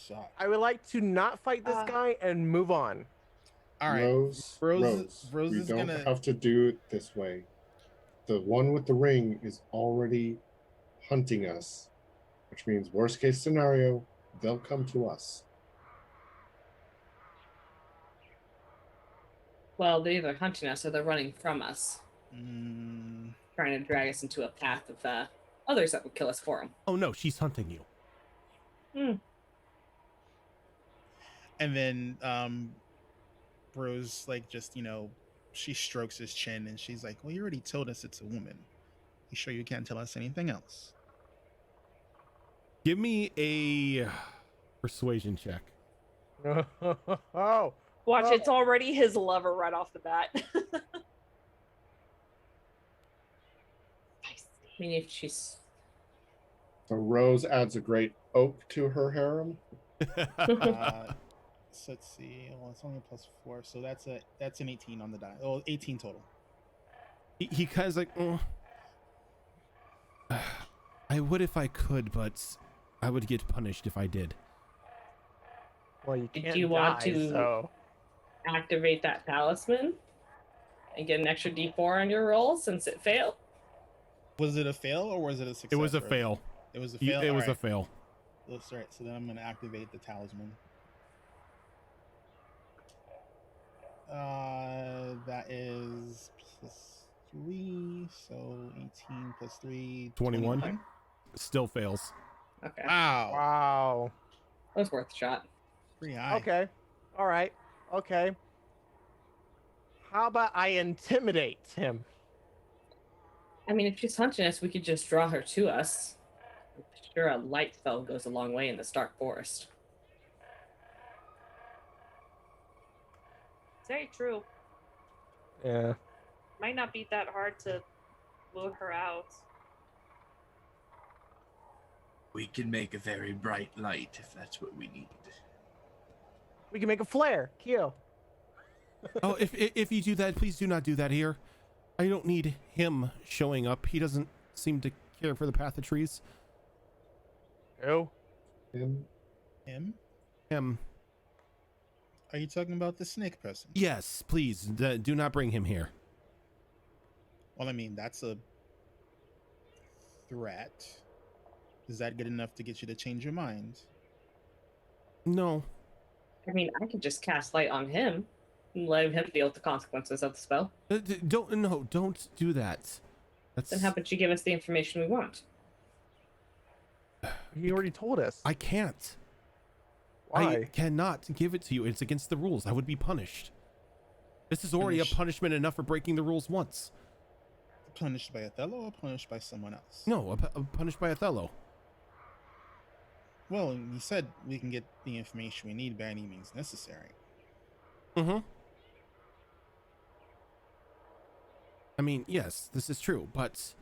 suck. I would like to not fight this guy and move on. All right, Rose, Rose we is don't gonna. have to do it this way. The one with the ring is already hunting us, which means worst case scenario, they'll come to us. Well, they're either hunting us or they're running from us, Mm, trying to drag us into a path of others that would kill us for them. Oh no, she's hunting you. and then Rose, like, just, she strokes his chin and she's like, "Well, you already told us it's a woman. You sure you can't tell us anything else?" Give me a persuasion check. Oh, Watch, it's already his lover right off the bat. I mean, if she's So Rose adds a great oak to her harem. So let's see. Well, it's only +4, so that's an 18 on the die. Oh, 18 total. He kind of like, I would if I could, but I would get punished if I did. well, you Do can't you want die, to- so. activate that talisman and get an extra D4 on your roll since it failed. Was it a fail or was it a success? It was a Rose? fail. It was a fail. It was a Alright. fail. That's right. So then I'm gonna activate the talisman. That is +3, so 18 +3, 21. Still fails. Okay, Wow, Wow. that was worth a shot. pretty high. Okay. All right. Okay. How about I intimidate him? I mean, if she's hunting us, we could just draw her to us. I'm sure a light spell goes a long way in this dark forest. It's very true. Yeah. Might not be that hard to lure her out. We can make a very bright light if that's what we need. We can make a flare. Kyo. Oh, if you do that, please do not do that here. I don't need him showing up. He doesn't seem to care for the path of trees. Oh. Him. Him? Are you talking about the snake person? Yes, please do not bring him here. Well, I mean, that's a threat. Is that good enough to get you to change your mind? No. I mean, I could just cast light on him and let him deal with the consequences of the spell. Don't do that. That's. Then how about you give us the information we want? He already told us. I can't. Why? I cannot give it to you. It's against the rules. I would be punished. This is already a punishment enough for breaking the rules once. Punished by Othello or punished by someone else? No, punished by Othello. Well, you said we can get the information we need by any means necessary. Mm-hmm. I mean, yes, this is true, but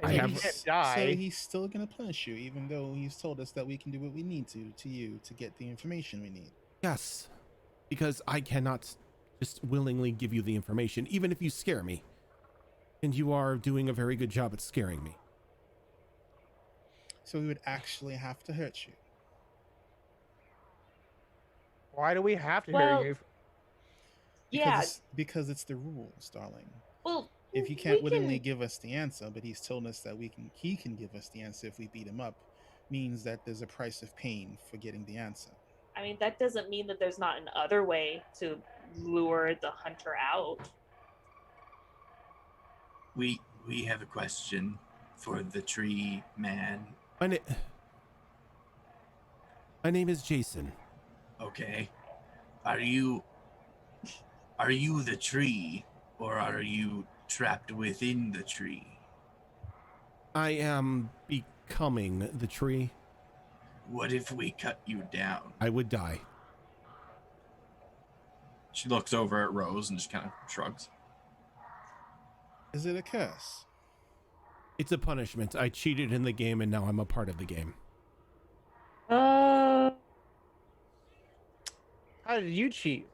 And I you have. can't die. So he's still gonna punish you, even though he's told us that we can do what we need to you to get the information we need. Yes, because I cannot just willingly give you the information, even if you scare me. And you are doing a very good job at scaring me. So we would actually have to hurt you. Why do we have to Well, hear you? Yeah. Because it's the rules, darling. Well, If he can't we willingly can- give us the answer, but he's told us that he can give us the answer if we beat him up, means that there's a price of pain for getting the answer. I mean, that doesn't mean that there's not an other way to lure the hunter out. We have a question for the tree man. My name is Jason. Okay. Are you the tree, or are you trapped within the tree? I am becoming the tree. What if we cut you down? I would die. She looks over at Rose and just kind of shrugs. Is it a curse? It's a punishment. I cheated in the game and now I'm a part of the game. Uh, How did you cheat?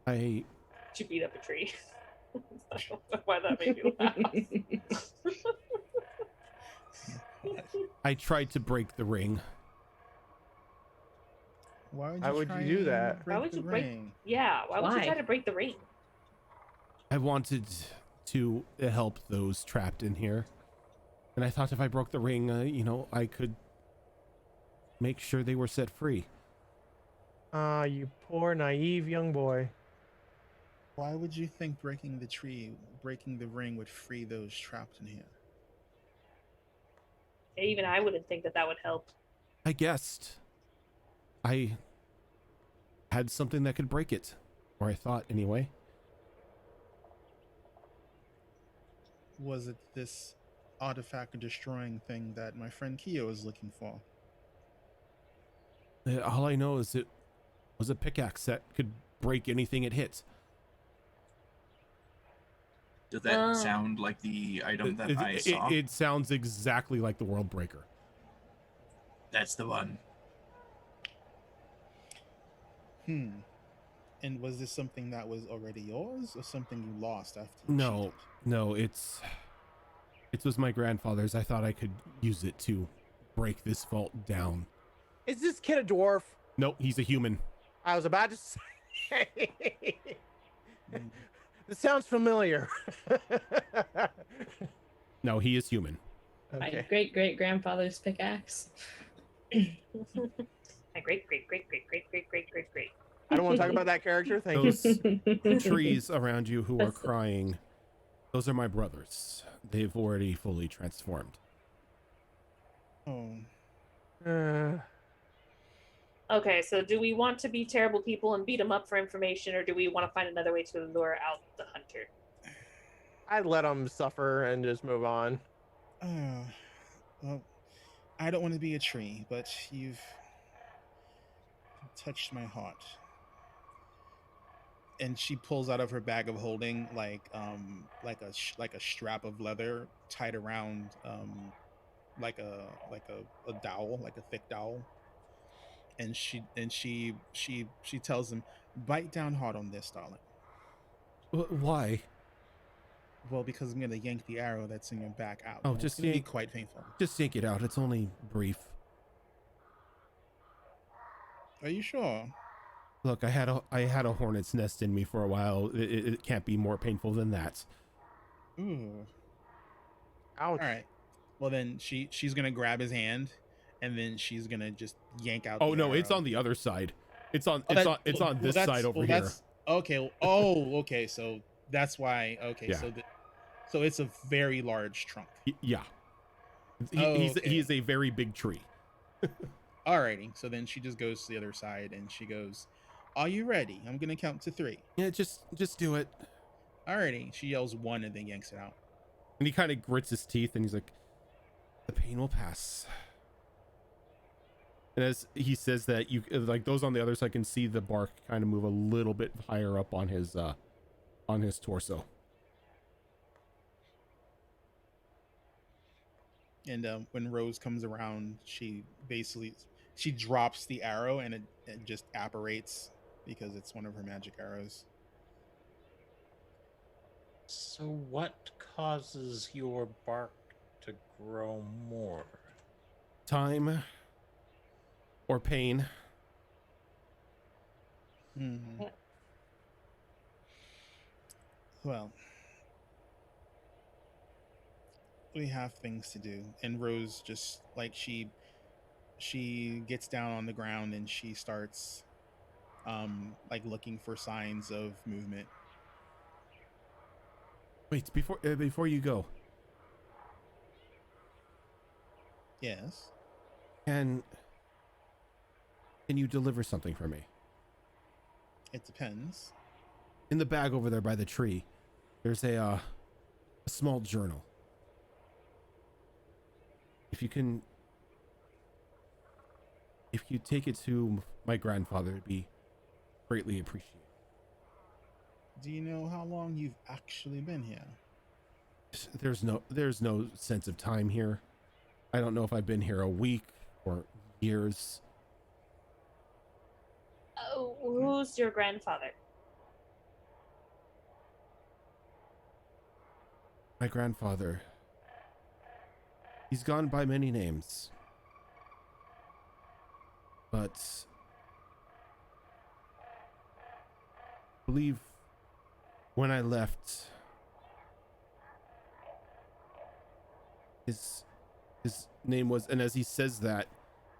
I she beat up a tree. I don't know why that made me laugh. I tried to break the ring. Why Why would try you do and that? Why would the you break- ring? Yeah, why would you Why? try to break the ring? I wanted to help those trapped in here. And I thought if I broke the ring, I could make sure they were set free. Ah, you poor naive young boy. Why would you think breaking the ring would free those trapped in here? Even I wouldn't think that that would help. I guessed I had something that could break it. Or I thought, anyway. Was it this artifact destroying thing that my friend Kyo is looking for? All I know is it was a pickaxe that could break anything it hit. Does that sound like the item that I saw? It sounds exactly like the World Breaker. That's the one. And was this something that was already yours or something you lost after you No, cheated? no, it was my grandfather's. I thought I could use it to break this vault down. Is this kid a dwarf? No, he's a human. I was about to say. This sounds familiar. No, he is human. My Okay. great grandfather's pickaxe. My great. I don't want to talk about that character. Thank you. Those trees around you who are crying, those are my brothers. They've already fully transformed. Oh, Okay, so do we want to be terrible people and beat them up for information, or do we want to find another way to lure out the hunter? I'd let him suffer and just move on. well, I don't want to be a tree, but you've touched my heart. And she pulls out of her bag of holding like a strap of leather tied around like a dowel, like a thick dowel. And she tells him, "Bite down hard on this, darling." Why? Well, because I'm gonna yank the arrow that's in your back out. Oh, and just it's gonna be yank- quite painful. Just yank it out. It's only brief. Are you sure? Look, I had a hornet's nest in me for a while. It can't be more painful than that. Ooh. Ouch. All right. Well, then she's gonna grab his hand, and then she's gonna just yank out. Oh the no, it's arrow. on the other side. It's on Oh, it's on this that's- side over well, here. that's- Okay. Oh, okay. So that's why. Okay. Yeah. So it's a very large trunk. Yeah. Okay. He's a very big tree. Alrighty. So then she just goes to the other side, and she goes, "Are you ready? I'm gonna count to 3." Yeah, just do it. Alrighty. She yells 1 and then yanks it out. And he kind of grits his teeth and he's like, "The pain will pass." And as he says that, you like those on the other side can see the bark kind of move a little bit higher up on his torso. And when Rose comes around, she drops the arrow, and it just apparates because it's one of her magic arrows. So what causes your bark to grow more? Time or pain. Mm-hmm. Yeah. Well, we have things to do, and Rose just like she gets down on the ground and she starts like looking for signs of movement. Wait, before you go, Yes. can you deliver something for me? It depends. In the bag over there by the tree, there's a small journal. if you take it to my grandfather, it'd be greatly appreciated. Do you know how long you've actually been here? There's no sense of time here. I don't know if I've been here a week or years. Oh, who's your grandfather? My grandfather. He's gone by many names. But I believe when I left, his name was, and as he says that,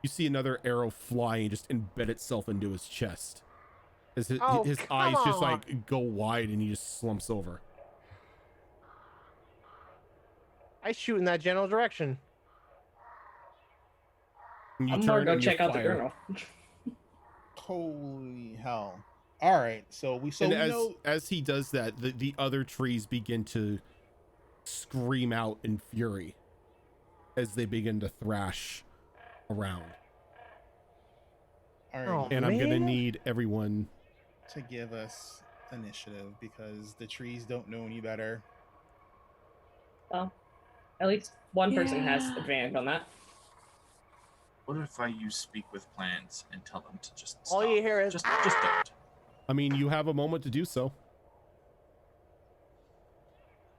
you see another arrow fly and just embed itself into his chest. As his eyes just like go wide and he just slumps over. I shoot in that general direction. And you I'm gonna turn go and you check out the fire. journal. Holy hell! All right, so we know. As he does that, the other trees begin to scream out in fury as they begin to thrash around. All right, Oh, And I'm gonna man. need everyone. to give us initiative because the trees don't know any better. Well, at least one person has Yeah. advantage on that. What if I use speak with plants and tell them to just All stop? you hear is, just don't. I mean, you have a moment to do so.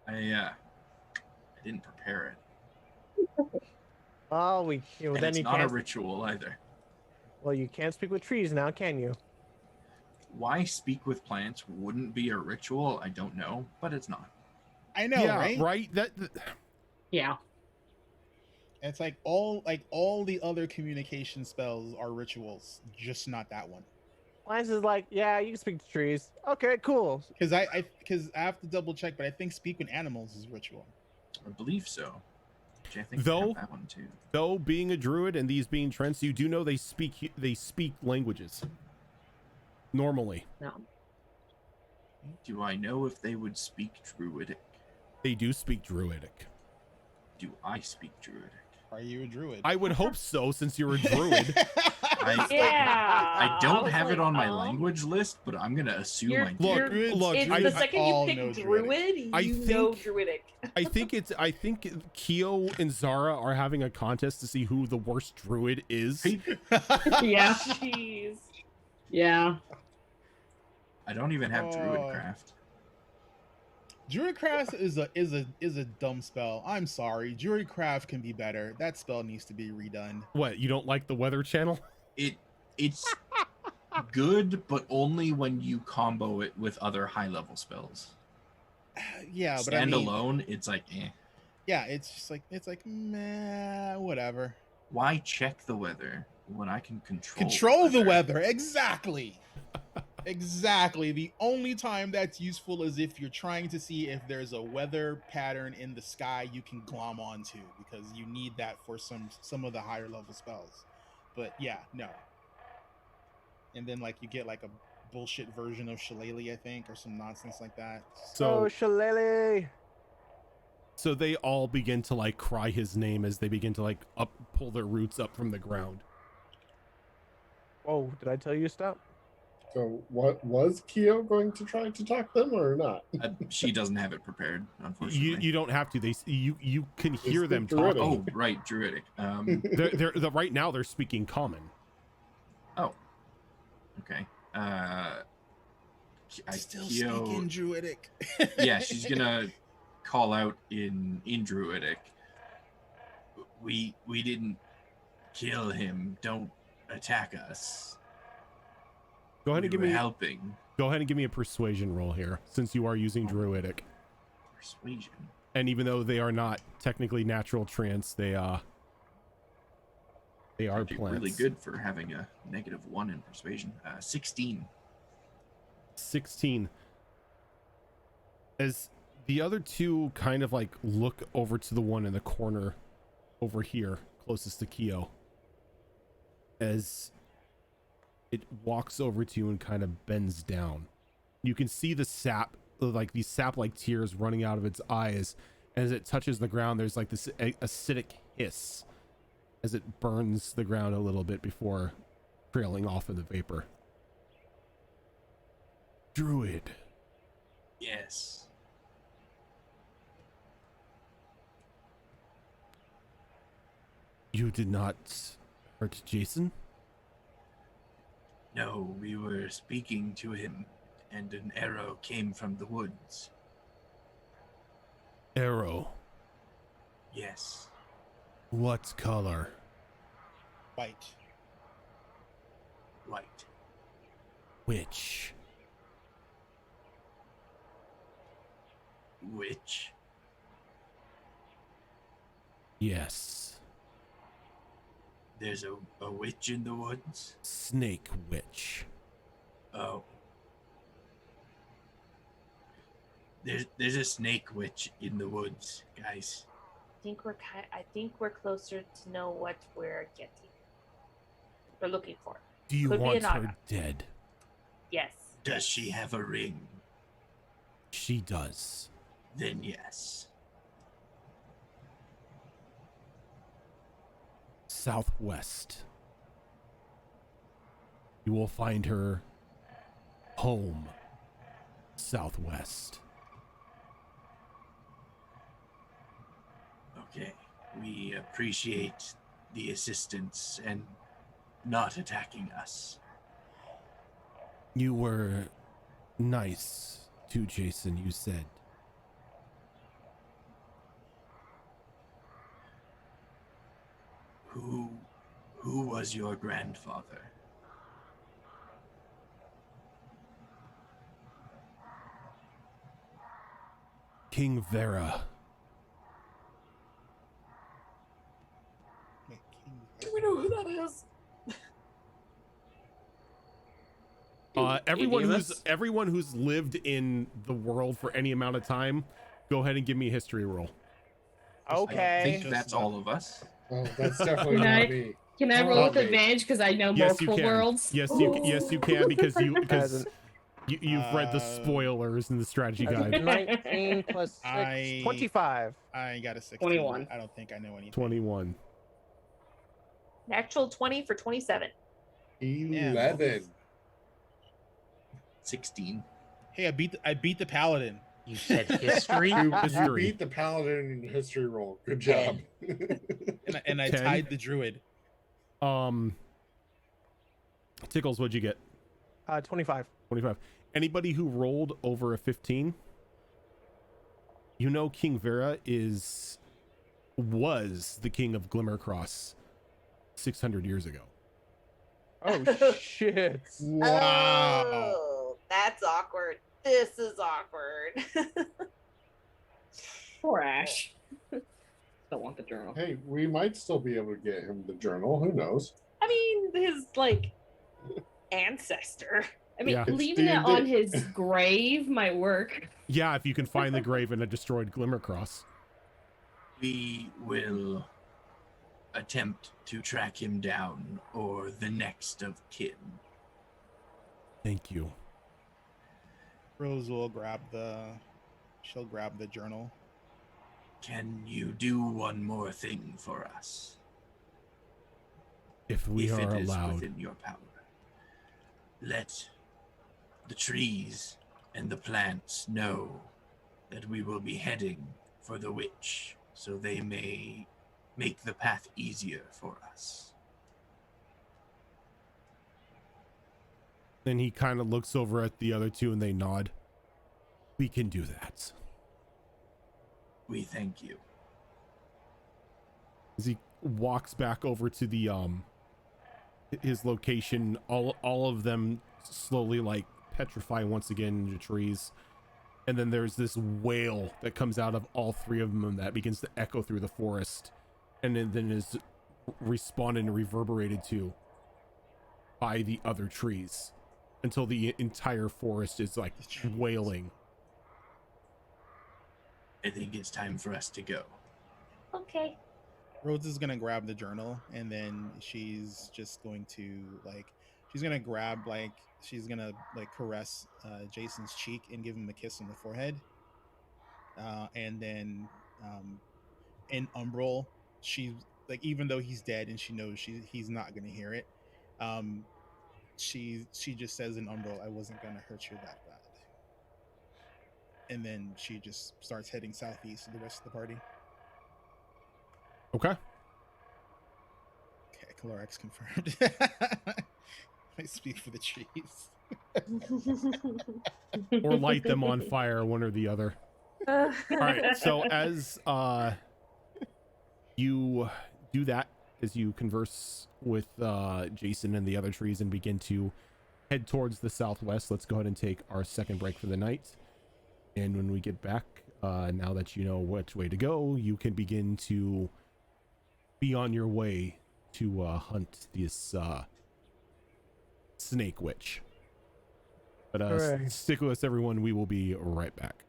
I didn't prepare it. oh, And then it's you not a can't. ritual either. Well, you can't speak with trees now, can you? Why speak with plants wouldn't be a ritual, I don't know, but it's not. I know, Yeah, right? Yeah. It's like all the other communication spells are rituals, just not that one. Mine's is like, yeah, you can speak to trees. Okay, cool. Because I have to double check, but I think speak with animals is ritual. I believe so. Which I think Though- we have that one too. Though being a druid and these being Trents, you do know they speak languages. Normally, No. Do I know if they would speak Druidic? they do speak druidic. Do I speak Druidic? Are you a druid? I would hope so, since you're a druid. I don't was have it like, on my language list, but I'm gonna assume You're- I do. Look, Druids- look, It's I- the druids second all you know pick druidic. druid, I you know think- druidic. I think Keo and Zara are having a contest to see who the worst druid is. Yeah. Jeez. Yeah. I don't even have Oh. Druidcraft. Druidcraft is a dumb spell. I'm sorry. Druidcraft can be better. That spell needs to be redone. What, you don't like the weather channel? It's good, but only when you combo it with other high level spells. Yeah, but I mean, Standalone, it's like, eh. yeah, it's like meh, whatever. Why check the weather when I can control The weather. Exactly. Exactly. The only time that's useful is if you're trying to see if there's a weather pattern in the sky you can glom onto, because you need that for some of the higher level spells. But yeah, no. And then like you get like a bullshit version of Shillelagh, I think, or some nonsense like that. Oh, So, Shillelagh. so they all begin to like cry his name as they begin to like pull their roots up from the ground. Oh, did I tell you to stop? So what was Keo going to try to talk them or not? She doesn't have it prepared, unfortunately. You don't have to. You can hear speak them Druidic. talking. Oh, right, Druidic. They're right now they're speaking common. Oh, okay. Still Keo- speaking Druidic. yeah, she's gonna call out in Druidic. We didn't kill him. Don't attack us. Go ahead and give We were me helping. Go ahead and give me a persuasion roll here, since you are using druidic. Persuasion. And even though they are not technically natural trance, they are Actually plants. really good for having a -1 in persuasion. 16. 16. As the other two kind of like look over to the one in the corner over here, closest to Keo, as it walks over to you and kind of bends down. You can see the sap, like these sap-like tears running out of its eyes. As it touches the ground, there's like this acidic hiss as it burns the ground a little bit before trailing off in the vapor. Druid, Yes. you did not hurt Jason? No, we were speaking to him, and an arrow came from the woods. Arrow. Yes. What color? White. White. Which? Which? Yes. There's a witch in the woods? Snake witch. Oh. There's a snake witch in the woods, guys. I think we're closer to know what we're getting. We're looking for. Do you Could be want an her Aga. dead? Yes. Does she have a ring? She does. Then yes. Southwest. You will find her home. Southwest. Okay. We appreciate the assistance and not attacking us. You were nice to Jason, you said. Who was your grandfather? King Vera. Do we know who that is? Everyone who's lived in the world for any amount of time, go ahead and give me a history roll. Okay. I think that's all of us. Oh, that's definitely Can not I- me. Can I roll Not with me. advantage because I know Yes, you multiple can. worlds? Yes, you can because As you've read the spoilers in the strategy an, guide. 19 plus 6, 25. I got a 16. 21. I don't think I know anything. 21. Natural 20 for 27. 11. 16. Hey, I beat the paladin. You said history? You History. beat the paladin in history roll. Good job. And I 10. tied the druid. Tickles, what'd you get? 25. 25. Anybody who rolled over a 15, you know King Vera was the king of Glimmercross 600 years ago. Oh, shit. Wow. Oh, that's awkward. This is awkward. Poor Ash. Don't want the journal. Hey, we might still be able to get him the journal. Who knows? I mean, his ancestor. I mean, Yeah. It's leaving it D&D. on his grave might work. Yeah, if you can find the grave in a destroyed Glimmercross. We will attempt to track him down, or the next of kin. Thank you. Rose will she'll grab the journal. Can you do one more thing for us? If we if are it is allowed. within your power. Let the trees and the plants know that we will be heading for the witch, so they may make the path easier for us. Then he kind of looks over at the other two and they nod. We can do that. We thank you. As he walks back over to the his location, all of them slowly petrify once again into trees. And then there's this wail that comes out of all three of them that begins to echo through the forest, and then is responded and reverberated to by the other trees until the entire forest is wailing. I think it's time for us to go. Okay. Rose is gonna grab the journal, and then she's just going to she's gonna grab she's gonna caress Jason's cheek and give him a kiss on the forehead. And then in Umbral, like even though he's dead and she knows he's not gonna hear it, she just says in Umbral, I wasn't gonna hurt you that bad. And then she just starts heading southeast to the rest of the party. Okay. Okay, Calorex confirmed. I speak for the trees. Or light them on fire, one or the other. All right, so as you do that, as you converse with Jason and the other trees and begin to head towards the southwest, let's go ahead and take our second break for the night. And when we get back, now that you know which way to go, you can begin to be on your way to hunt this snake witch. But Hooray. stick with us, everyone. We will be right back.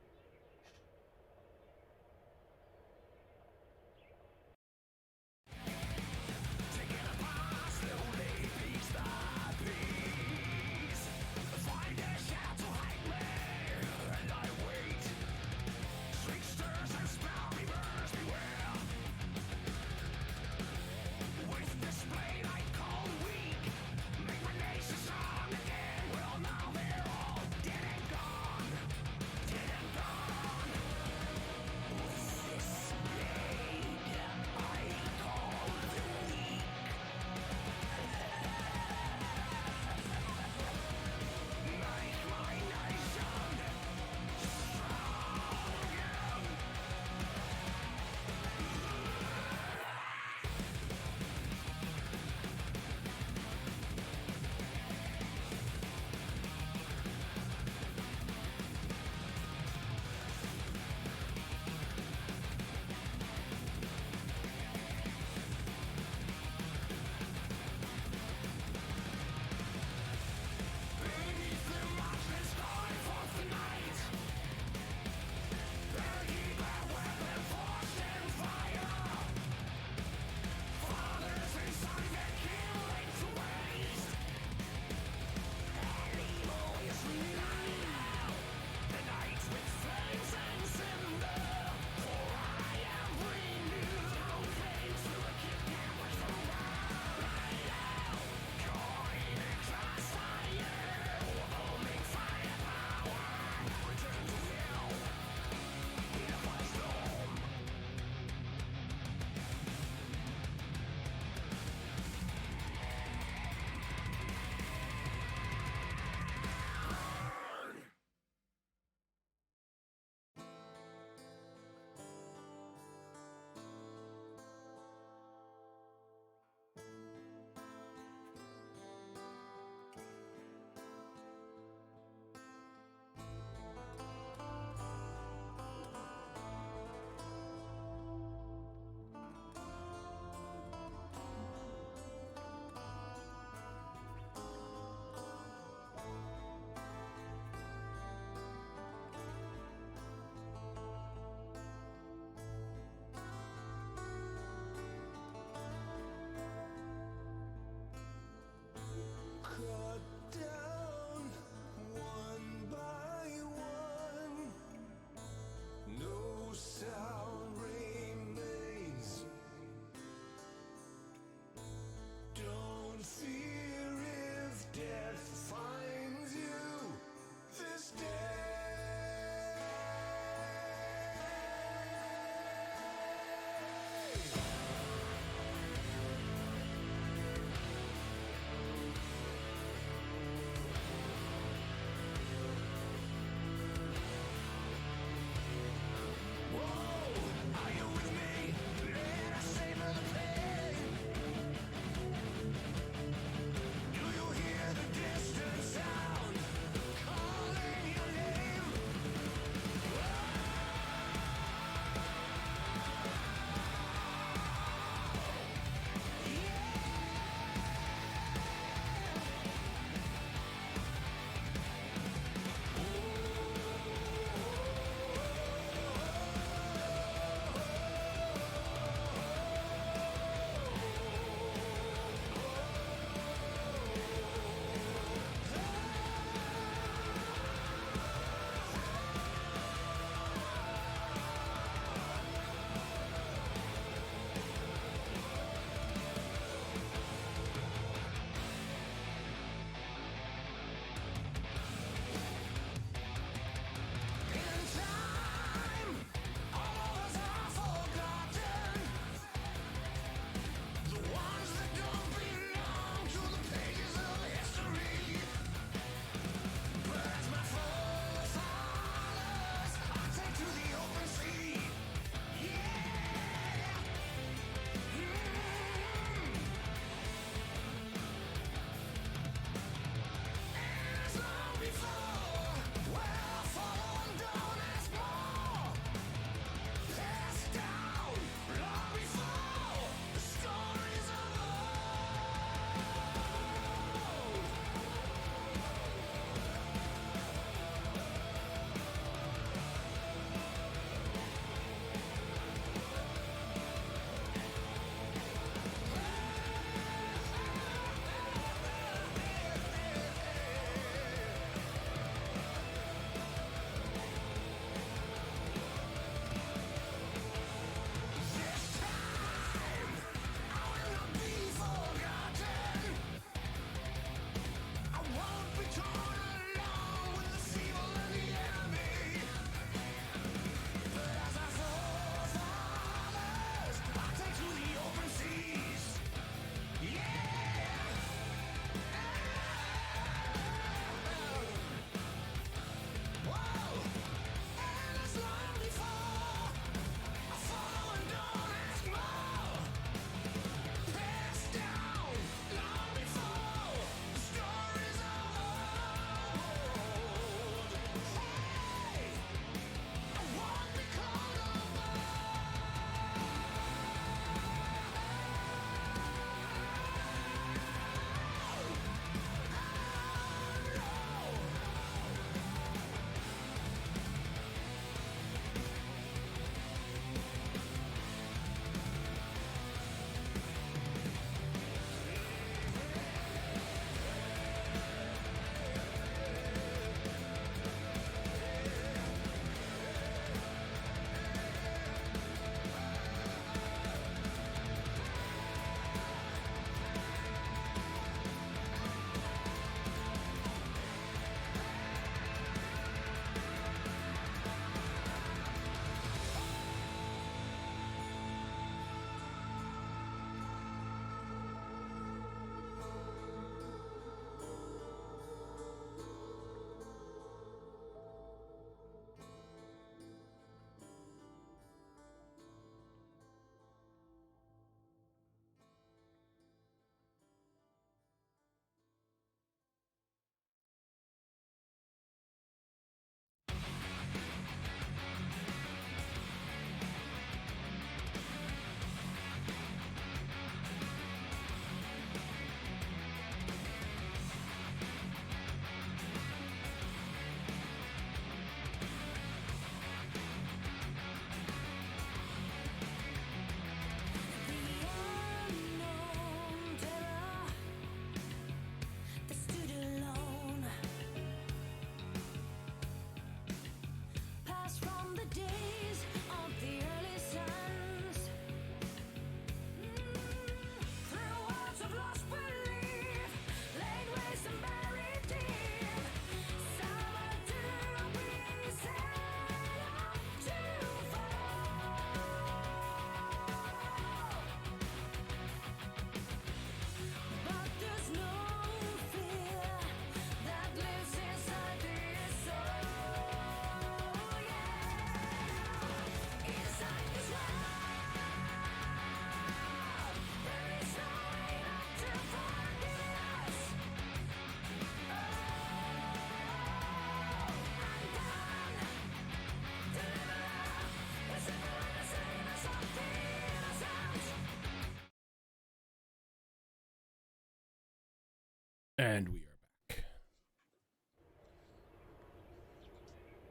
And we are back.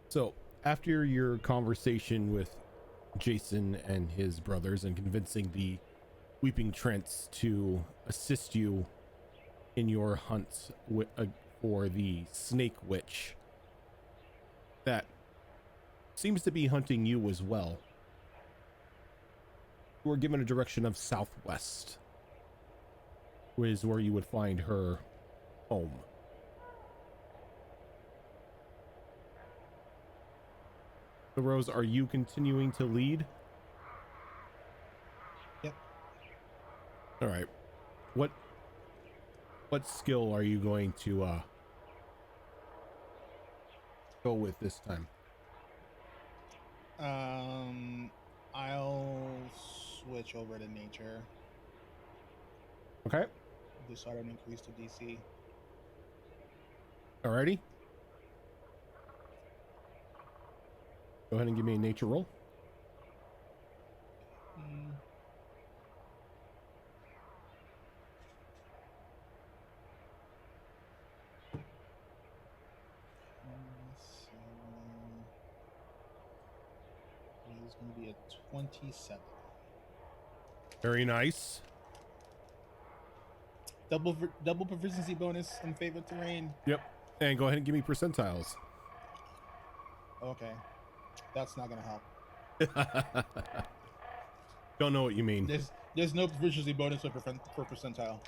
So, after your conversation with Jason and his brothers and convincing the Weeping Trents to assist you in your hunt for the Snake Witch that seems to be hunting you as well, you were given a direction of southwest, which is where you would find her home. So Rose, are you continuing to lead? Yep. All right. What skill are you going to go with this time? I'll switch over to nature. Okay. Just so I don't increase the DC. Alrighty. Go ahead and give me a nature roll. It's going to be a 27. Very nice. Double proficiency bonus in favorite terrain. Yep. And go ahead and give me percentiles. Okay. That's not going to help. Don't know what you mean. There's no proficiency bonus for percentile.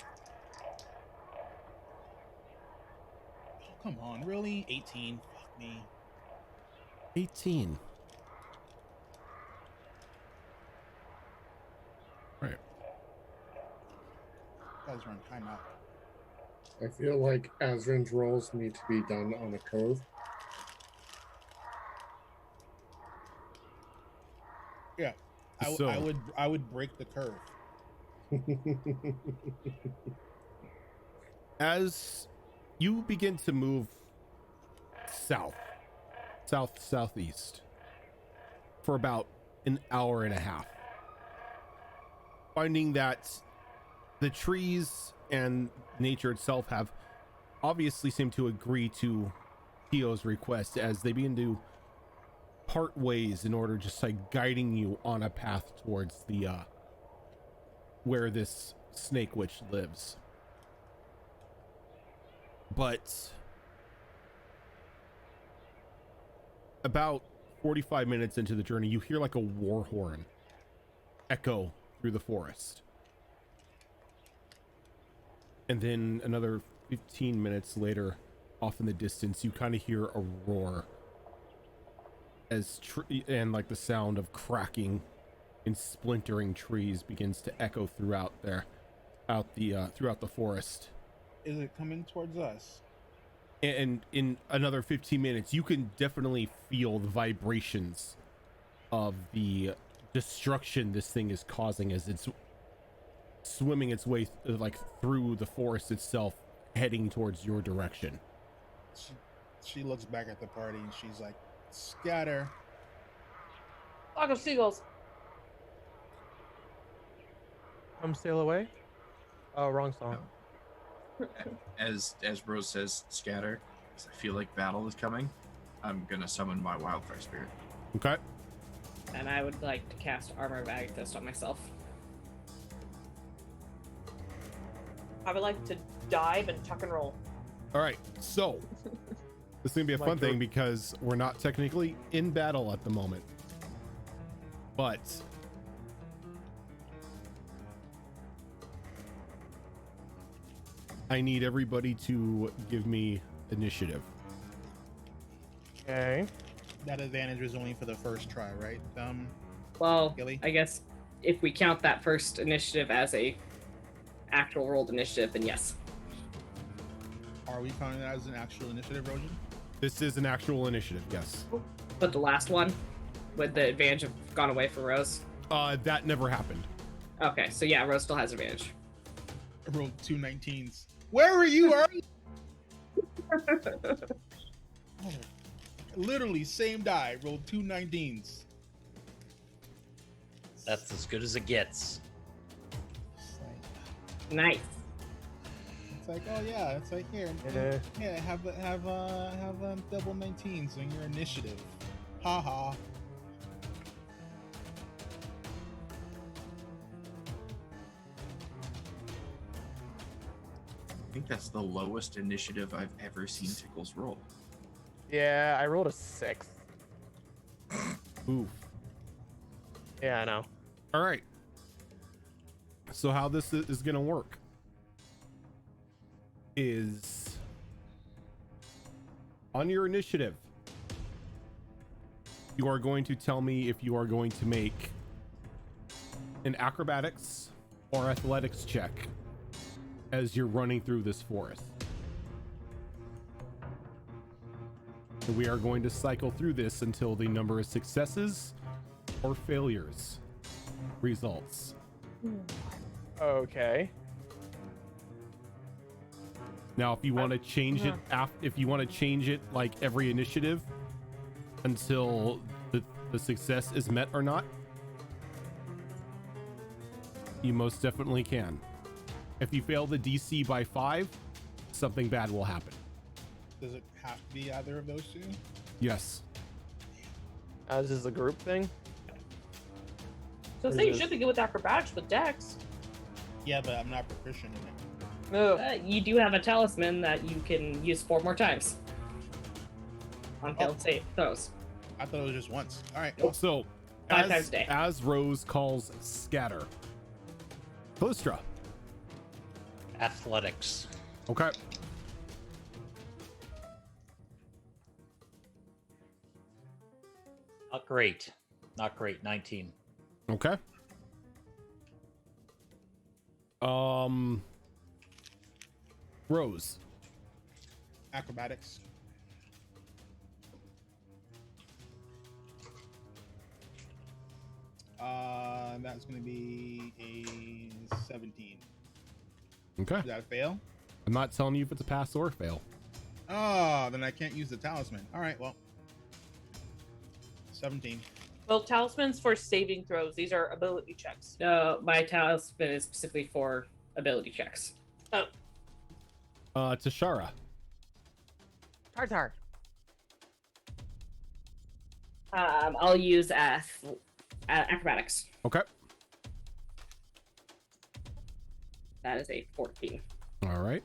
Oh, come on, really? 18. Fuck me. 18. Right. Guys are on timeout. I feel like Azrin's rolls need to be done on a cove. Yeah. I would break the curve. As you begin to move southeast for about an hour and a half, finding that the trees and nature itself have obviously seemed to agree to TUES' request as they begin to part ways in order just like guiding you on a path towards the where this Snake Witch lives. But about 45 minutes into the journey, you hear like a war horn echo through the forest. And then another 15 minutes later, off in the distance, you kind of hear a roar as and like the sound of cracking and splintering trees begins to echo throughout the forest. Is it coming towards us? And in another 15 minutes, you can definitely feel the vibrations of the destruction this thing is causing as it's swimming its way like through the forest itself, heading towards your direction. She looks back at the party and she's like, scatter. Flock of seagulls. Come sail away. Oh, wrong song. As Rose says, scatter, because I feel like battle is coming, I'm gonna summon my wildfire spirit. Okay. And I would like to cast Armor of Agathist on myself. I would like to dive and tuck and roll. All right. So this is gonna be a fun thing because we're not technically in battle at the moment, but I need everybody to give me initiative. Okay. That advantage was only for the first try, right? Well, Gilly? I guess if we count that first initiative as a actual rolled initiative, then yes. Are we counting that as an actual initiative, Rojan? This is an actual initiative, yes. But the last one, would the advantage have gone away for Rose? That never happened. Okay, so yeah, Rose still has advantage. I rolled 2 19s. Where were you, Ari? Literally, same die. Rolled 2 19s. That's as good as it gets. It's like, Nice. it's like, oh yeah, it's like here, yeah, have double 19s in your initiative. Ha ha. I think that's the lowest initiative I've ever seen Tickles roll. Yeah, I rolled a 6. Oof. Yeah, I know. All right. So how this is going to work is on your initiative, you are going to tell me if you are going to make an acrobatics or athletics check as you're running through this forest. And we are going to cycle through this until the number of successes or failures results. Okay. Now, if you want to change it, if you want to change it like every initiative until the success is met or not, you most definitely can. If you fail the DC by 5, something bad will happen. Does it have to be either of those two? Yes. As is a group thing. So say you should be good with acrobatics with Dex. Yeah, but I'm not proficient in it. You do have a talisman that you can use 4 more times on failed save throws. I thought it was just once. All right. So, 5 times a day. as Rose calls scatter. Callistra. Athletics. Okay. Not great. Not great. 19. Okay. Rose. Acrobatics. That's going to be a 17. Okay. Is that a fail? I'm not telling you if it's a pass or a fail. Oh, then I can't use the talisman. All right, well. 17. Well, talismans for saving throws. These are ability checks. No, my talisman is specifically for ability checks. Oh, Tashara. Tartar. I'll use acrobatics. Okay. That is a 14. All right.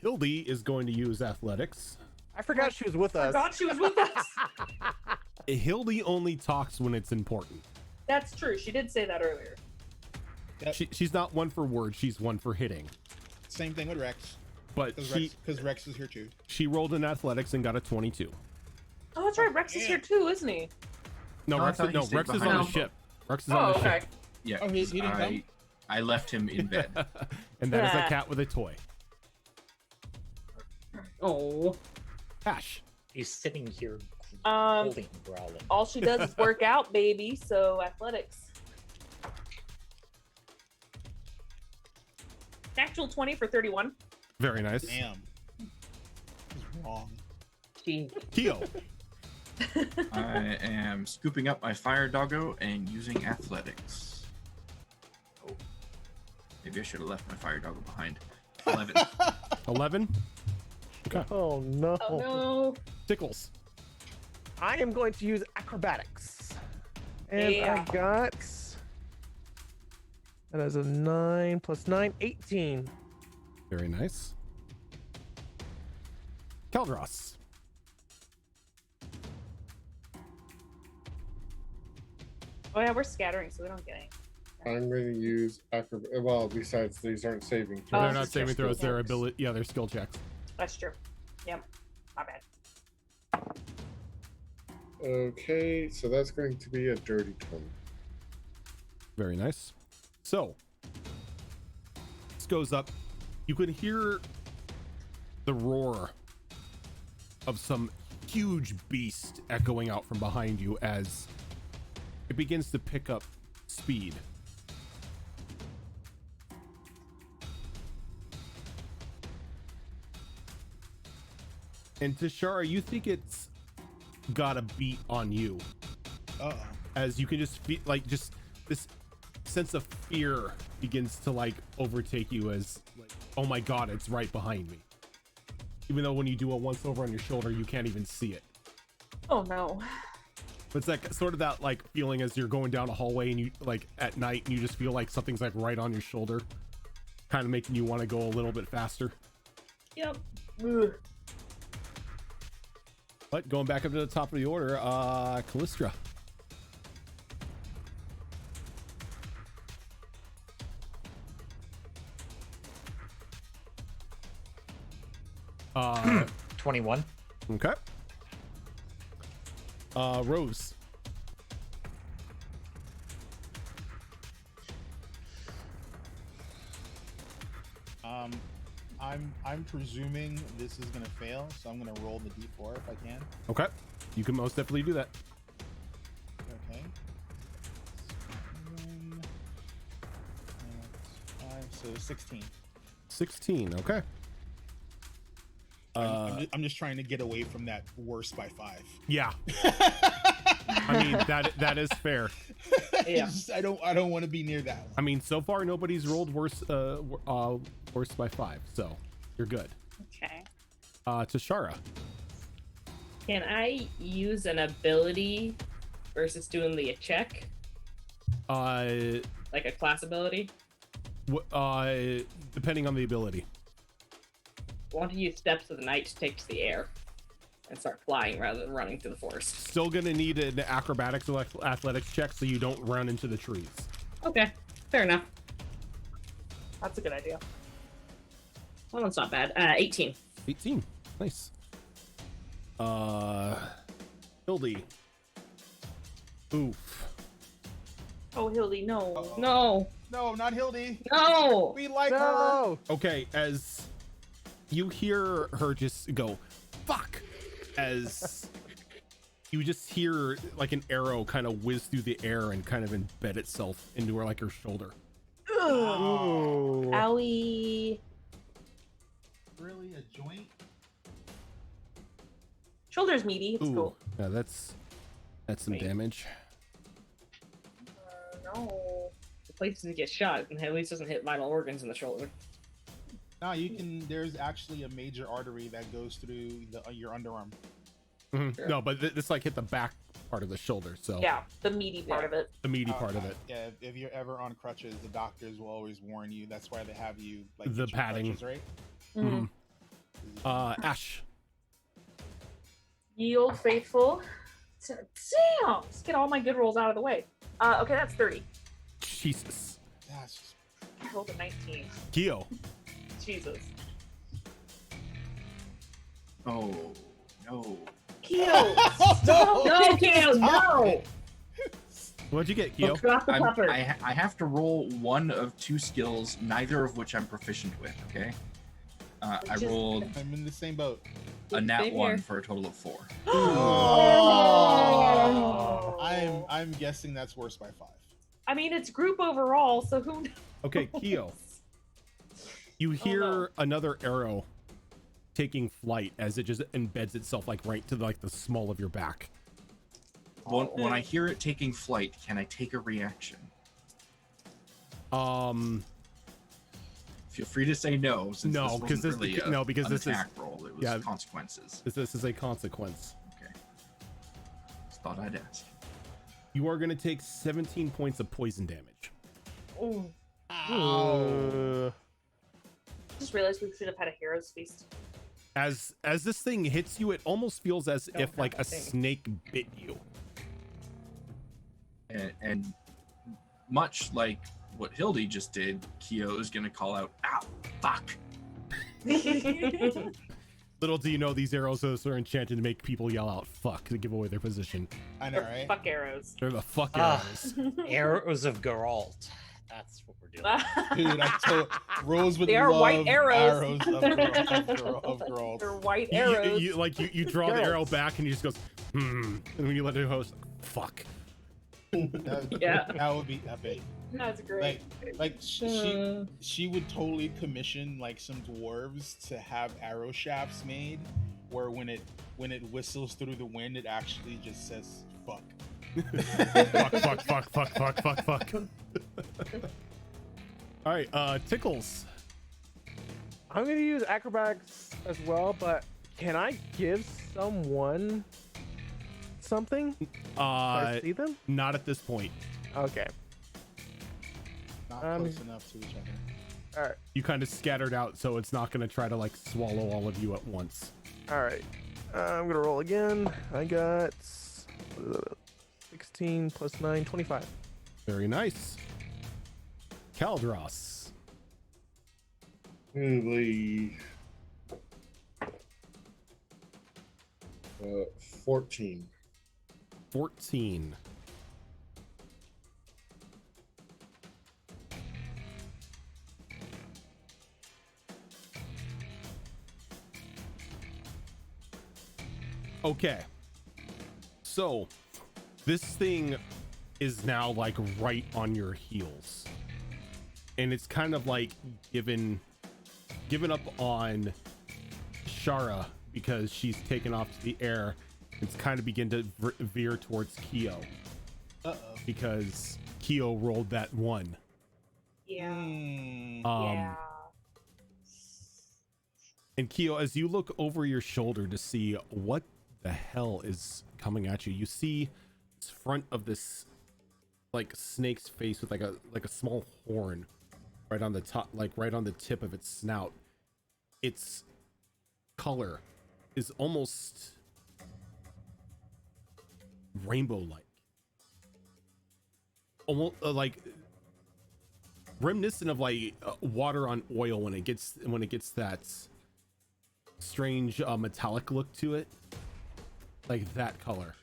Hildy is going to use athletics. I forgot she was with us. forgot she was with us. Hildy only talks when it's important. That's true. She did say that earlier. Yep. She's not one for words, she's one for hitting. Same thing with Rex. But Because Rex is here too. she rolled in athletics and got a 22. Oh, that's right. Rex is here too, isn't he? No, No, I Rex, thought he stayed Rex is on behind. the ship. Rex is Oh, on the okay. ship. Yeah, Oh, he didn't come? I left him in bed. And that is a cat with a toy. Oh. Ash. He's sitting here Um, holding and growling. All she does is work out, baby. So athletics. Actual 20 for 31. Very nice. Damn. He's wrong. Gee. Keo. I am scooping up my fire doggo and using athletics. Oh, maybe I should have left my fire doggo behind. 11. 11. Okay. Oh no. Oh no. Tickles. I am going to use acrobatics. And Yeah. I got that is a 9 plus 9, 18. Very nice. Keldros. Oh yeah, we're scattering, so we don't get any. I'm going to use well, besides these aren't saving throws. Oh, They're it's not just saving their throws, skill they're checks. ability. Yeah, they're skill checks. That's true. Yep. My bad. Okay, so that's going to be a dirty 20. Very nice. So, this goes up. You can hear the roar of some huge beast echoing out from behind you as it begins to pick up speed. And Tashara, you think it's got a beat on you Uh-oh. as you can just feel like just this sense of fear begins to like overtake you as like, oh my god, it's right behind me. Even though when you do a once over on your shoulder, you can't even see it. Oh no. But it's like sort of that like feeling as you're going down a hallway and you like at night and you just feel like something's like right on your shoulder, kind of making you want to go a little bit faster. Yep. Ugh. But going back up to the top of the order, Callistra. Uh, 21. okay. Rose. I'm presuming this is gonna fail, so I'm gonna roll the d4 if I can. Okay. You can most definitely do that. Okay. 5, so 16. 16. Okay. I'm just trying to get away from that worse by 5. Yeah. I mean that is fair. Yeah. I don't want to be near that one. I mean, so far nobody's rolled worse by 5, so you're good. Okay. Tashara. Can I use an ability versus doing the check? Like a class ability? Depending on the ability. I want to use Steps of the Night to take to the air and start flying rather than running through the forest. Still gonna need an acrobatics athletics check so you don't run into the trees. Okay, fair enough. That's a good idea. Well, that's not bad. 18. 18. Nice. Hildy. Oof. Oh, Hildy, no. Uh-oh. No, No, not Hildy. no. We like her. No. Okay, as you hear her just go, fuck, as you just hear like an arrow kind of whiz through the air and kind of embed itself into her, like her shoulder. Ugh. Ooh. Owie. Really, a joint? Shoulder's meaty. It's Ooh, cool. yeah, that's some Wait. damage. No. The places to get shot, and at least doesn't hit vital organs in the shoulder. No, you can. There's actually a major artery that goes through your underarm. Mhm. Sure. No, but this like hit the back part of the shoulder, so Yeah, the meaty part of it. the meaty part of it. Yeah, if you're ever on crutches, the doctors will always warn you. That's why they have you like The get your padding. crutches, right? Mhm. Ash. Ye old faithful. Damn! Let's get all my good rolls out of the way. Okay, that's 30. Jesus. That's just I rolled a 19. Kyo. Jesus. Oh no. Kyo! no, No, Kale, no! What'd you get, Kyo? Drop the pupper. I have to roll one of 2 skills, neither of which I'm proficient with. Okay. I Which is- rolled I'm in the same boat. a nat Same 1 here. for a total of 4. Oh. I'm guessing that's worse by 5. I mean, it's group overall, so who knows? Okay, Kyo. You hear no. another arrow taking flight as it just embeds itself like right to like the small of your back. When I hear it taking flight, can I take a reaction? Feel free to say no. Since No, this 'cause wasn't this- really no, because an this is- attack roll. It was yeah. consequences. This is a consequence. Okay. Just thought I'd ask. You are going to take 17 points of poison damage. Ooh. Just realized we should have had a hero's feast. As this thing hits you, it almost feels as Don't if like have a a thing. snake bit you. And much like what Hildy just did, Kyo is going to call out, "Ow, fuck." Little do you know, these arrows are enchanted to make people yell out "fuck" to give away their position. I know, right? Fuck arrows. They're the fuck Ah. arrows. Arrows of Geralt. That's what we're doing. Dude, I told Rose would They are love white arrows. of girls. They're white You- arrows. you draw the arrow Girls. back and you just goes, and when you let it go, fuck. Yeah. That would be epic. That's great. Like she would totally commission like some dwarves to have arrow shafts made, where when it whistles through the wind, it actually just says fuck. Fuck. All right, Tickles. I'm gonna use acrobatics as well, but can I give someone something? I see them? Not at this point. Okay. Not close enough to each other. All right. You kind of scattered out, so it's not going to try to like swallow all of you at once. All right. I'm gonna roll again. I got 16 plus 9, 25. Very nice. Caldros. Probably 14. 14. Okay. So, this thing is now like right on your heels. And it's kind of like given up on Shara because she's taken off to the air. It's kind of begin to veer towards Kyo. Uh-oh. Because Kyo rolled that 1. Yeah. Yeah. And Kyo, as you look over your shoulder to see what the hell is coming at you, you see this front of this like snake's face with like a small horn right on the top, like right on the tip of its snout. Its color is almost rainbow-like, almost like reminiscent of like water on oil when it gets that strange metallic look to it, like that color.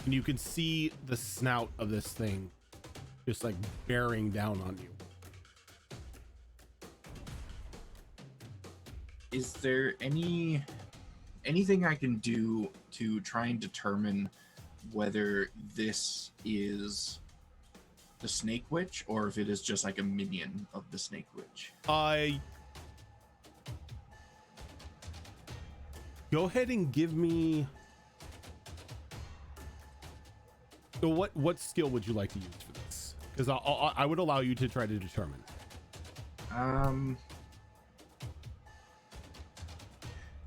And you can see the snout of this thing just like bearing down on you. Is there anything I can do to try and determine whether this is the Snake Witch or if it is just like a minion of the Snake Witch? Go ahead and give me. So what skill would you like to use for this? Because I would allow you to try to determine.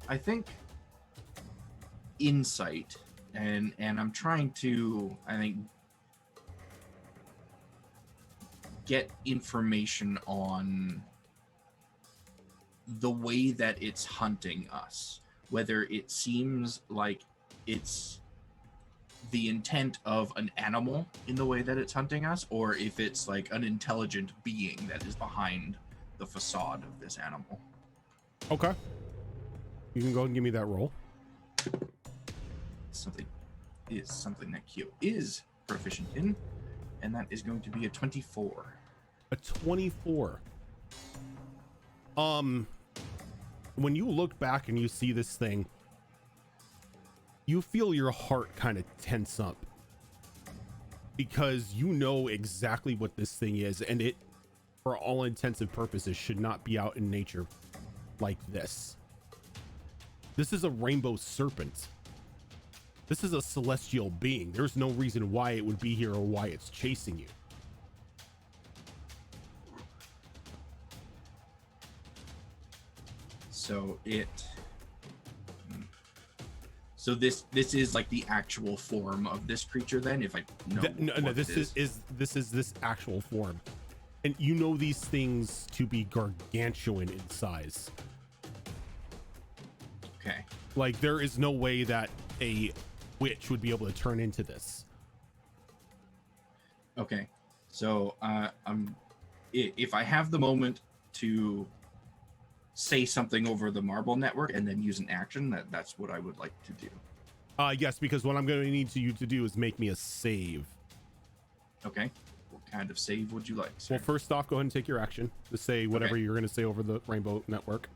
I think insight, and I'm trying to, I think, get information on the way that it's hunting us, whether it seems like it's the intent of an animal in the way that it's hunting us, or if it's like an intelligent being that is behind the facade of this animal. Okay. You can go and give me that roll. Something that Kyo is proficient in, and that is going to be a 24. A 24. When you look back and you see this thing, you feel your heart kind of tense up because you know exactly what this thing is, and it, for all intents and purposes, should not be out in nature like this. This is a rainbow serpent. This is a celestial being. There's no reason why it would be here or why it's chasing you. So this is like the actual form of this creature then, if I know. No, this is this actual form. And you know these things to be gargantuan in size. Okay. Like there is no way that a witch would be able to turn into this. Okay. So if I have the moment to say something over the marble network and then use an action, that's what I would like to do. Yes, because what I'm going to need you to do is make me a save. Okay. What kind of save would you like, sir? Well, first off, go ahead and take your action to say whatever you're going to say over the rainbow network.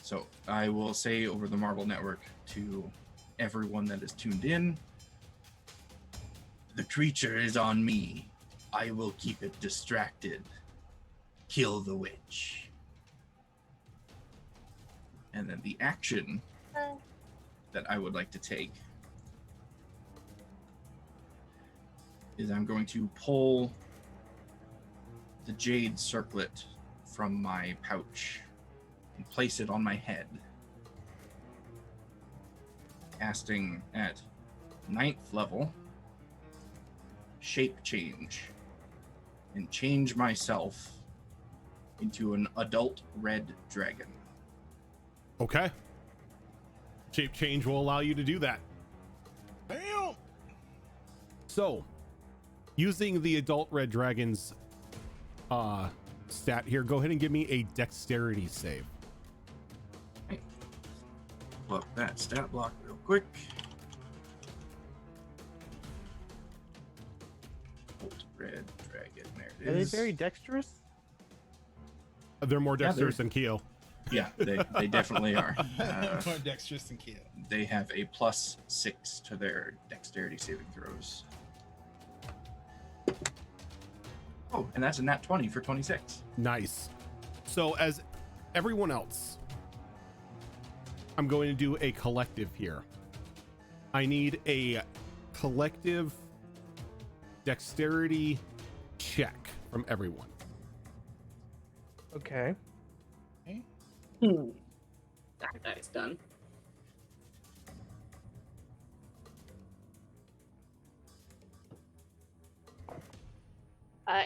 So I will say over the marble network to everyone that is tuned in, the creature is on me. I will keep it distracted. Kill the witch. And then the action that I would like to take is I'm going to pull the jade circlet from my pouch and place it on my head, casting at 9th level shape change, and change myself into an adult red dragon. Okay. Shape change will allow you to do that. Damn. So, using the adult red dragon's stat here, go ahead and give me a dexterity save. Pull up that stat block real quick. Adult red dragon, there it Are they is. very dexterous? They're more Yeah, dexterous than Keo. Yeah, they definitely are. More dexterous than Kia. They have a +6 to their dexterity saving throws. Oh, and that's a nat 20 for 26. Nice. So as everyone else, I'm going to do a collective here. I need a collective dexterity check from everyone. Okay. That guy's done.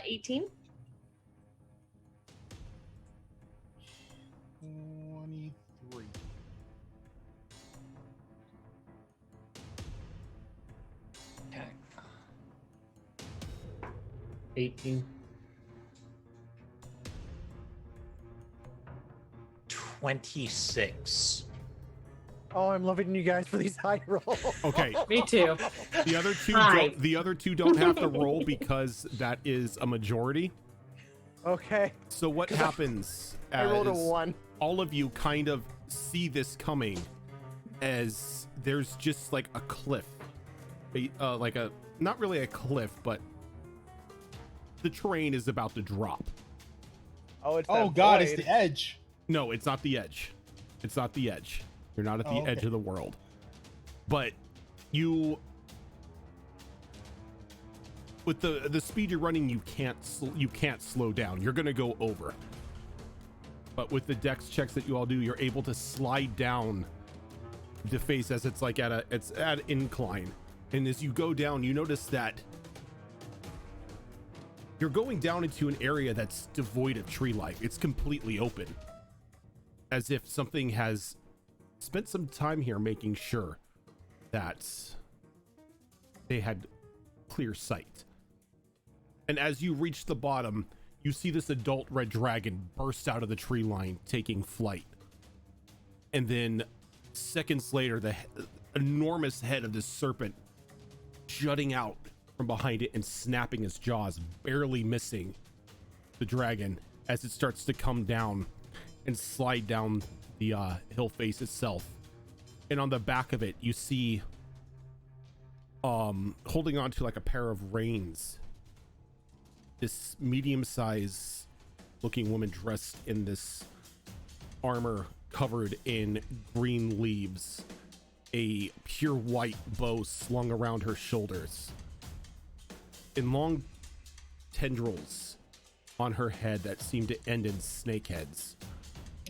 18. 23. Okay. 18. 26. Oh, I'm loving you guys for these high rolls. Okay. Me too. The other two Hi. don't have to roll because that is a majority. Okay. So what happens I rolled a as 1. all of you kind of see this coming as there's just like a cliff, like a, not really a cliff, but the terrain is about to drop. Oh, it's Oh that God, void. it's the edge. No, it's not the edge. It's not the edge. You're not at the Oh, edge okay. of the world. But you, with the speed you're running, you can't slow down. You're gonna go over. But with the dex checks that you all do, you're able to slide down the face as it's like it's at an incline. And as you go down, you notice that you're going down into an area that's devoid of tree life. It's completely open, as if something has spent some time here making sure that they had clear sight. And as you reach the bottom, you see this adult red dragon burst out of the tree line, taking flight. And then seconds later, the enormous head of this serpent jutting out from behind it and snapping its jaws, barely missing the dragon as it starts to come down and slide down the hill face itself. And on the back of it, you see holding on to like a pair of reins, this medium-sized looking woman dressed in this armor covered in green leaves, a pure white bow slung around her shoulders, and long tendrils on her head that seem to end in snake heads.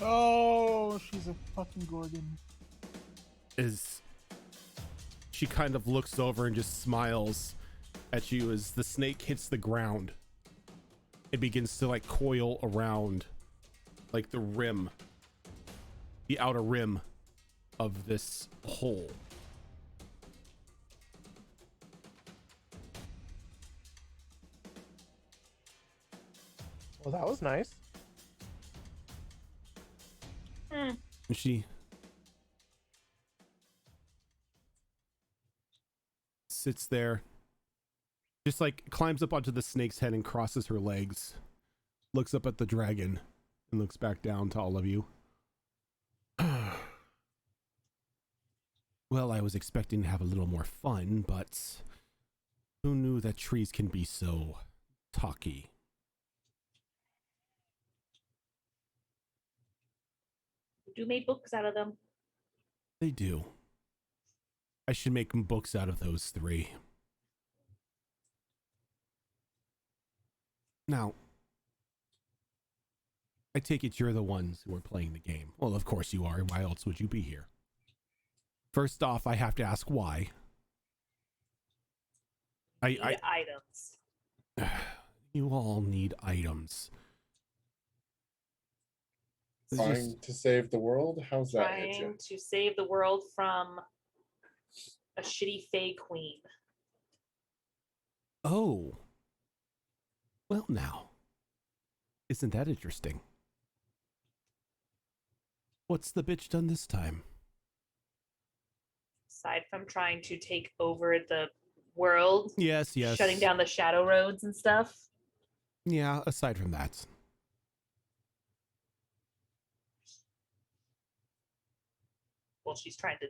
Oh, she's a fucking Gorgon. As she kind of looks over and just smiles at you as the snake hits the ground. It begins to like coil around like the rim, the outer rim of this hole. Well, that was nice. And she sits there, just like climbs up onto the snake's head and crosses her legs, looks up at the dragon, and looks back down to all of you. Well, I was expecting to have a little more fun, but who knew that trees can be so talky? Do make books out of them. They do. I should make books out of those three. Now, I take it you're the ones who are playing the game. Well, of course you are. Why else would you be here? First off, I have to ask why. Need items. You all need items. It's Trying to save the world? How's that hit you? Trying to save the world from a shitty Fae queen. Oh. Well now. Isn't that interesting? What's the bitch done this time? Aside from trying to take over the world, Yes. shutting down the shadow roads and stuff. Yeah, aside from that. Well, she's trying to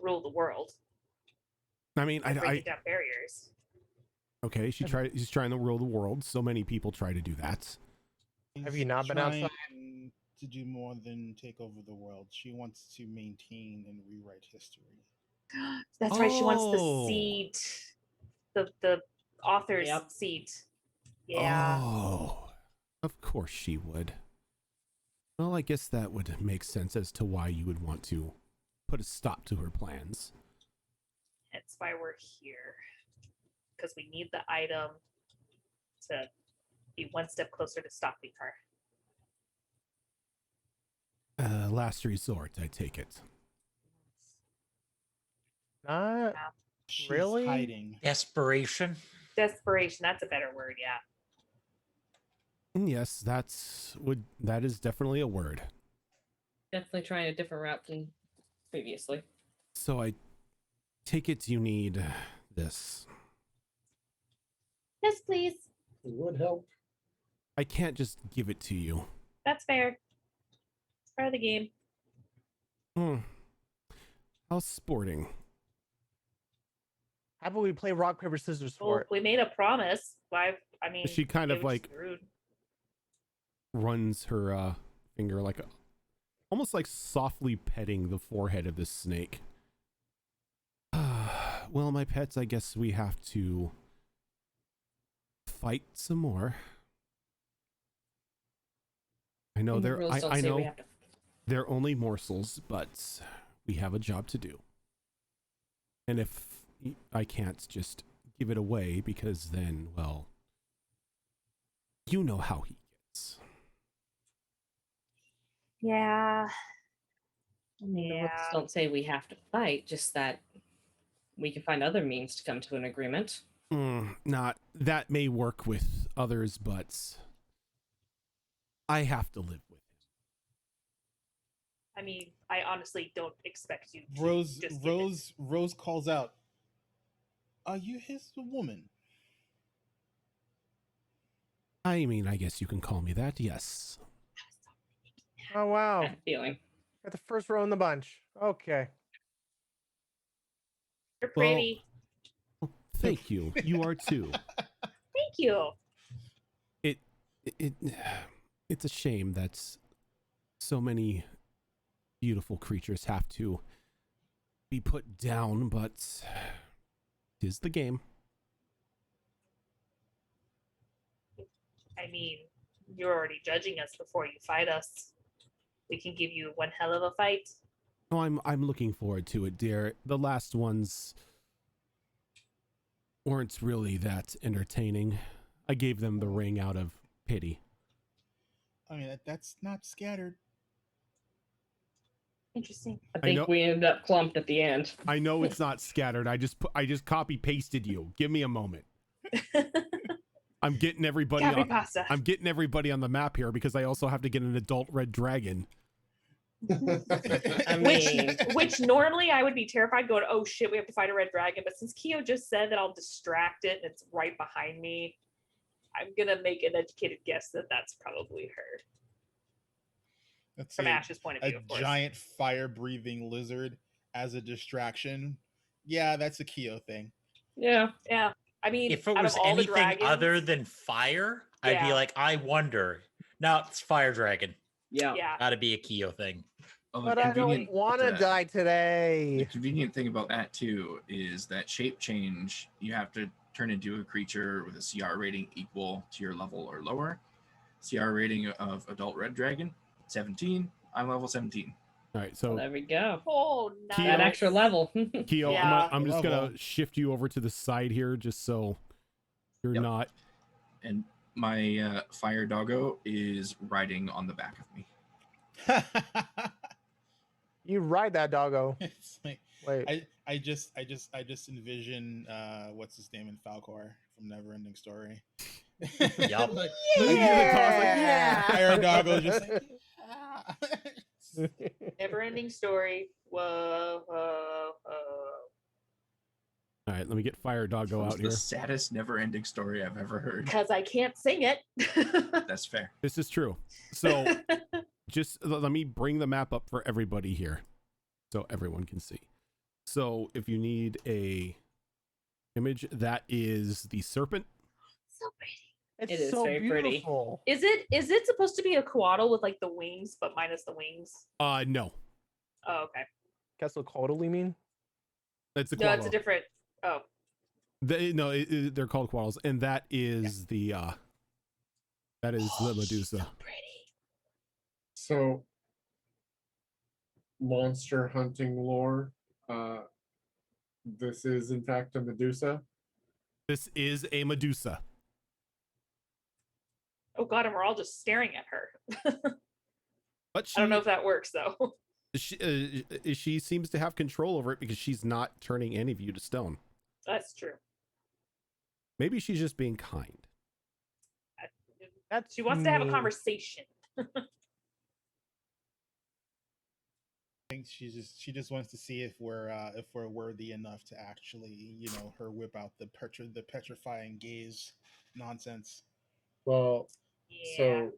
rule the world. I mean, breaking down barriers. Okay, she's trying to rule the world. So many people try to do that. Have you not been outside? To do more than take over the world. She wants to maintain and rewrite history. That's right. She wants the seat, the author's seat. Yeah. Oh, of course she would. Well, I guess that would make sense as to why you would want to put a stop to her plans. That's why we're here. Because we need the item to be one step closer to stopping her. Last resort, I take it. Not She's really. hiding. Desperation. Desperation. That's a better word. Yeah. Yes, that is definitely a word. Definitely trying a different route than previously. So I take it you need this. Yes, please. It would help. I can't just give it to you. That's fair. It's part of the game. How's sporting? How about we play rock, paper, scissors Well, for it? we made a promise. Why? I mean, She kind it of was like rude. runs her finger like almost like softly petting the forehead of this snake. Well, my pets, I guess we have to fight some more. I know they're only morsels, but we have a job to do. And if I can't just give it away, because then, well, you know how he gets. Yeah. I mean, the rules don't say we have to fight, just that we can find other means to come to an agreement. Not that may work with others, but I have to live with him. I mean, I honestly don't expect you to Rose calls out, "Are you his woman?" I mean, I guess you can call me that, yes. Oh wow! That feeling. Got the first row in the bunch. Okay. You're pretty. Well, thank you. You are too. Thank you. It's a shame that so many beautiful creatures have to be put down, but it is the game. I mean, you're already judging us before you fight us. We can give you one hell of a fight. Oh, I'm looking forward to it, dear. The last ones weren't really that entertaining. I gave them the ring out of pity. I mean, that's not scattered. Interesting. I think we ended up clumped at the end. I know it's not scattered. I just copy pasted you. Give me a moment. I'm getting everybody I'm getting everybody on the map here because I also have to get an adult red dragon. I mean, which normally I would be terrified going, oh shit, we have to fight a red dragon. But since Keo just said that I'll distract it and it's right behind me, I'm gonna make an educated guess that that's probably her. Let's From say Ash's point of view, of course. Giant fire-breathing lizard as a distraction. Yeah, that's a Keo thing. Yeah. I mean, if it was anything other than fire, I'd be like, I wonder. No, it's fire dragon. Yeah. Gotta be a Keo thing. But I don't want to die today. The convenient thing about that too is that shape change, you have to turn into a creature with a CR rating equal to your level or lower. CR rating of adult red dragon, 17. I'm level 17. All right, so There we go. Oh, nice. Keo- That extra level. Keo, Yeah. I'm just gonna Level. shift you over to the side here, just so you're Yep. not. And my fire doggo is riding on the back of me. You ride that doggo. It's like Wait. I just envision what's his name in Falcor from Neverending Story. Yup. Like, Yeah. Fire doggo just like Never ending story. Whoa, whoa, whoa. All right, let me get Fire Doggo It's out the here. saddest never-ending story I've ever heard. Because I can't sing it. That's fair. This is true. So just let me bring the map up for everybody here, so everyone can see. So if you need a image, that is the serpent. So pretty. It's It is so very pretty. beautiful. Is it supposed to be a coatl with like the wings, but minus the wings? No, Oh, okay. Quetzalcoatl, you mean? it's a No, it's a quaddle. different. Oh, They're called quaddles, and that is the Medusa. so pretty. So, monster hunting lore. This is in fact a Medusa. This is a Medusa. Oh god, and we're all just staring at her. But she, I don't know if that works though. she seems to have control over it because she's not turning any of you to stone. That's true. Maybe she's just being kind. That's She wants to have a me. conversation. I think she just wants to see if we're worthy enough to actually, her whip out the petrifying gaze nonsense. Well, Yeah. so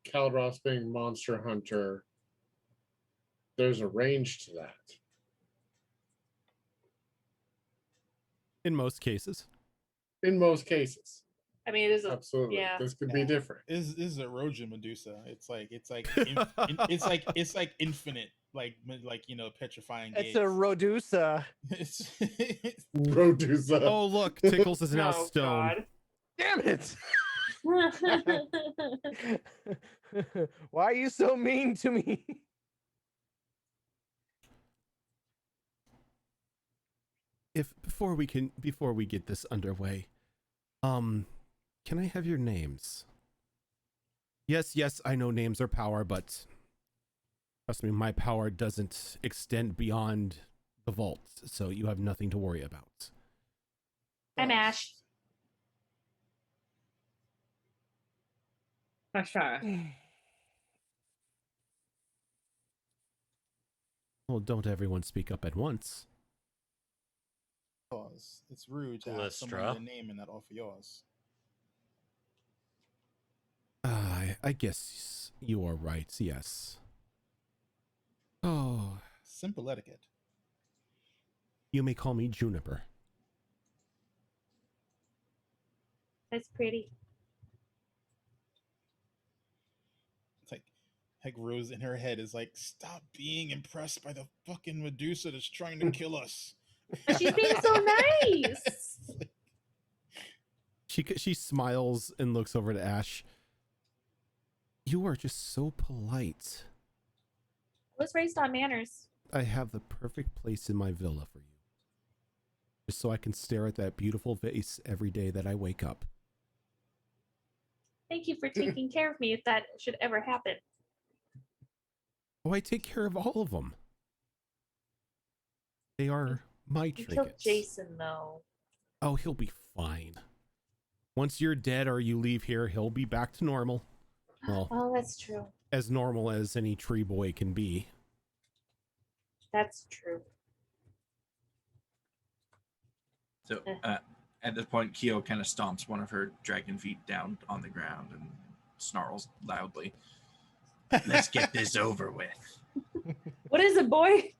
Caldross being monster hunter, there's a range to that. In most cases. In most cases, I mean, it is a absolutely. yeah. This could Yeah. be different. This is a Rojan Medusa. It's like it's like infinite, like petrifying gaze. It's a Rodusa. It's Rodusa. Oh, look, Tickles is now Oh, stone. Damn it! God. Why are you so mean to me? Before we get this underway, can I have your names? Yes, I know names are power, but trust me, my power doesn't extend beyond the vault, so you have nothing to worry about. I'm Ash. Ashara. Well, don't everyone speak up at once. It's rude to have someone Callistra. with a name and not offer yours. I guess you are right, yes. Oh, Simple etiquette. you may call me Juniper. That's pretty. It's like Rose in her head is like, stop being impressed by the fucking Medusa that's trying to kill us. But she's being so nice. She smiles and looks over to Ash. You are just so polite. I was raised on manners. I have the perfect place in my villa for you. Just so I can stare at that beautiful vase every day that I wake up. Thank you for taking care of me if that should ever happen. Oh, I take care of all of them. They are my You killed trinkets. Jason though. Oh, he'll be fine. Once you're dead or you leave here, he'll be back to normal. Well, Oh, that's true. as normal as any tree boy can be. That's true. So at this point, Keo kind of stomps one of her dragon feet down on the ground and snarls loudly. Let's get this over with. What is it, boy?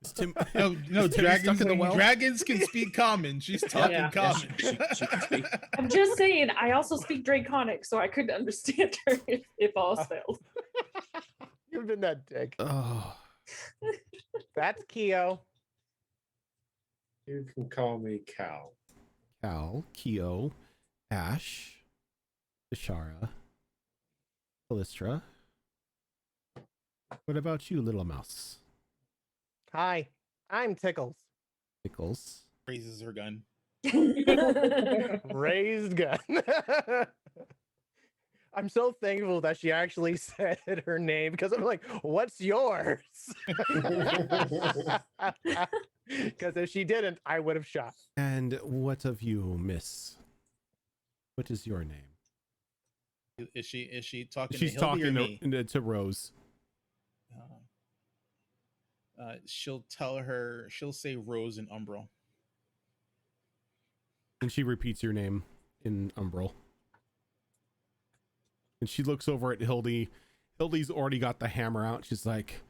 Is Tim, No, is Timmy stuck in the well? dragons can speak common. She's talking Yeah. common. She can speak. I'm just saying, I also speak Draconic, so I couldn't understand her if all failed. You've been that dick. Oh, That's Keo. You can call me Cal. Cal, Keo, Ash, Ashara, Callistra. What about you, little mouse? Hi, I'm Tickles. Tickles. Raises her gun. Raised gun. I'm so thankful that she actually said her name because I'm like, what's yours? Because if she didn't, I would have shot. And what of you, miss? What is your name? Is she talking She's to Hildy or talking me? to Rose. She'll say Rose and Umbral. And she repeats your name in Umbral. And she looks over at Hildy. Hildy's already got the hammer out. She's like,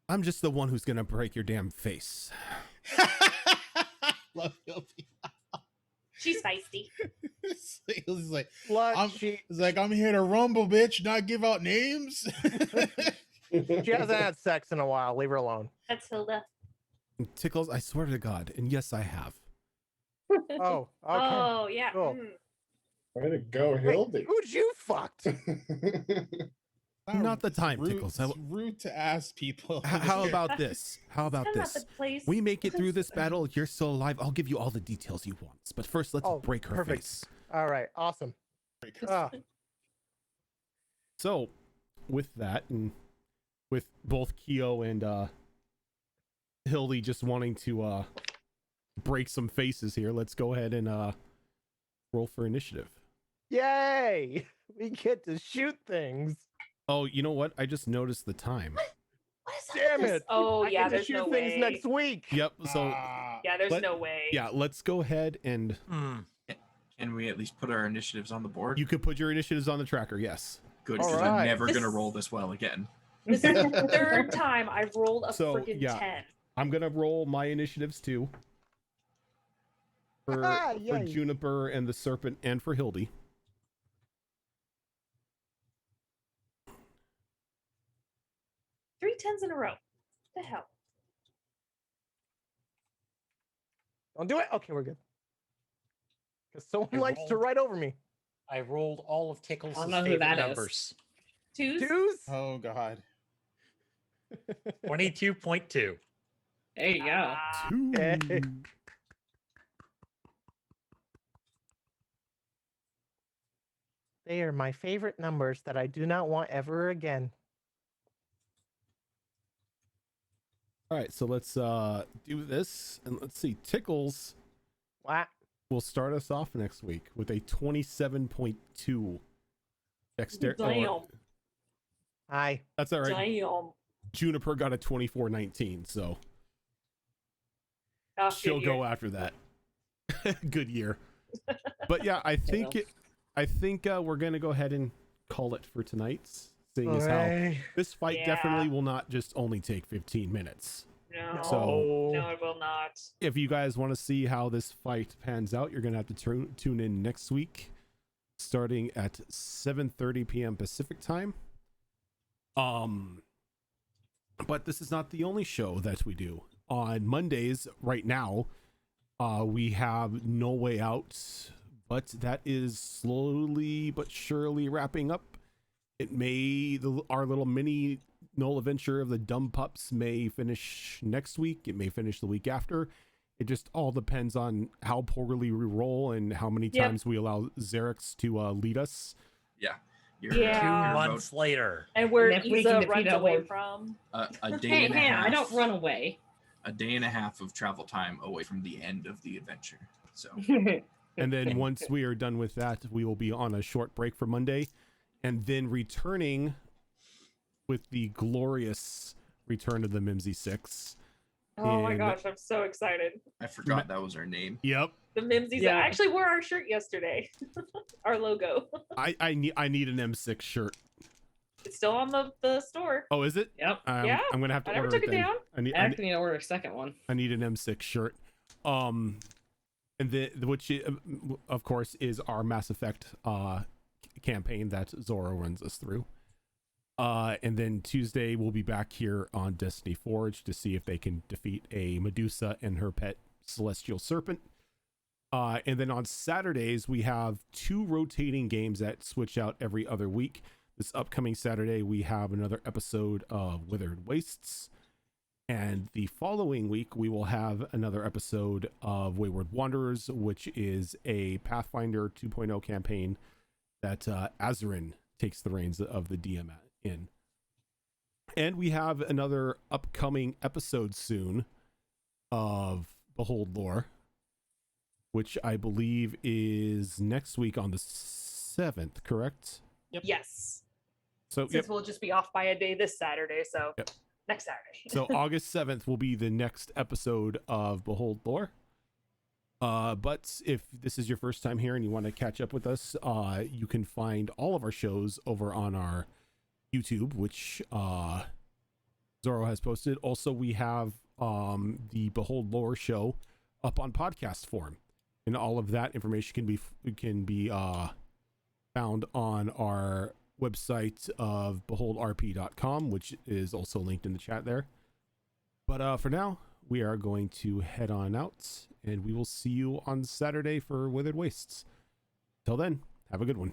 I'm just the one who's going to break your damn face. Love Hildy. She's feisty. Hildy's like, Slut, I'm here to rumble, bitch, not give out names. she hasn't had sex in a while. Leave her alone. That's Hilda. Tickles, I swear to God. And yes, I have. Oh, okay. Oh, yeah. Cool. Way to go, Hildy. Who'd you fucked? Not the time, rude, Tickles. It's rude to ask people. How about this? How about That's not this? the place. We make it through this battle. You're still alive. I'll give you all the details you want. But first, let's Oh, break her perfect. face. All right, awesome. Ah, So, with that, and with both Keo and Hildy just wanting to break some faces here, let's go ahead and roll for initiative. yay! We get to shoot things. Oh, you know what? I just noticed the time. What is Damn this? it! Oh, I yeah, get to there's shoot no things way. next week. Yep. So Yeah, there's Let- no way. yeah, let's go ahead and Can we at least put our initiatives on the board? you could put your initiatives on the tracker. Yes. Good, All because I'm right. never This- gonna roll this well again. This is the third time I've rolled a So, freaking yeah. 10. I'm gonna roll my initiatives too. For Yay. Juniper and the Serpent, and for Hildy. Three 10s in a row. What the hell? Don't do it. Okay, we're good. Because someone I likes to rolled. write over me. I rolled all of Tickles' I don't know who favorite that is. numbers. Twos? Twos? Oh God. 22.2. There you go. Two. Hey. They are my favorite numbers that I do not want ever again. All right, so let's do this, and let's see. Tickles What? will start us off next week with a 27.2 dexterity. Damn. Hi. That's all right. Damn. Juniper got a 24.19, so Oh, she'll good go year. after that. Good year. But yeah, I think we're gonna go ahead and call it for tonight, seeing as how Hooray. this fight Yeah. definitely will not just only take 15 minutes. No. So- No, it will not. If you guys want to see how this fight pans out, you're gonna have to tune in next week, starting at 7:30 p.m. Pacific time. But this is not the only show that we do. On Mondays, right now, we have No Way Out, but that is slowly but surely wrapping up. It may, our little mini Null adventure of the Dumb Pups may finish next week. It may finish the week after. It just all depends on how poorly we roll and how many Yep. times we allow Xerix to lead us. Yeah. Yeah. 2 About- months later. And where Next week Isa in runs Defeat away Horde. from. A day Hey, and a hey, half. I don't run away. A day and a half of travel time away from the end of the adventure. So And then once we are done with that, we will be on a short break for Monday, and then returning with the glorious return of the Mimsy 6. Oh my And- gosh, I'm so excited. I forgot that was our name. Yep. The Mimsies Yeah. actually wore our shirt yesterday. Our logo. I need an M6 shirt. It's still on the store. Oh, is it? Yep. Yeah, I'm gonna have to I never order took it then. down. I need, I actually need to order a second one. I need an M6 shirt. And which of course is our Mass Effect campaign that Zora runs us through. And then Tuesday we'll be back here on Destiny Forge to see if they can defeat a Medusa and her pet Celestial Serpent. And then on Saturdays we have 2 rotating games that switch out every other week. This upcoming Saturday, we have another episode of Withered Wastes. And the following week, we will have another episode of Wayward Wanderers, which is a Pathfinder 2.0 campaign that Azarin takes the reins of the DM in. And we have another upcoming episode soon of Behold Lore, which I believe is next week on the 7th, correct? Yep. Yes. So Since we'll just be off by a day this Saturday, so next Saturday. So August 7th will be the next episode of Behold Lore. But if this is your first time here and you want to catch up with us, you can find all of our shows over on our YouTube, which Zorro has posted. Also, we have the Behold Lore show up on podcast form, and all of that information can be found on our website of beholdrp.com, which is also linked in the chat there. But for now, we are going to head on out, and we will see you on Saturday for Withered Wastes. Till then, have a good one.